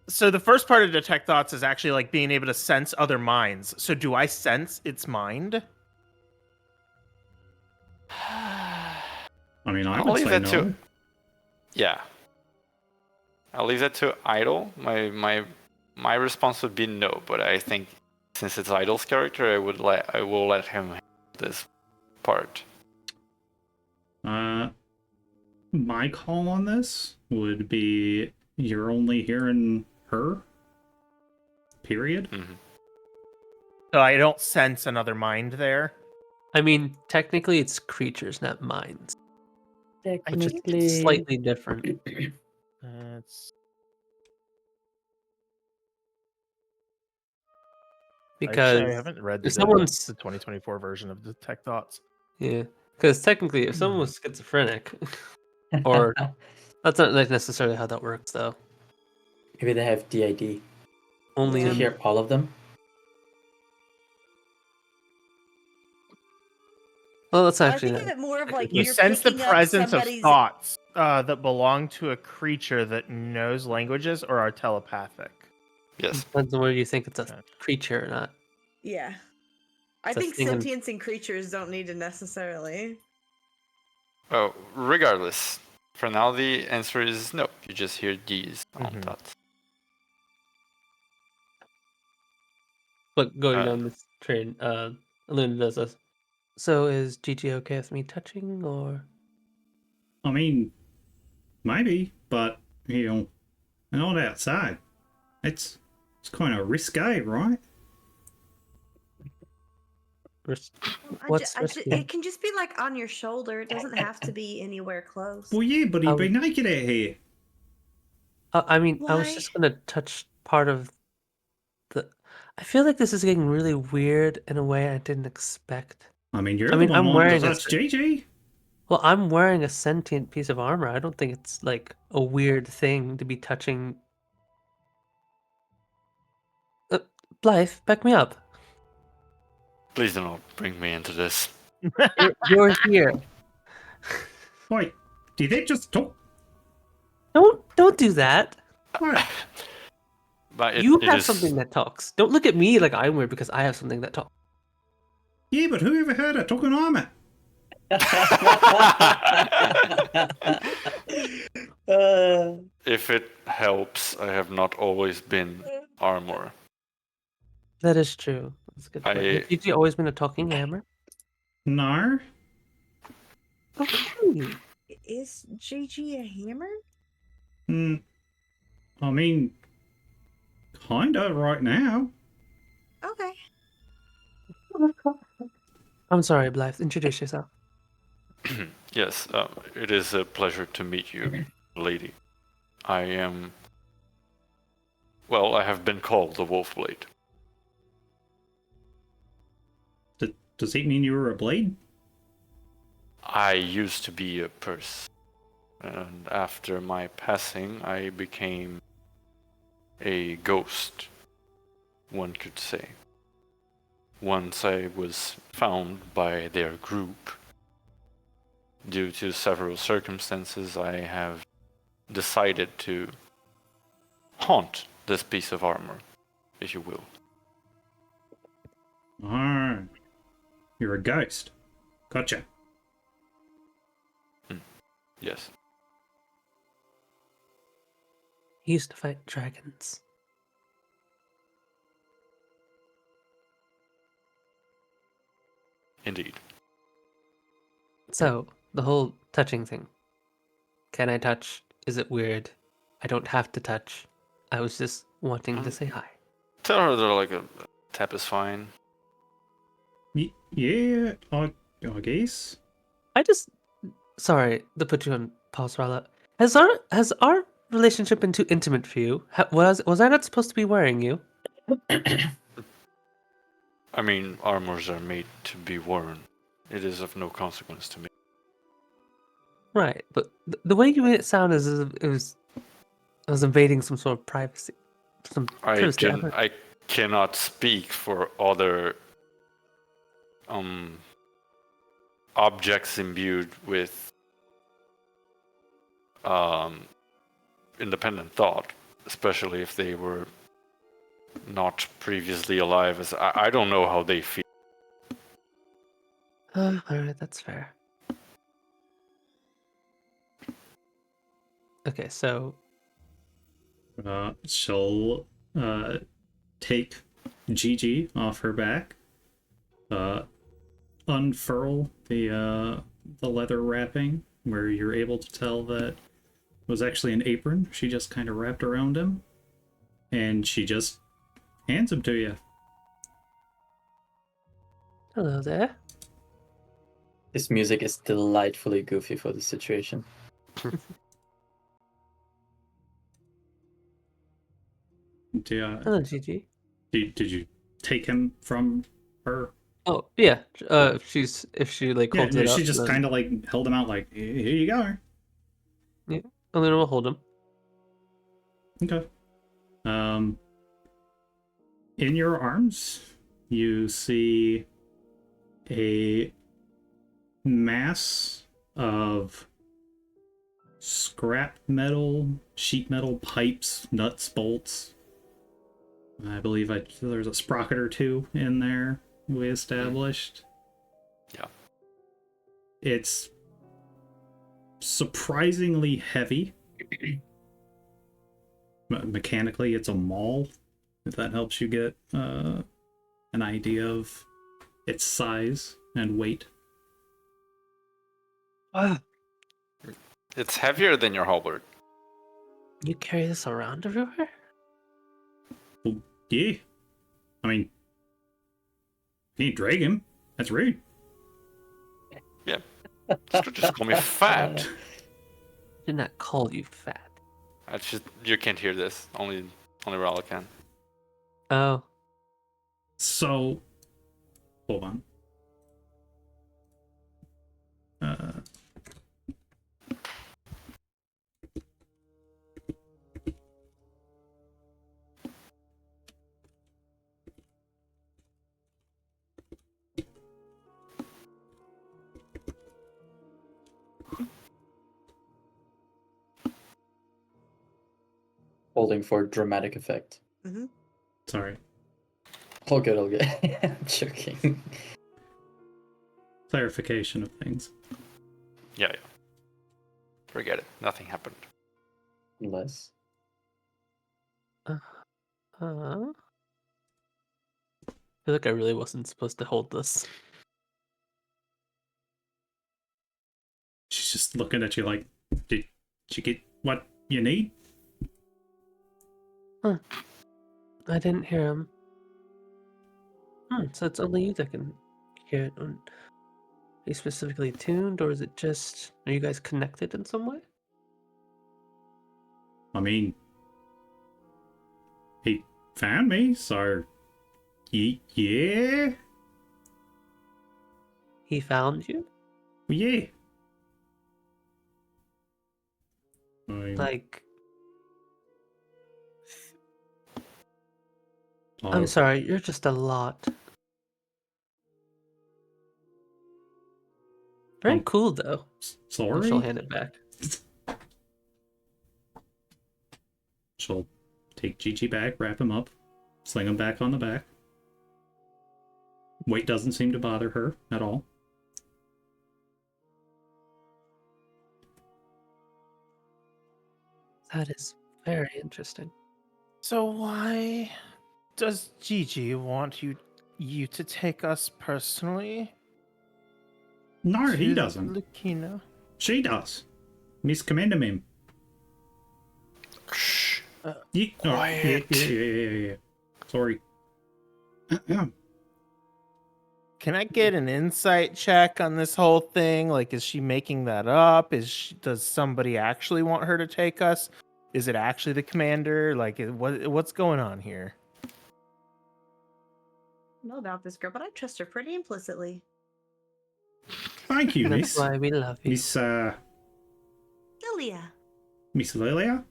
So the first part of detect thoughts is actually like being able to sense other minds. So do I sense its mind? I mean, I I'll would leave say that no. to. Yeah. I'll leave that to Idol. My response would be no, but I think since it's Idol's character, I will let him handle this part. My call on this would be you're only hearing her. Period. Mm-hmm. So I don't sense another mind there. I mean, technically it's creatures, not minds. Which is Technically, slightly different. It's Because actually, I haven't read the if someone's... 2024 version of Detect Thoughts. Yeah, because technically if someone was schizophrenic, or... That's not like necessarily how that works, though. maybe they have DID. Only To in... hear all of them. Well, that's I actually... think of it more of like You you're sense the picking up presence of somebody's- thoughts that belong to a creature that knows languages or are telepathic. Yes. Depends on where you think it's a Okay. creature or not. Yeah. I It's a think thing in- sentience and creatures don't need to necessarily. Oh, regardless, for now the answer is no. You just hear these Mhm. thoughts. But going Uh, down this train, Luna does this. So is Gigi okay with me touching, or... I mean, maybe, but you know, not outside. It's kind of risque, right? What's risky? It can just be like on your shoulder. It doesn't have to be anywhere close. Well, yeah, but he'd be naked out here. I mean, I was Why? just gonna touch part of the... I feel like this is getting really weird in a way I didn't expect. I mean, you're I mean, the one I'm wanting to wearing a touch Gigi. Well, I'm wearing a sentient piece of armor. I don't think it's like a weird thing to be touching. Blythe, back me up. Please do not bring me into this. You're here. Wait, did they just talk? Don't do that. What? But You it have is- something that talks. Don't look at me like I'm weird because I have something that talks. Yeah, but who ever heard of talking armor? If it helps, I have not always been armor. That is true. That's a good point. I- Has Gigi always been a talking hammer? No. Okay. Is Gigi a hammer? I mean, kinda right now. Okay. I'm sorry, Blythe. Introduce yourself. Yes, it is a pleasure to meet you, lady. I am. Well, I have been called the Wolfblade. Does it mean you were a blade? I used to be a person, and after my passing, I became a ghost, one could say. Once I was found by their group. Due to several circumstances, I have decided to haunt this piece of armor, if you will. Ah, you're a ghost. Gotcha. Yes. He used to fight dragons. Indeed. So, the whole touching thing. Can I touch? Is it weird? I don't have to touch. I was just wanting to say hi. Tell her that like a tap is fine. Yeah, I guess. I just sorry to put you on pause, Rala. Has our relationship been too intimate for you? Was I not supposed to be wearing you? I mean, armors are made to be worn. It is of no consequence to me. Right, but the way you made it sound is as if I was invading some sort of privacy. Some privacy. I cannot speak for other objects imbued with independent thought, especially if they were not previously alive. As I don't know how they feel. All right, that's fair. Okay, so She'll take Gigi off her back, unfurl the leather wrapping where you're able to tell that it was actually an apron she just kind of wrapped around him, and she just hands him to you. hello there. This music is delightfully goofy for the situation. Hello, Gigi. Did you take him from her? Oh yeah. If she like Yeah, holds no, it up, she just then- kind of like held him out like, here you go. yeah, and then we'll hold him. Okay. In your arms, you see a mass of scrap metal, sheet metal pipes, nuts, bolts. I believe there's a sprocket or two in there we established. Yeah. It's surprisingly heavy. Mechanically, it's a maul, if that helps you get an idea of its size and weight. Wow. It's heavier than your halberd. You carry this around everywhere? Well, yeah. I mean, you can't drag him. That's rude. Yeah. Just call me fat. Did not call you fat. That's just, you can't hear this. Only Rala can. Oh. So, hold on. Holding for dramatic effect. Sorry. All good, all good. I'm joking. Clarification of things. Yeah. Forget it. Nothing happened. Unless. I feel like I really wasn't supposed to hold this. just looking at you like, did you get what you need? I didn't hear him. So it's only you that can hear it. Are you specifically tuned, or is it just... Are you guys connected in some way? I mean, he found me, so yeah, He found you? yeah. I mean, Like... oh, I'm sorry, you're just a lot. Very Um, cool, though. And she'll sorry. hand it back. She'll take Gigi back, wrap him up, sling him back on the back. Weight doesn't seem to bother her at all. That is very interesting. So why does Gigi want you to take us personally? No, he to doesn't. Lucina? She does. Miss Commander Mim. Shh. Yeah, Quiet. yeah. Sorry. Can I get an insight check on this whole thing? Like, is she making that up? Does somebody actually want her to take us? Is it actually the commander? Like, what's going on here? I don't know about this girl, but I trust her pretty implicitly. Thank you, And that's Miss. why we love you. Lilia. Miss Lilia?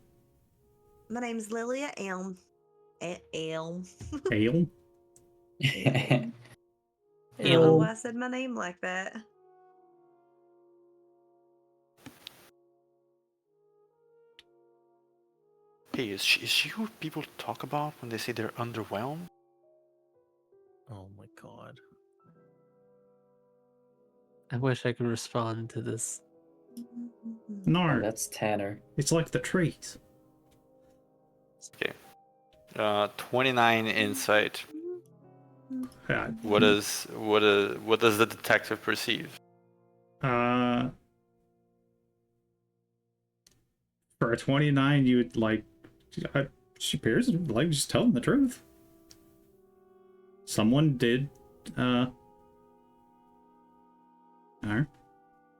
My name's Lilia Elm. Elm. Ale? I don't know why I said my name like that. Hey, is she what people talk about when they say they're underwhelmed? Oh my god. I wish I could respond to this. No, That's Tanner. it's like the trees. 29 insight. Uh, What does the detective perceive? for a 29, you would like. She appears to like just telling the truth. Someone did.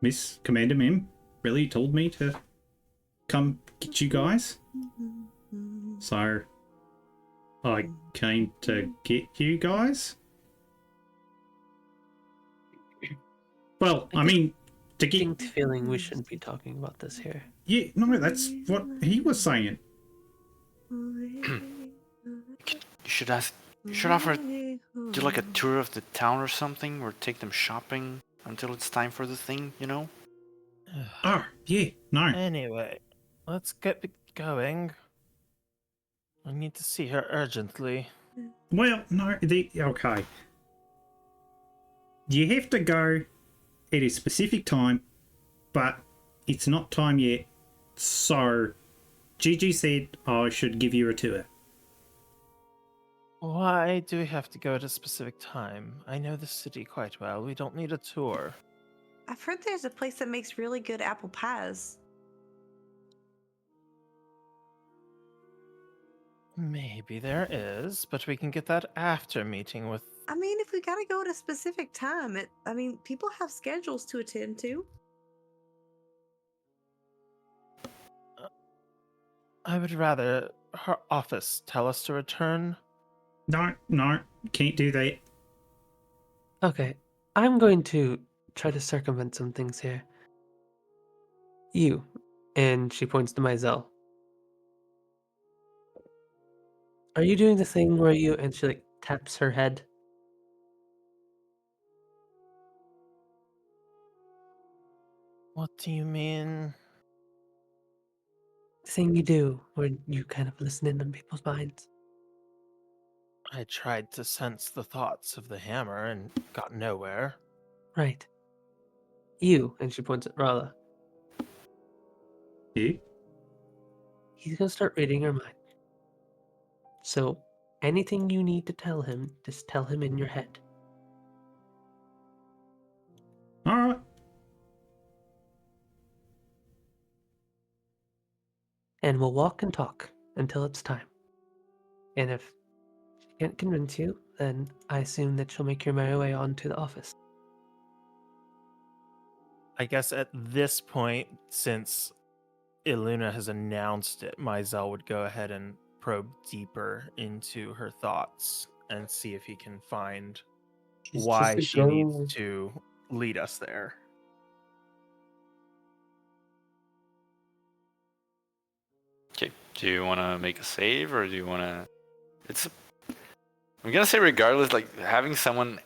Miss Commander Mim really told me to come get you guys. So I came to get you guys. Well, I mean, to get. Distinct feeling we shouldn't be talking about this here. Yeah, no, that's what he was saying. You should ask. You should offer do like a tour of the town or something, or take them shopping until it's time for the thing. You know. Oh, yeah, no. Anyway, let's get going. I need to see her urgently. Well, no, okay. You have to go at a specific time, but it's not time yet. So, Gigi said I should give you a tour. Why do we have to go at a specific time? I know the city quite well. We don't need a tour. I've heard there's a place that makes really good apple pies. Maybe there is, but we can get that after meeting with... I mean, if we gotta go at a specific time, people have schedules to attend to. I would rather her office tell us to return. No, can't do that. Okay, I'm going to try to circumvent some things here. You, and she points to Mizell. Are you doing the thing where you, and she like taps her head? What do you mean? The thing you do where you kind of listen in on people's minds? I tried to sense the thoughts of the hammer and got nowhere. Right. You, and she points at Rala. Yeah? He's gonna start reading her mind. So, anything you need to tell him, just tell him in your head. Alright. and we'll walk and talk until it's time. And if she can't convince you, then I assume that she'll make your merry way on to the office. I guess at this point, since Iluna has announced it, Mizell would go ahead and probe deeper into her thoughts and see if he can find She's why just a she needs girl. to lead us there. Okay. Do you want to make a save, or do you want to? I'm gonna say regardless, like having someone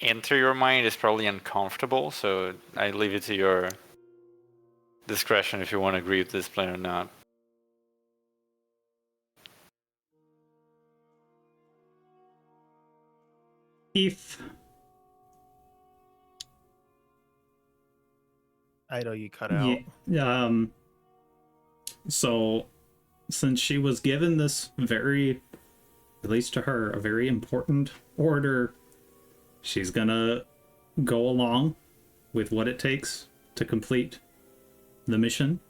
enter your mind is probably uncomfortable. So I leave it to your discretion if you want to agree with this plan or not. If Ido, you cut out. So since she was given this very, at least to her, a very important order, she's gonna go along with what it takes to complete the mission.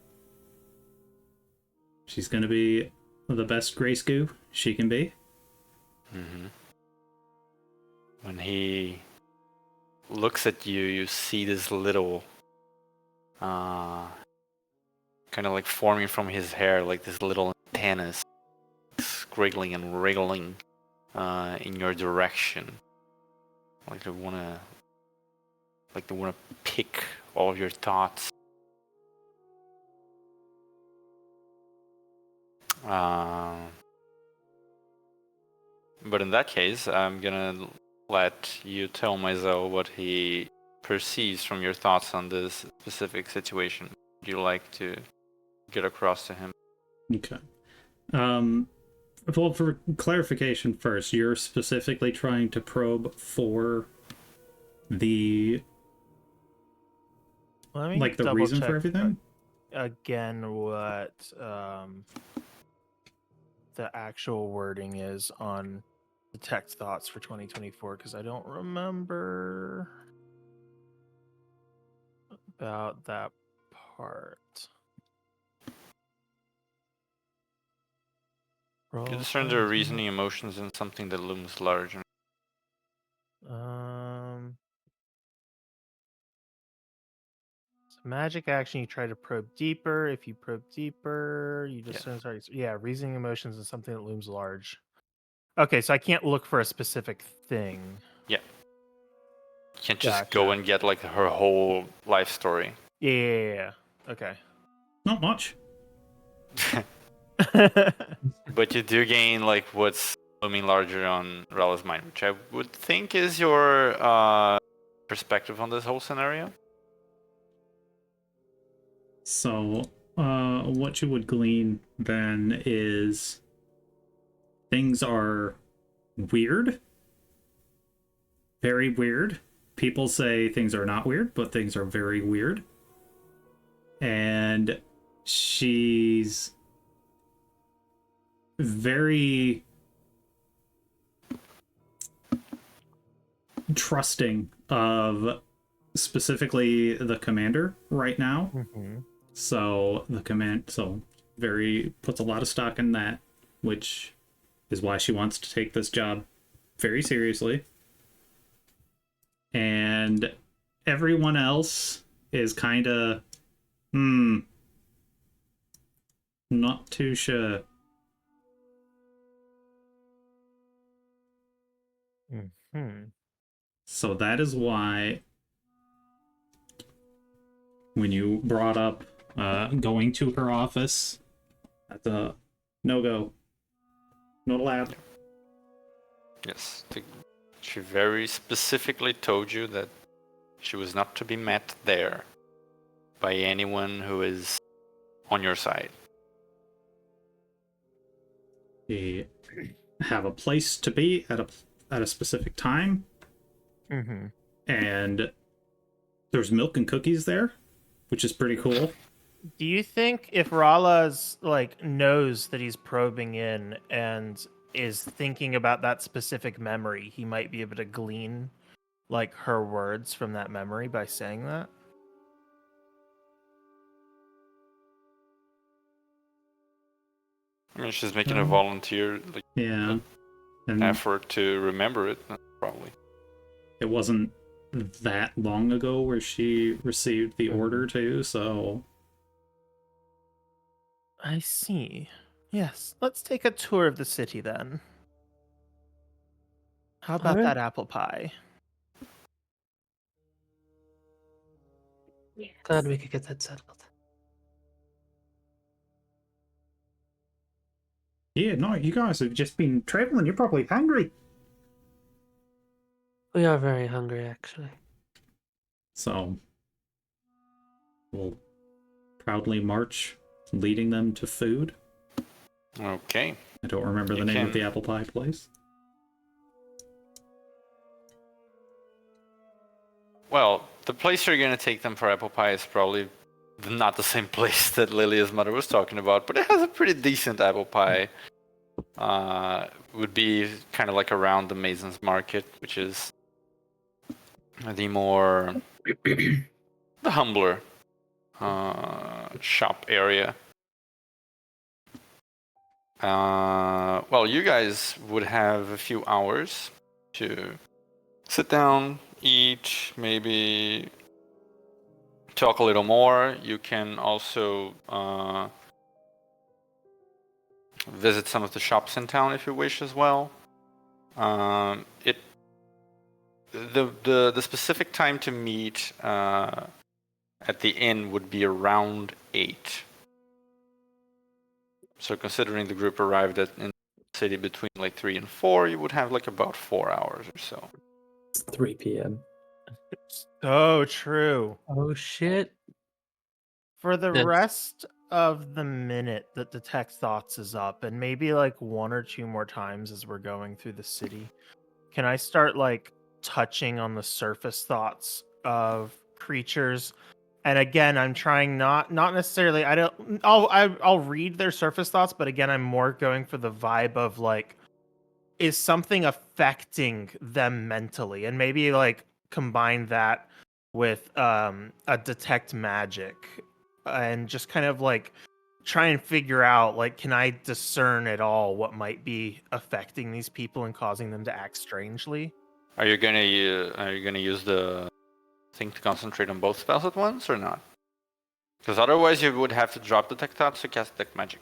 She's gonna be the best Grace Goo she can be. Mm-hmm. When he looks at you, you see this little kind of like forming from his hair, like this little antennas squiggling and wriggling in your direction. Like they wanna pick all of your thoughts. But in that case, I'm gonna let you tell Mizell what he perceives from your thoughts on this specific situation. Would you like to get across to him? Okay. Well, for clarification first, you're specifically trying to probe for the Let me like the double reason check for everything? again what the actual wording is on detect thoughts for 2024, because I don't remember about that part. You discern the reasoning emotions in something that looms large. Magic action, you try to probe deeper. If you probe deeper, you discern reasoning emotions in something that looms large. Okay, so I can't look for a specific thing. Yeah. You can't just go and get like her whole life story. Yeah. Okay. Not much. But you do gain like what's looming larger on Rala's mind, which I would think is your perspective on this whole scenario. So, what you would glean then is things are weird. Very weird. People say things are not weird, but things are very weird. And she's very trusting of specifically the commander right now. Mm-hmm. So very puts a lot of stock in that, which is why she wants to take this job very seriously. And everyone else is kind of not too sure. Mm-hmm. So that is why when you brought up going to her office, that's a no-go. Not allowed. Yes. She very specifically told you that she was not to be met there by anyone who is on your side. They have a place to be at a specific time. Mm-hmm. And there's milk and cookies there, which is pretty cool. Do you think if Rala's knows that he's probing in and is thinking about that specific memory, he might be able to glean her words from that memory by saying that? I mean, she's making a volunteer Yeah. And effort to remember it, probably. it wasn't that long ago where she received the order too, so I see. Yes, let's take a tour of the city then. How about Alright. that apple pie? Glad we could get that settled. yeah, no, you guys have just been traveling. You're probably hungry. We are very hungry, actually. So we'll proudly march, leading them to food. Okay. I don't remember the name of the apple pie place. Well, the place you're gonna take them for apple pie is probably not the same place that Lilia's mother was talking about, but it has a pretty decent apple pie. Would be kind of like around the Mason's Market, which is the more the humbler shop area. Well, you guys would have a few hours to sit down, eat, maybe talk a little more. You can also visit some of the shops in town if you wish as well. The specific time to meet at the inn would be around 8. So considering the group arrived in the city between like 3 and 4, you would have like about 4 hours or so. It's 3 p.m. So true. Oh shit. For the That's- rest of the minute that Detect Thoughts is up, and maybe like 1 or 2 more times as we're going through the city, can I start like touching on the surface thoughts of creatures? And again, I'm trying not necessarily. I'll read their surface thoughts, but again, I'm more going for the vibe of like, is something affecting them mentally, and maybe like combine that with a detect magic, and just kind of like try and figure out like, can I discern at all what might be affecting these people and causing them to act strangely? Are you gonna use the thing to concentrate on both spells at once or not? Because otherwise you would have to drop Detect Thoughts to cast Detect Magic.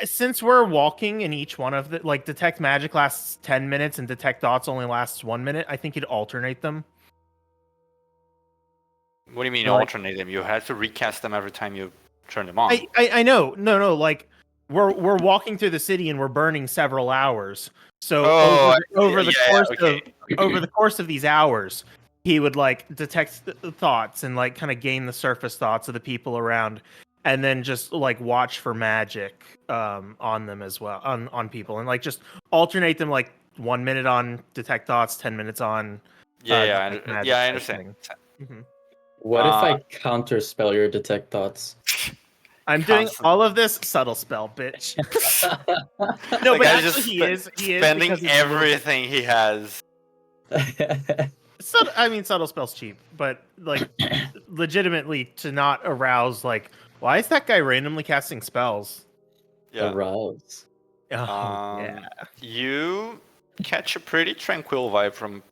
Since we're walking in each one of the, like, Detect Magic lasts 10 minutes and Detect Thoughts only lasts 1 minute, I think you'd alternate them. What do you mean Like- alternate them? You have to recast them every time you turn them on. I know. No, like, we're walking through the city and we're burning several hours. So over the course of these hours, he would like detect the thoughts and like kind of gain the surface thoughts of the people around, and then just like watch for magic on them as well, on people, and like just alternate them, like 1 minute on detect thoughts, 10 minutes on detect magic I type understand. thing. Mhm. What if I counterspell your detect thoughts? I'm doing Constant- all of this subtle spell, bitch. No, The but guy's actually just he is spending because it's a little- everything he has. Subtle spell's cheap, but like legitimately to not arouse, like, why is that guy randomly casting spells? Yeah. Arouse. Oh, yeah. You catch a pretty tranquil vibe from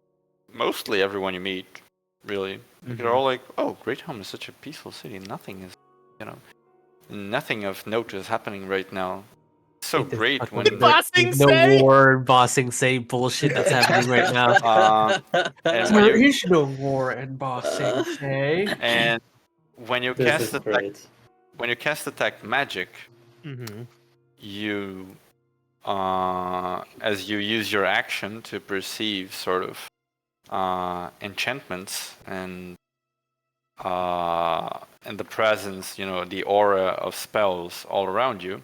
mostly everyone you meet, really. They're all like, oh, Graethelm is such a peaceful city. Nothing of note is happening right now. It's so This great fucking- when... Bossing no say? war, bossing say bullshit that's happening right now. and when There you, is no war and bossing say. and when you This cast is Detect, great. when you cast Detect Magic, Mm-hmm. you as you use your action to perceive sort of enchantments and the presence, the aura of spells all around you.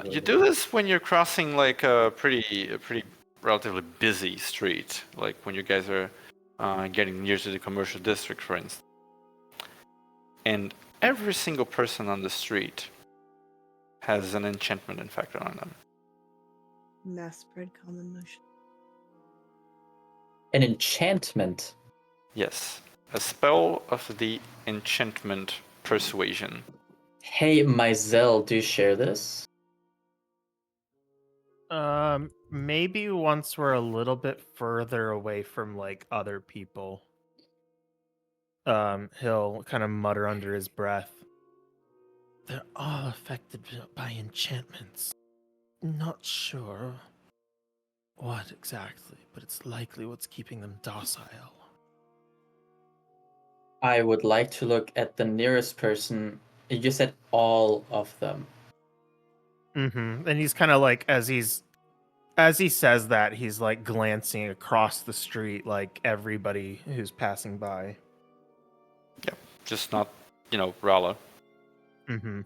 You do this when you're crossing like a pretty relatively busy street, like when you guys are getting near to the commercial district, for instance. And every single person on the street has an enchantment infected on them. Mass spread common motion. An enchantment. Yes, a spell of the enchantment Persuasion. Hey, Myzel, do you share this? Maybe once we're a little bit further away from like other people, he'll kind of mutter under his breath. They're all affected by enchantments. Not sure what exactly, but it's likely what's keeping them docile. I would like to look at the nearest person. You said all of them. Mm-hmm. And he's kind of like, as he says that, he's like glancing across the street, like everybody who's passing by. Just not, Rala. Mm-hmm.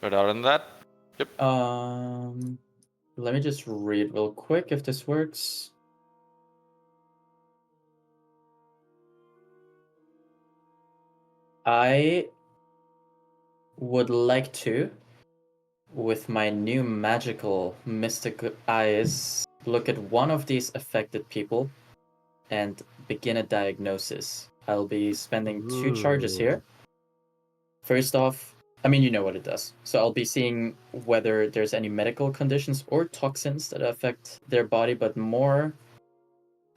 But other than that, Let me just read real quick if this works. I would like to, with my new magical mystic eyes, look at one of these affected people and begin a diagnosis. I'll be spending 2 charges here. First off, I mean, you know what it does. So I'll be seeing whether there's any medical conditions or toxins that affect their body, but more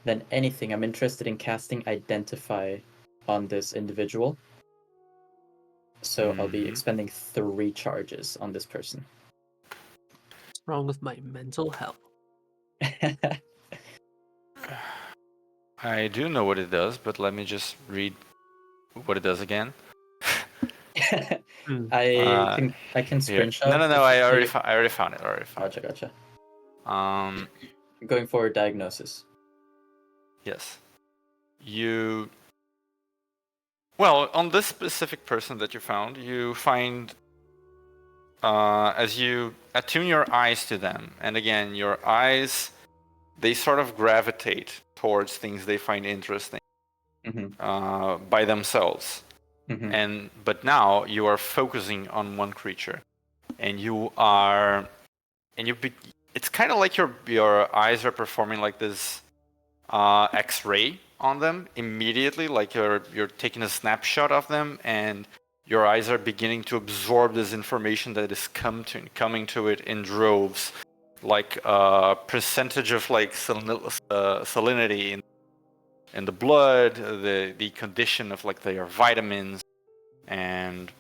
than anything, I'm interested in casting Identify on this individual. So I'll be expending 3 charges on this person. What's wrong with my mental health? I do know what it does, but let me just read what it does again. I can Here. screenshot. No. I already found it. Gotcha. Um, Going for diagnosis. yes. Well, on this specific person that you found, you find, as you attune your eyes to them, and again, your eyes, they sort of gravitate towards things they find interesting by themselves. But now you are focusing on one creature, and it's kind of like your eyes are performing like this X-ray on them immediately, like you're taking a snapshot of them, and your eyes are beginning to absorb this information that is coming to it in droves, like a percentage of like salinity in the blood, the condition of like their vitamins, and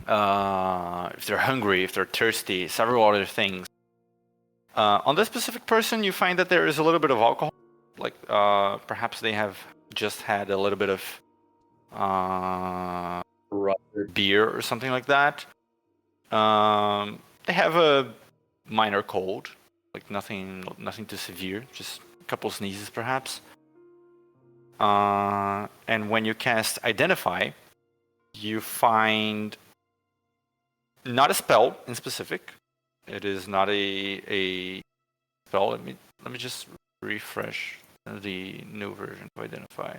if they're hungry, if they're thirsty, several other things. On this specific person, you find that there is a little bit of alcohol, like perhaps they have just had a little bit of beer or something like that. They have a minor cold, like nothing too severe, just a couple sneezes perhaps. And when you cast Identify, you find not a spell in specific. It is not a spell. Let me just refresh the new version to Identify.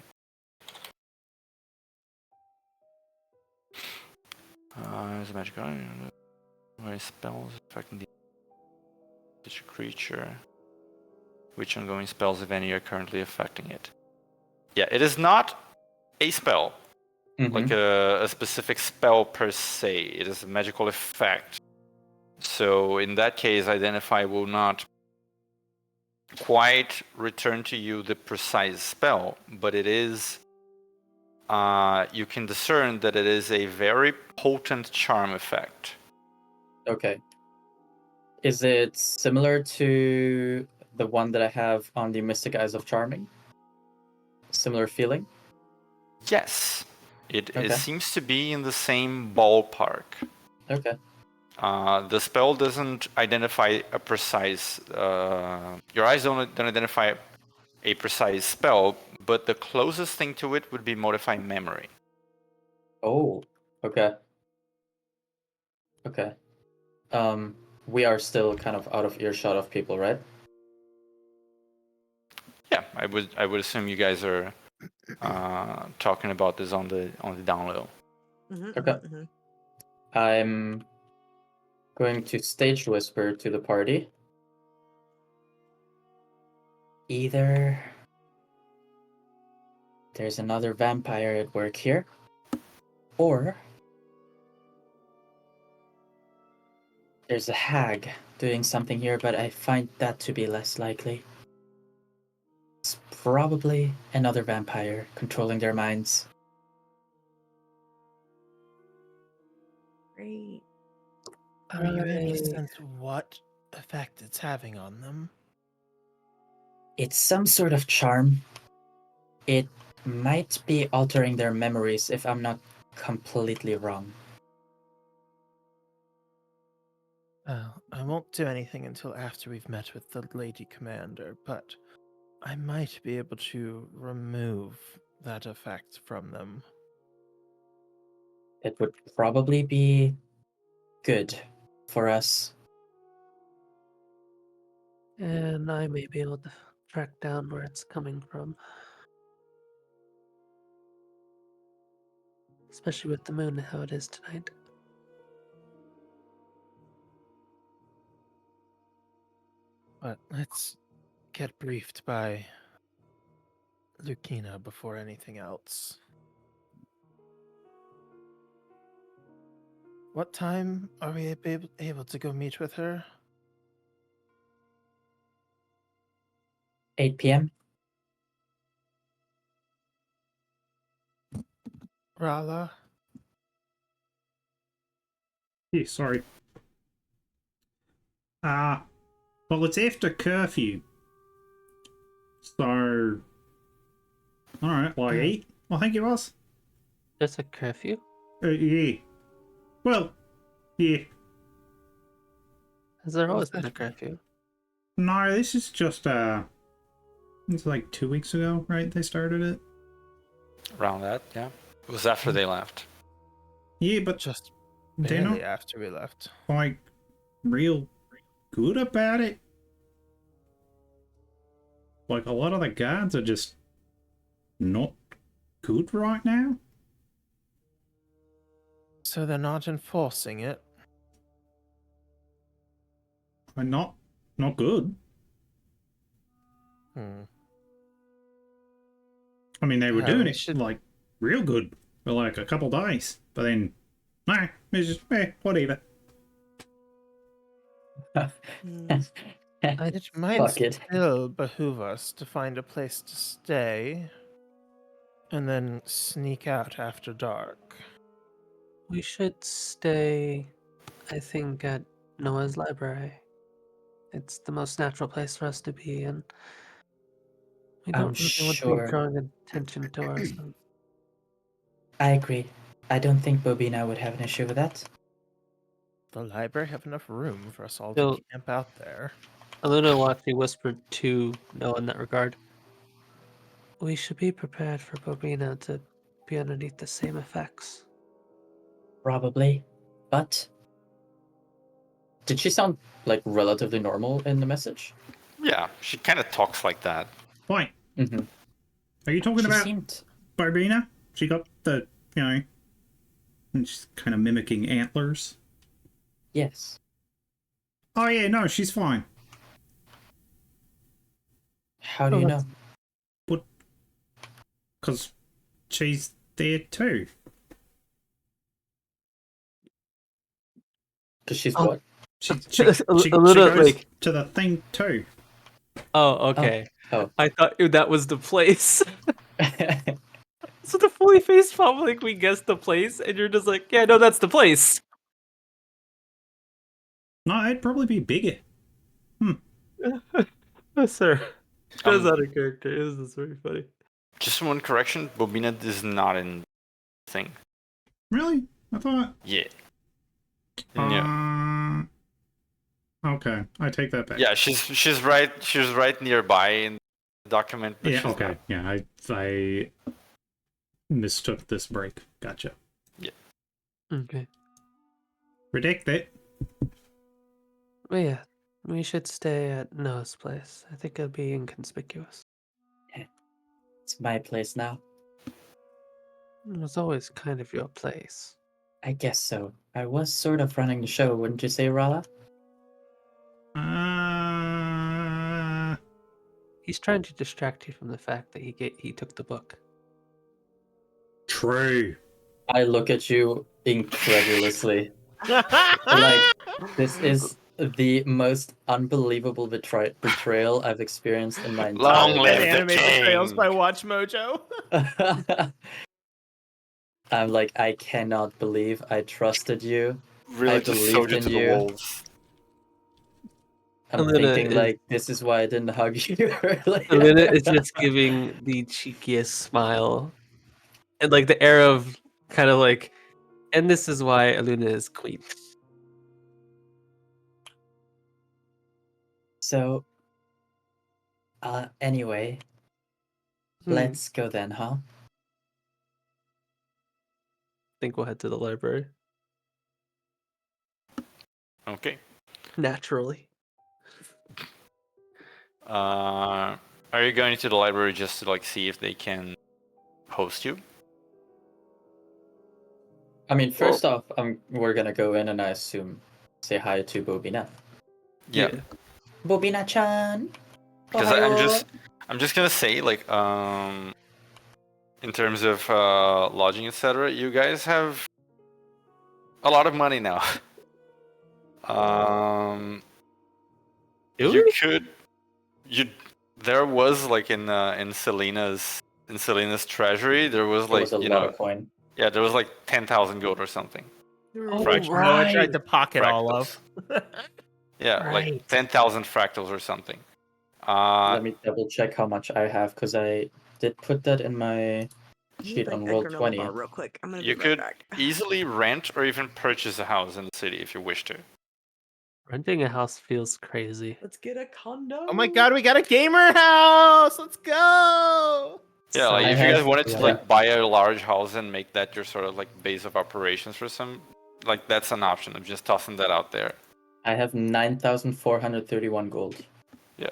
As a magic item, my spells affecting the creature. Which ongoing spells, if any, are currently affecting it? Yeah, it is not a spell, like a specific spell per se. It is a magical effect. So in that case, Identify will not quite return to you the precise spell, but it is, you can discern that it is a very potent charm effect. Okay. Is it similar to the one that I have on the Mystic Eyes of Charming? Similar feeling? Yes. It seems to be in the same ballpark. Okay. The spell doesn't identify a precise... your eyes don't identify a precise spell, but the closest thing to it would be Modify Memory. Oh, okay. Okay. We are still kind of out of earshot of people, right? Yeah, I would assume you guys are talking about this on the down low. Okay. I'm going to stage whisper to the party. Either there's another vampire at work here, or There's a hag doing something here, but I find that to be less likely. It's probably another vampire controlling their minds. Great. Are you any I- sense what effect it's having on them? It's some sort of charm. It might be altering their memories if I'm not completely wrong. Well, I won't do anything until after we've met with the Lady Commander, but I might be able to remove that effect from them. It would probably be good for us. And I may be able to track down where it's coming from. Especially with the moon and how it is tonight. But let's get briefed by Lucina before anything else. What time are we able to go meet with her? 8 p.m. Rala? Yeah, sorry. Well, it's after curfew. So, alright, like 8, I think it was. There's a curfew? Yeah. Well, yeah. Has there What always was been a that? curfew? No, this is just, it's like 2 weeks ago, right? They started it. Around that, yeah. It was after they left. Yeah, but Just they're barely not, after we left. like, real good about it. Like, a lot of the guards are just not good right now. So they're not enforcing it? They're not good. Hmm. I mean, they were Yeah, doing we it, should- like, real good for, like, a couple days. But then, nah, it's just, whatever. It might Fuck it. still behoove us to find a place to stay and then sneak out after dark. We should stay, I think, at Noah's library. It's the most natural place for us to be, and we I'm don't really want to sure. be drawing attention to ourselves. I agree. I don't think Bobina would have an issue with that. The library have enough room for us all So- to camp out there. Aluna will actually whisper to Noah in that regard. We should be prepared for Bobina to be underneath the same effects. Probably. But did she sound like relatively normal in the message? Yeah, she kind of talks like that. Wait, Mm-hmm. are you talking She about seemed. Barbina? She got the, you know, and she's kind of mimicking antlers. Yes. Oh yeah, no, she's fine. How do you know? Because she's there too. Because she's Oh. what? She Aluna, goes like- to the thing too. Oh, okay. Oh. I thought that was the place. So the fully face palm, like we guessed the place, and you're just like, yeah, no, that's the place. No, it'd probably be bigger. Oh, sir. That's Um, out of character. This is very funny. Just one correction, Bobina is not in the thing. Really? I thought. Yeah. Yeah. Okay, I take that back. Yeah, she's right nearby in the document. But Yeah. she's Okay. not. Yeah. I mistook this break. Gotcha. Okay. Predict it. But yeah, we should stay at Noah's place. I think it'll be inconspicuous. It's my place now. It was always kind of your place. I guess so. I was sort of running the show, wouldn't you say, Rala? He's trying to distract you from the fact that he took the book. True. I look at you incredulously. Like, this is the most unbelievable betrayal I've experienced in my Long entire live And the anime betrayals king! by Watch Mojo. life. I'm like, I cannot believe I trusted you. Really I just sold believed you in to the you. wolves. I'm Elena thinking is like, this is why I didn't hug you earlier. Elena is just giving the cheekiest smile, and like the air of kind of like, and this is why Elena is queen. So, anyway, Hmm. let's go then, huh? Think we'll head to the library Okay. naturally. Are you going to the library just to like see if they can host you? I mean, first off, we're gonna go in and I assume say hi to Bobina. Yeah. Bobina-chan. Because I'm just gonna say like in terms of lodging, etc. You guys have a lot of money now. Do You we? could you there was like in Selena's treasury there was There like was a lot of coin. yeah there was like 10,000 gold or something. Oh, Which Noah tried to pocket all Fractals. of. Yeah, like Right. 10,000 fractals or something. Let me double check how much I have because I did put that in my sheet on roll 20. real quick. I'm gonna You be right could back. easily rent or even purchase a house in the city if you wish to. Renting a house feels crazy. Let's get a condo. Oh my god, we got a gamer house! Let's go! Yeah, like I if you guys have- wanted to yeah. like buy a large house and make that your sort of like base of operations for some, like that's an option. I'm just tossing that out there. I have 9,431 gold. Yeah.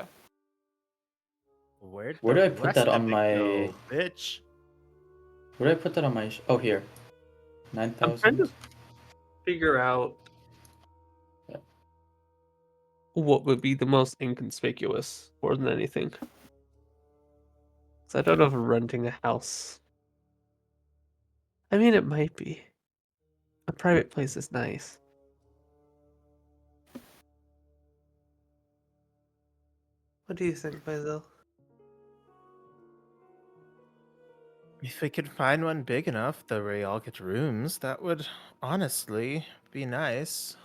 Where'd Where the do I put rest that of on it my- go, bitch? Where did I put that on my? Oh, here. I'm trying to 9,000. figure out what would be the most inconspicuous more than anything. 'Cause I don't know if renting a house. I mean, it might be. A private place is nice. What do you think, Basil? If we could find one big enough that we all get rooms, that would honestly be nice.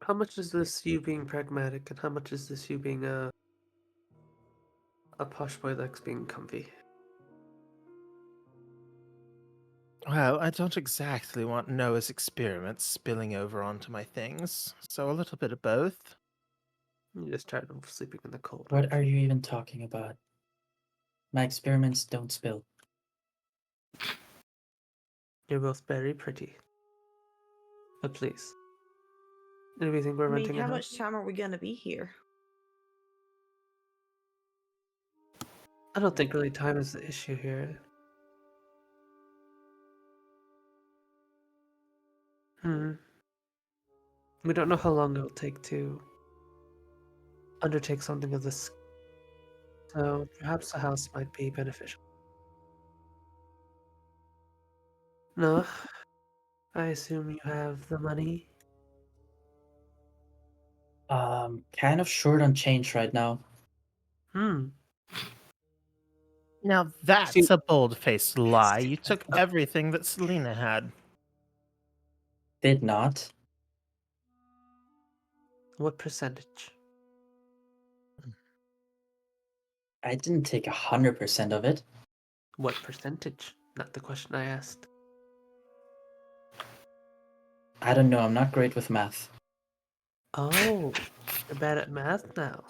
How much is this you being pragmatic, and how much is this you being a posh boy that's being comfy? Well, I don't exactly want Noah's experiments spilling over onto my things, so a little bit of both. You just tired of sleeping in the cold. What are you even talking about? My experiments don't spill. You're both very pretty. But please. Do we think we're renting a how house? much time are we gonna be here? I don't think really time is the issue here. We don't know how long it'll take to undertake something of this. So perhaps a house might be beneficial. No, I assume you have the money. Kind of short on change right now. Now that's a bold-faced lie. You took everything that Selena had. Did not. What percentage? I didn't take 100% of it. What percentage? Not the question I asked. I don't know. I'm not great with math. Oh, you're bad at math now.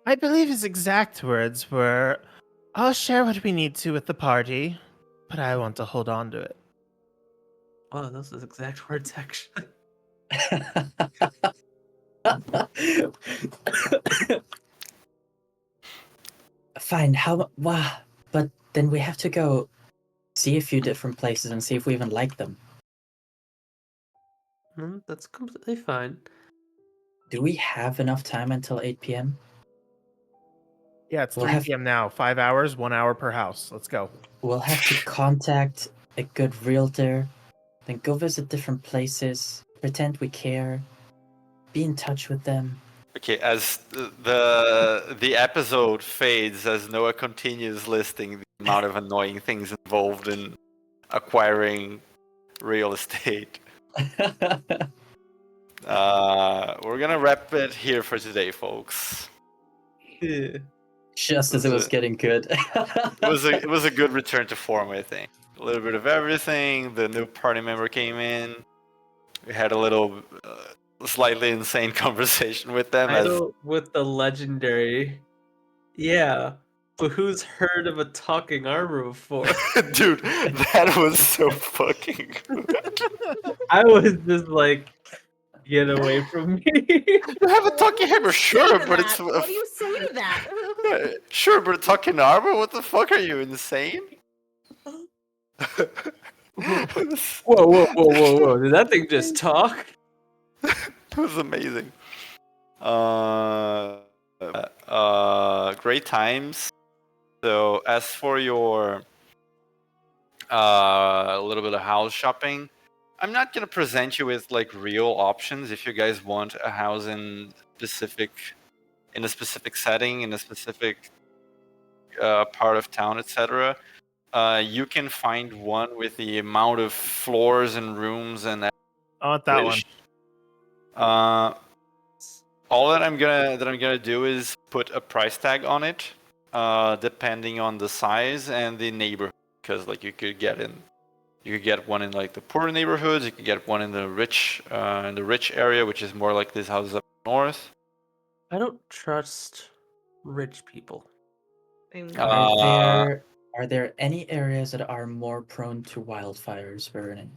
I believe his exact words were, I'll share what we need to with the party, but I want to hold on to it. Oh, those are the exact words, actually. Fine. Wow. But then we have to go see a few different places and see if we even like them. That's completely fine. Do we have enough time until 8 p.m.? Yeah, it's We'll 3 have- p.m. now. 5 hours, 1 hour per house. Let's go. We'll have to contact a good realtor, then go visit different places, pretend we care, be in touch with them. Okay, as the episode fades, as Noah continues listing the amount of annoying things involved in acquiring real estate, we're gonna wrap it here for today, folks. Yeah. Just as it was getting good. It was a good return to form, I think. A little bit of everything. The new party member came in. We had a little slightly insane conversation with them. Idle with the legendary. Yeah. But who's heard of a talking armor before? Dude, that was so fucking good. I was just like, get away from me. You have a talking hammer, sure, but it's What do you say to that? sure, but a talking armor? What the fuck, are you insane? Whoa. Did that thing just talk? It was amazing. Great times. So as for your a little bit of house shopping, I'm not gonna present you with like real options. If you guys want a house in a specific setting, in a specific part of town, etc., you can find one with the amount of floors and rooms and I want that one. all that I'm gonna do is put a price tag on it, depending on the size and the neighborhood. Because like you could get one in like the poorer neighborhoods. You could get one in the rich area, which is more like these houses up north. I don't trust rich people. Are there any areas that are more prone to wildfires burning?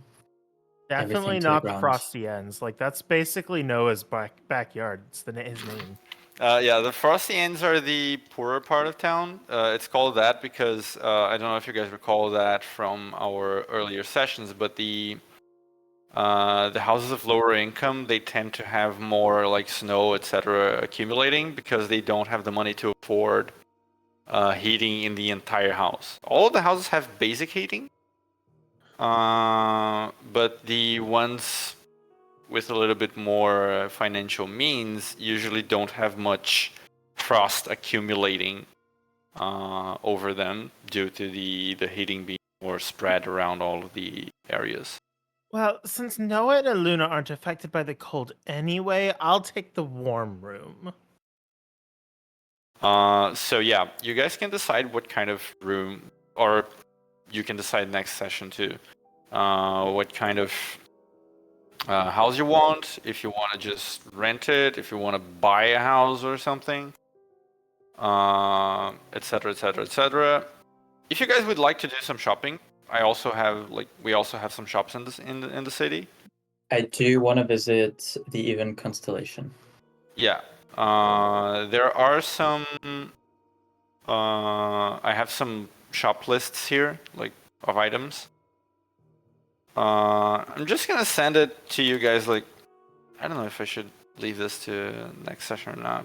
Definitely Everything to the not ground. Frosty Ends. Like that's basically Noah's backyard. It's his name. Yeah, the Frosty Ends are the poorer part of town. It's called that because I don't know if you guys recall that from our earlier sessions, but the houses of lower income, they tend to have more like snow, etc., accumulating because they don't have the money to afford heating in the entire house. All of the houses have basic heating, but the ones with a little bit more financial means usually don't have much frost accumulating over them due to the heating being more spread around all of the areas. Well, since Noah and Luna aren't affected by the cold anyway, I'll take the warm room. So yeah, you guys can decide what kind of room, or you can decide next session too, what kind of house you want. If you want to just rent it, if you want to buy a house or something, etc., etc., etc. If you guys would like to do some shopping, we also have some shops in the city. I do want to visit the Even Constellation. Yeah. There are some. I have some shop lists here, like of items. I'm just gonna send it to you guys. Like, I don't know if I should leave this to next session or not.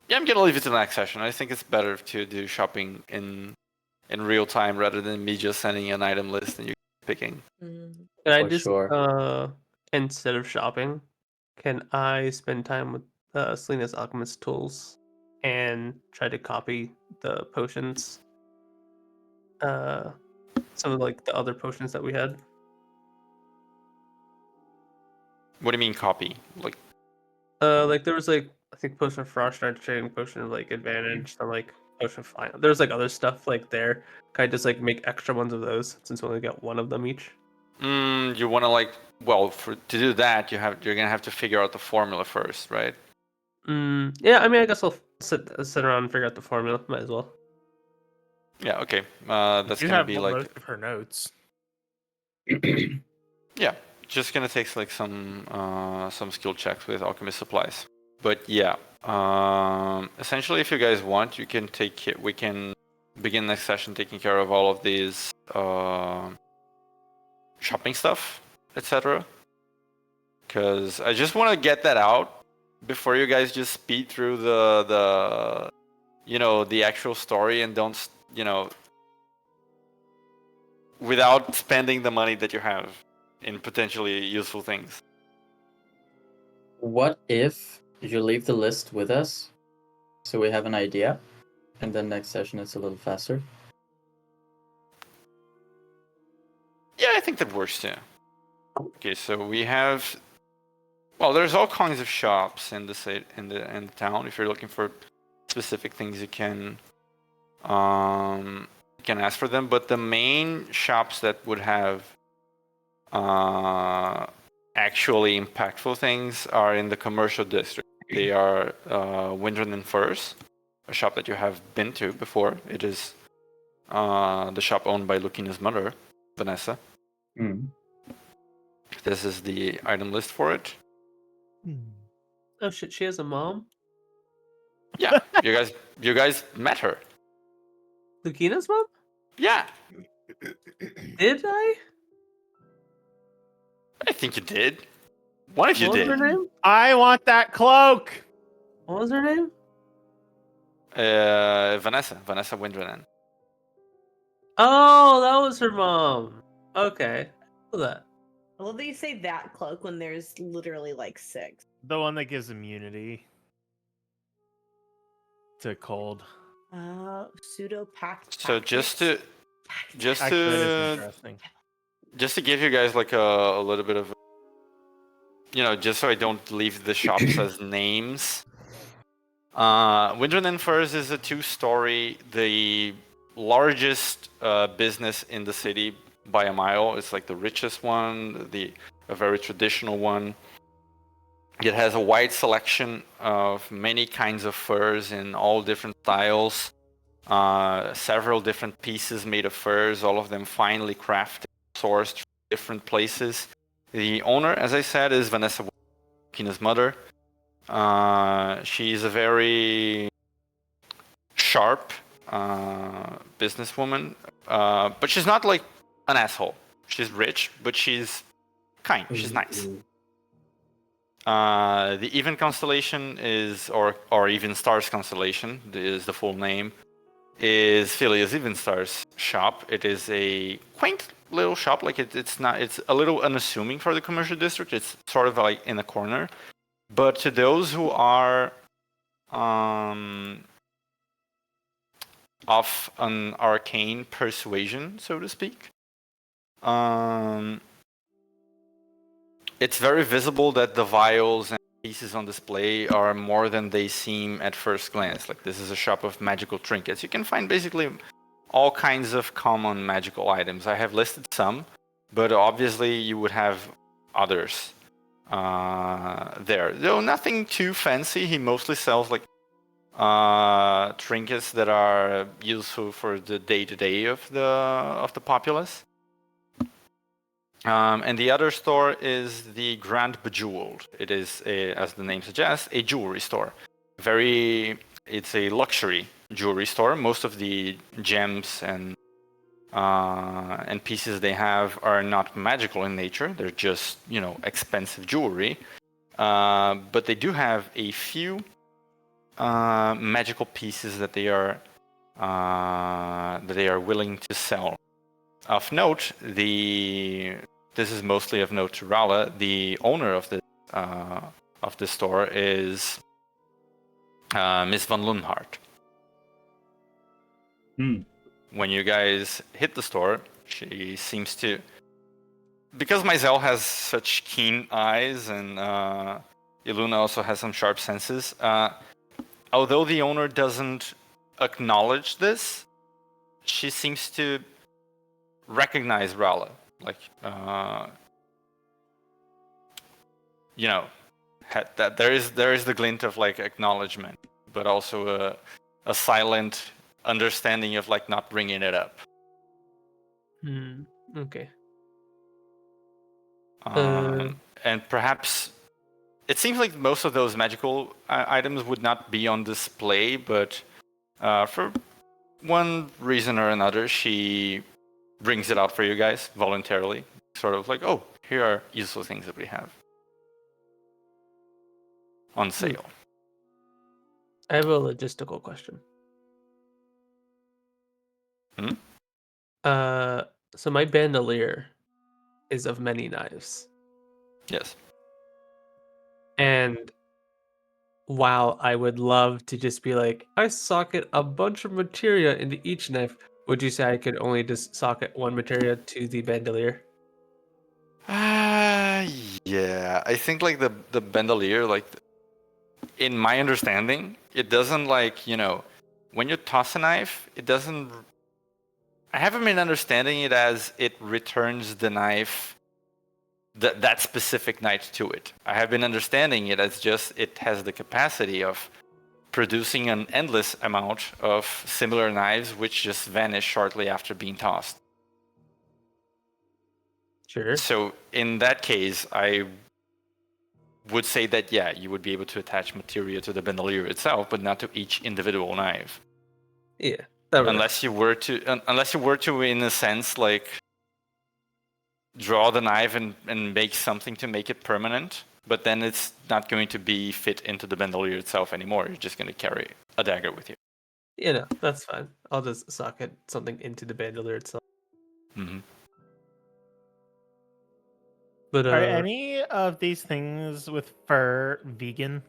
Yeah, I'm gonna leave it to the next session. I think it's better to do shopping in real time rather than me just sending an item list and you picking. Can I For just sure. instead of shopping, can I spend time with Selena's alchemist tools and try to copy the potions? Some of like the other potions that we had. What do you mean copy? Like There was like I think potion of frost trading, potion of like advantage, some like potion of flying. There's like other stuff like there. Can I just like make extra ones of those since we only got one of them each? you want to to do that you're gonna have to figure out the formula first, right? Yeah, I mean I guess I'll sit around and figure out the formula. Might as well. Yeah, okay. That's You gonna have be like most of her notes. yeah, just gonna take like some skill checks with alchemist supplies. But yeah, essentially, if you guys want, we can begin next session taking care of all of these shopping stuff, etc. Because I just want to get that out before you guys just speed through the actual story and don't without spending the money that you have in potentially useful things. What if you leave the list with us, so we have an idea, and then next session it's a little faster? Yeah, I think that works too. Okay, so we have. Well, there's all kinds of shops in the town. If you're looking for specific things, you can ask for them. But the main shops that would have actually impactful things are in the commercial district. They are Windrun and Furs, a shop that you have been to before. It is the shop owned by Lucina's mother, Vanessa. Mm. This is the item list for it. Oh shit, she has a mom? Yeah, you guys met her. Lucina's mom? Yeah, Did I? I think you did. One of you What was her did. name? I want that cloak. What was her name? Vanessa Windrun. Oh, that was her mom. Okay. I know that. I love that you say that cloak when there's literally like 6. The one that gives immunity to cold. Pseudo pact. So just to Actually, that is interesting. just to give you guys like a little bit of, just so I don't leave the shops as names. Windrun and Furs is a 2-story, the largest business in the city by a mile. It's like the richest one, a very traditional one. It has a wide selection of many kinds of furs in all different styles. Several different pieces made of furs, all of them finely crafted, sourced from different places. The owner, as I said, is Vanessa, Kina's mother. She's a very sharp businesswoman, but she's not like an asshole. She's rich, but she's kind. She's nice. The Even Constellation is, or Even Stars Constellation is the full name, is Philia's Even Stars shop. It is a quaint little shop. Like it's a little unassuming for the commercial district. It's sort of like in a corner. But to those who are of an arcane persuasion, so to speak, it's very visible that the vials and pieces on display are more than they seem at first glance. Like this is a shop of magical trinkets. You can find basically all kinds of common magical items. I have listed some, but obviously you would have others there. Though nothing too fancy. He mostly sells like trinkets that are useful for the day-to-day of the populace. And the other store is the Grand Bejeweled. It is, as the name suggests, a jewelry store. It's a luxury jewelry store. Most of the gems and pieces they have are not magical in nature. They're just, expensive jewelry. But they do have a few magical pieces that they are willing to sell. Of note, this is mostly of note to Rala. The owner of the store is Miss von Lunhart. When you guys hit the store, she seems to, because Maisel has such keen eyes and Iluna also has some sharp senses. Although the owner doesn't acknowledge this, she seems to recognize Rala. Like, that there is the glint of like acknowledgement, but also a silent understanding of like not bringing it up. Okay. And perhaps it seems like most of those magical items would not be on display, but for one reason or another, she brings it out for you guys voluntarily. Sort of like, oh, here are useful things that we have on sale. I have a logistical question. So my bandolier is of many knives. Yes. And while I would love to just be like, I socket a bunch of materia into each knife, would you say I could only just socket one materia to the bandolier? Yeah. I think like the bandolier, like in my understanding, it doesn't like, when you toss a knife, it doesn't. I haven't been understanding it as it returns the knife, that specific knife to it. I have been understanding it as just it has the capacity of producing an endless amount of similar knives which just vanish shortly after being tossed. Sure. So in that case, I would say that, yeah, you would be able to attach materia to the bandolier itself, but not to each individual knife. Yeah. That works. Unless you were to, in a sense, like draw the knife and make something to make it permanent, but then it's not going to be fit into the bandolier itself anymore. You're just going to carry a dagger with you. That's fine. I'll just socket something into the bandolier itself. Mm-hmm. But Are any of these things with fur vegan?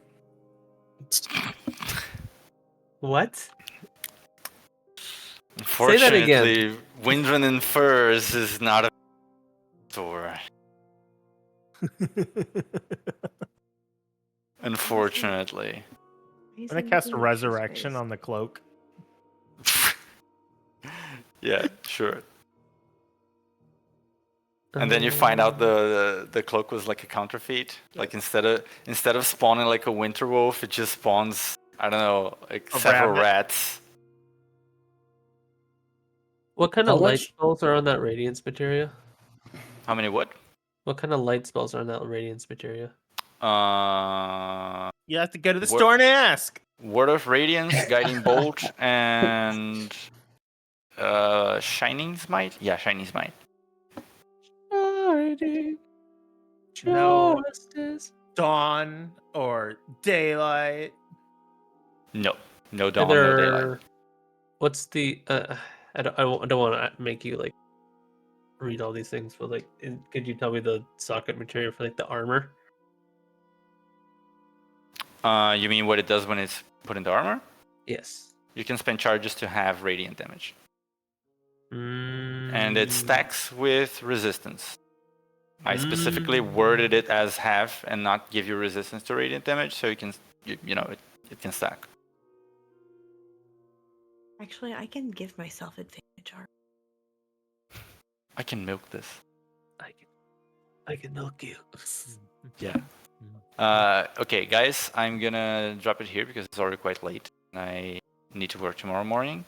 what? Unfortunately, Windrun and Furs is not a store. Unfortunately. I'm gonna cast a resurrection on the cloak. Yeah, sure. And then you find out the cloak was like a counterfeit. Like instead of spawning like a winter wolf, it just spawns, I don't know, like several rats. What kind of light spells are on that radiance materia? How many what? What kind of light spells are on that radiance materia? You have to go to the store and ask. Word of Radiance, Guiding Bolt, and Shining Smite? Yeah, Shining Smite. No dawn or daylight. No dawn, no daylight. What's the? I don't want to make you like read all these things, but like, could you tell me the socket material for like the armor? You mean what it does when it's put into armor? Yes. You can spend charges to have radiant damage. And it stacks with resistance. I specifically worded it as have and not give you resistance to radiant damage, so it can stack. Actually, I can give myself advantage armor. I can milk this. I can milk you. Yeah. Okay, guys, I'm gonna drop it here because it's already quite late. And I need to work tomorrow morning.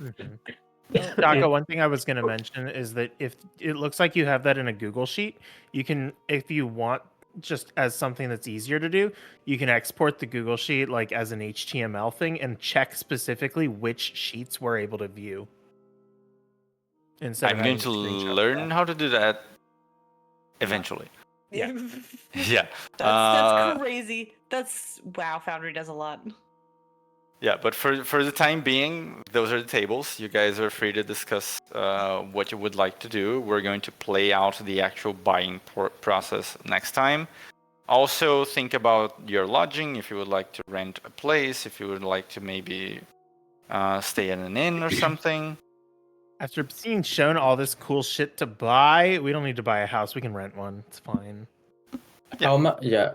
Daco, one thing I was going to mention is that if it looks like you have that in a Google sheet, you can, if you want, just as something that's easier to do, you can export the Google sheet like as an HTML thing and check specifically which sheets we're able to view. I'm going to learn how to do that eventually. Yeah. Yeah. That's crazy. Wow, Foundry does a lot. Yeah, but for the time being, those are the tables. You guys are free to discuss what you would like to do. We're going to play out the actual buying process next time. Also, think about your lodging, if you would like to rent a place, if you would like to maybe stay in an inn or something. After being shown all this cool shit to buy, we don't need to buy a house. We can rent one. It's fine. Yeah.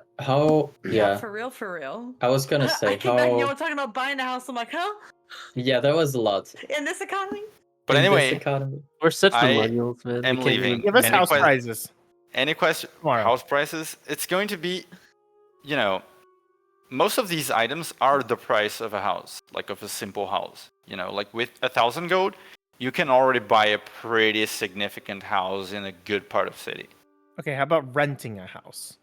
Yeah, for real. I was gonna say I came back and you were talking about buying a house. I'm like, huh? Yeah, that was a lot. In this economy? But anyway, we're such millennials, man. I'm leaving. Give us house prices. Any question? House prices? It's going to be, most of these items are the price of a house, like of a simple house. Like with 1,000 gold, you can already buy a pretty significant house in a good part of city. Okay, how about renting a house?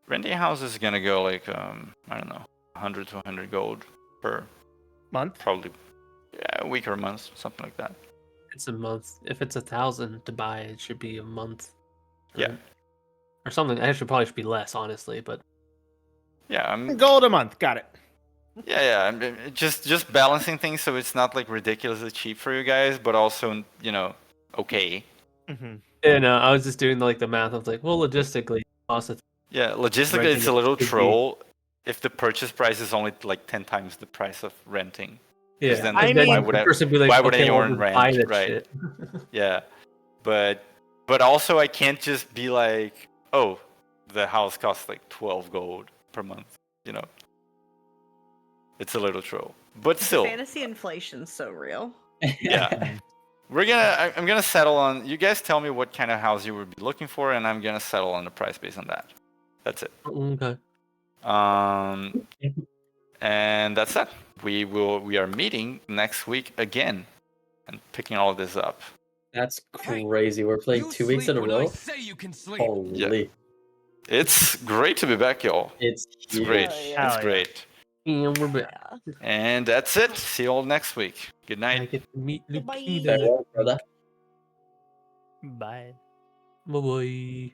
Renting a house is gonna go like I don't know, 100 to 100 gold per month. Probably, a week or a month, something like that. It's a month. If it's 1,000 to buy, it should be a month. Yeah. Or something. Actually, probably should be less, honestly. But yeah, gold a month. Got it. Yeah. I'm just balancing things so it's not like ridiculously cheap for you guys, but also okay. Yeah, no, I was just doing like the math. I was like, well, logistically, cost of Yeah, logistically, renting it's a it little should be- troll if the purchase price is only like 10 times the price of renting. 'Cause Yeah, then I the- mean- why the would I, person be like, why would okay, well, anyone just buy rent? that Right. shit. Yeah, but also I can't just be like, oh, the house costs like 12 gold per month. You know, it's a little troll, but still, Fantasy inflation's so real. yeah. I'm gonna settle on. You guys tell me what kind of house you would be looking for, and I'm gonna settle on the price based on that. That's it. Okay. And that's that. We are meeting next week again, and picking all of this up. That's crazy. We're playing 2 weeks in a row. Holy. It's great to be back, y'all. It's It's great. Hell yeah. It's great. And we're back. Yeah. And that's it. See you all next week. Good I night. get to meet Goodbye. Lupita. Farewell, brother. Bye. Bye bye.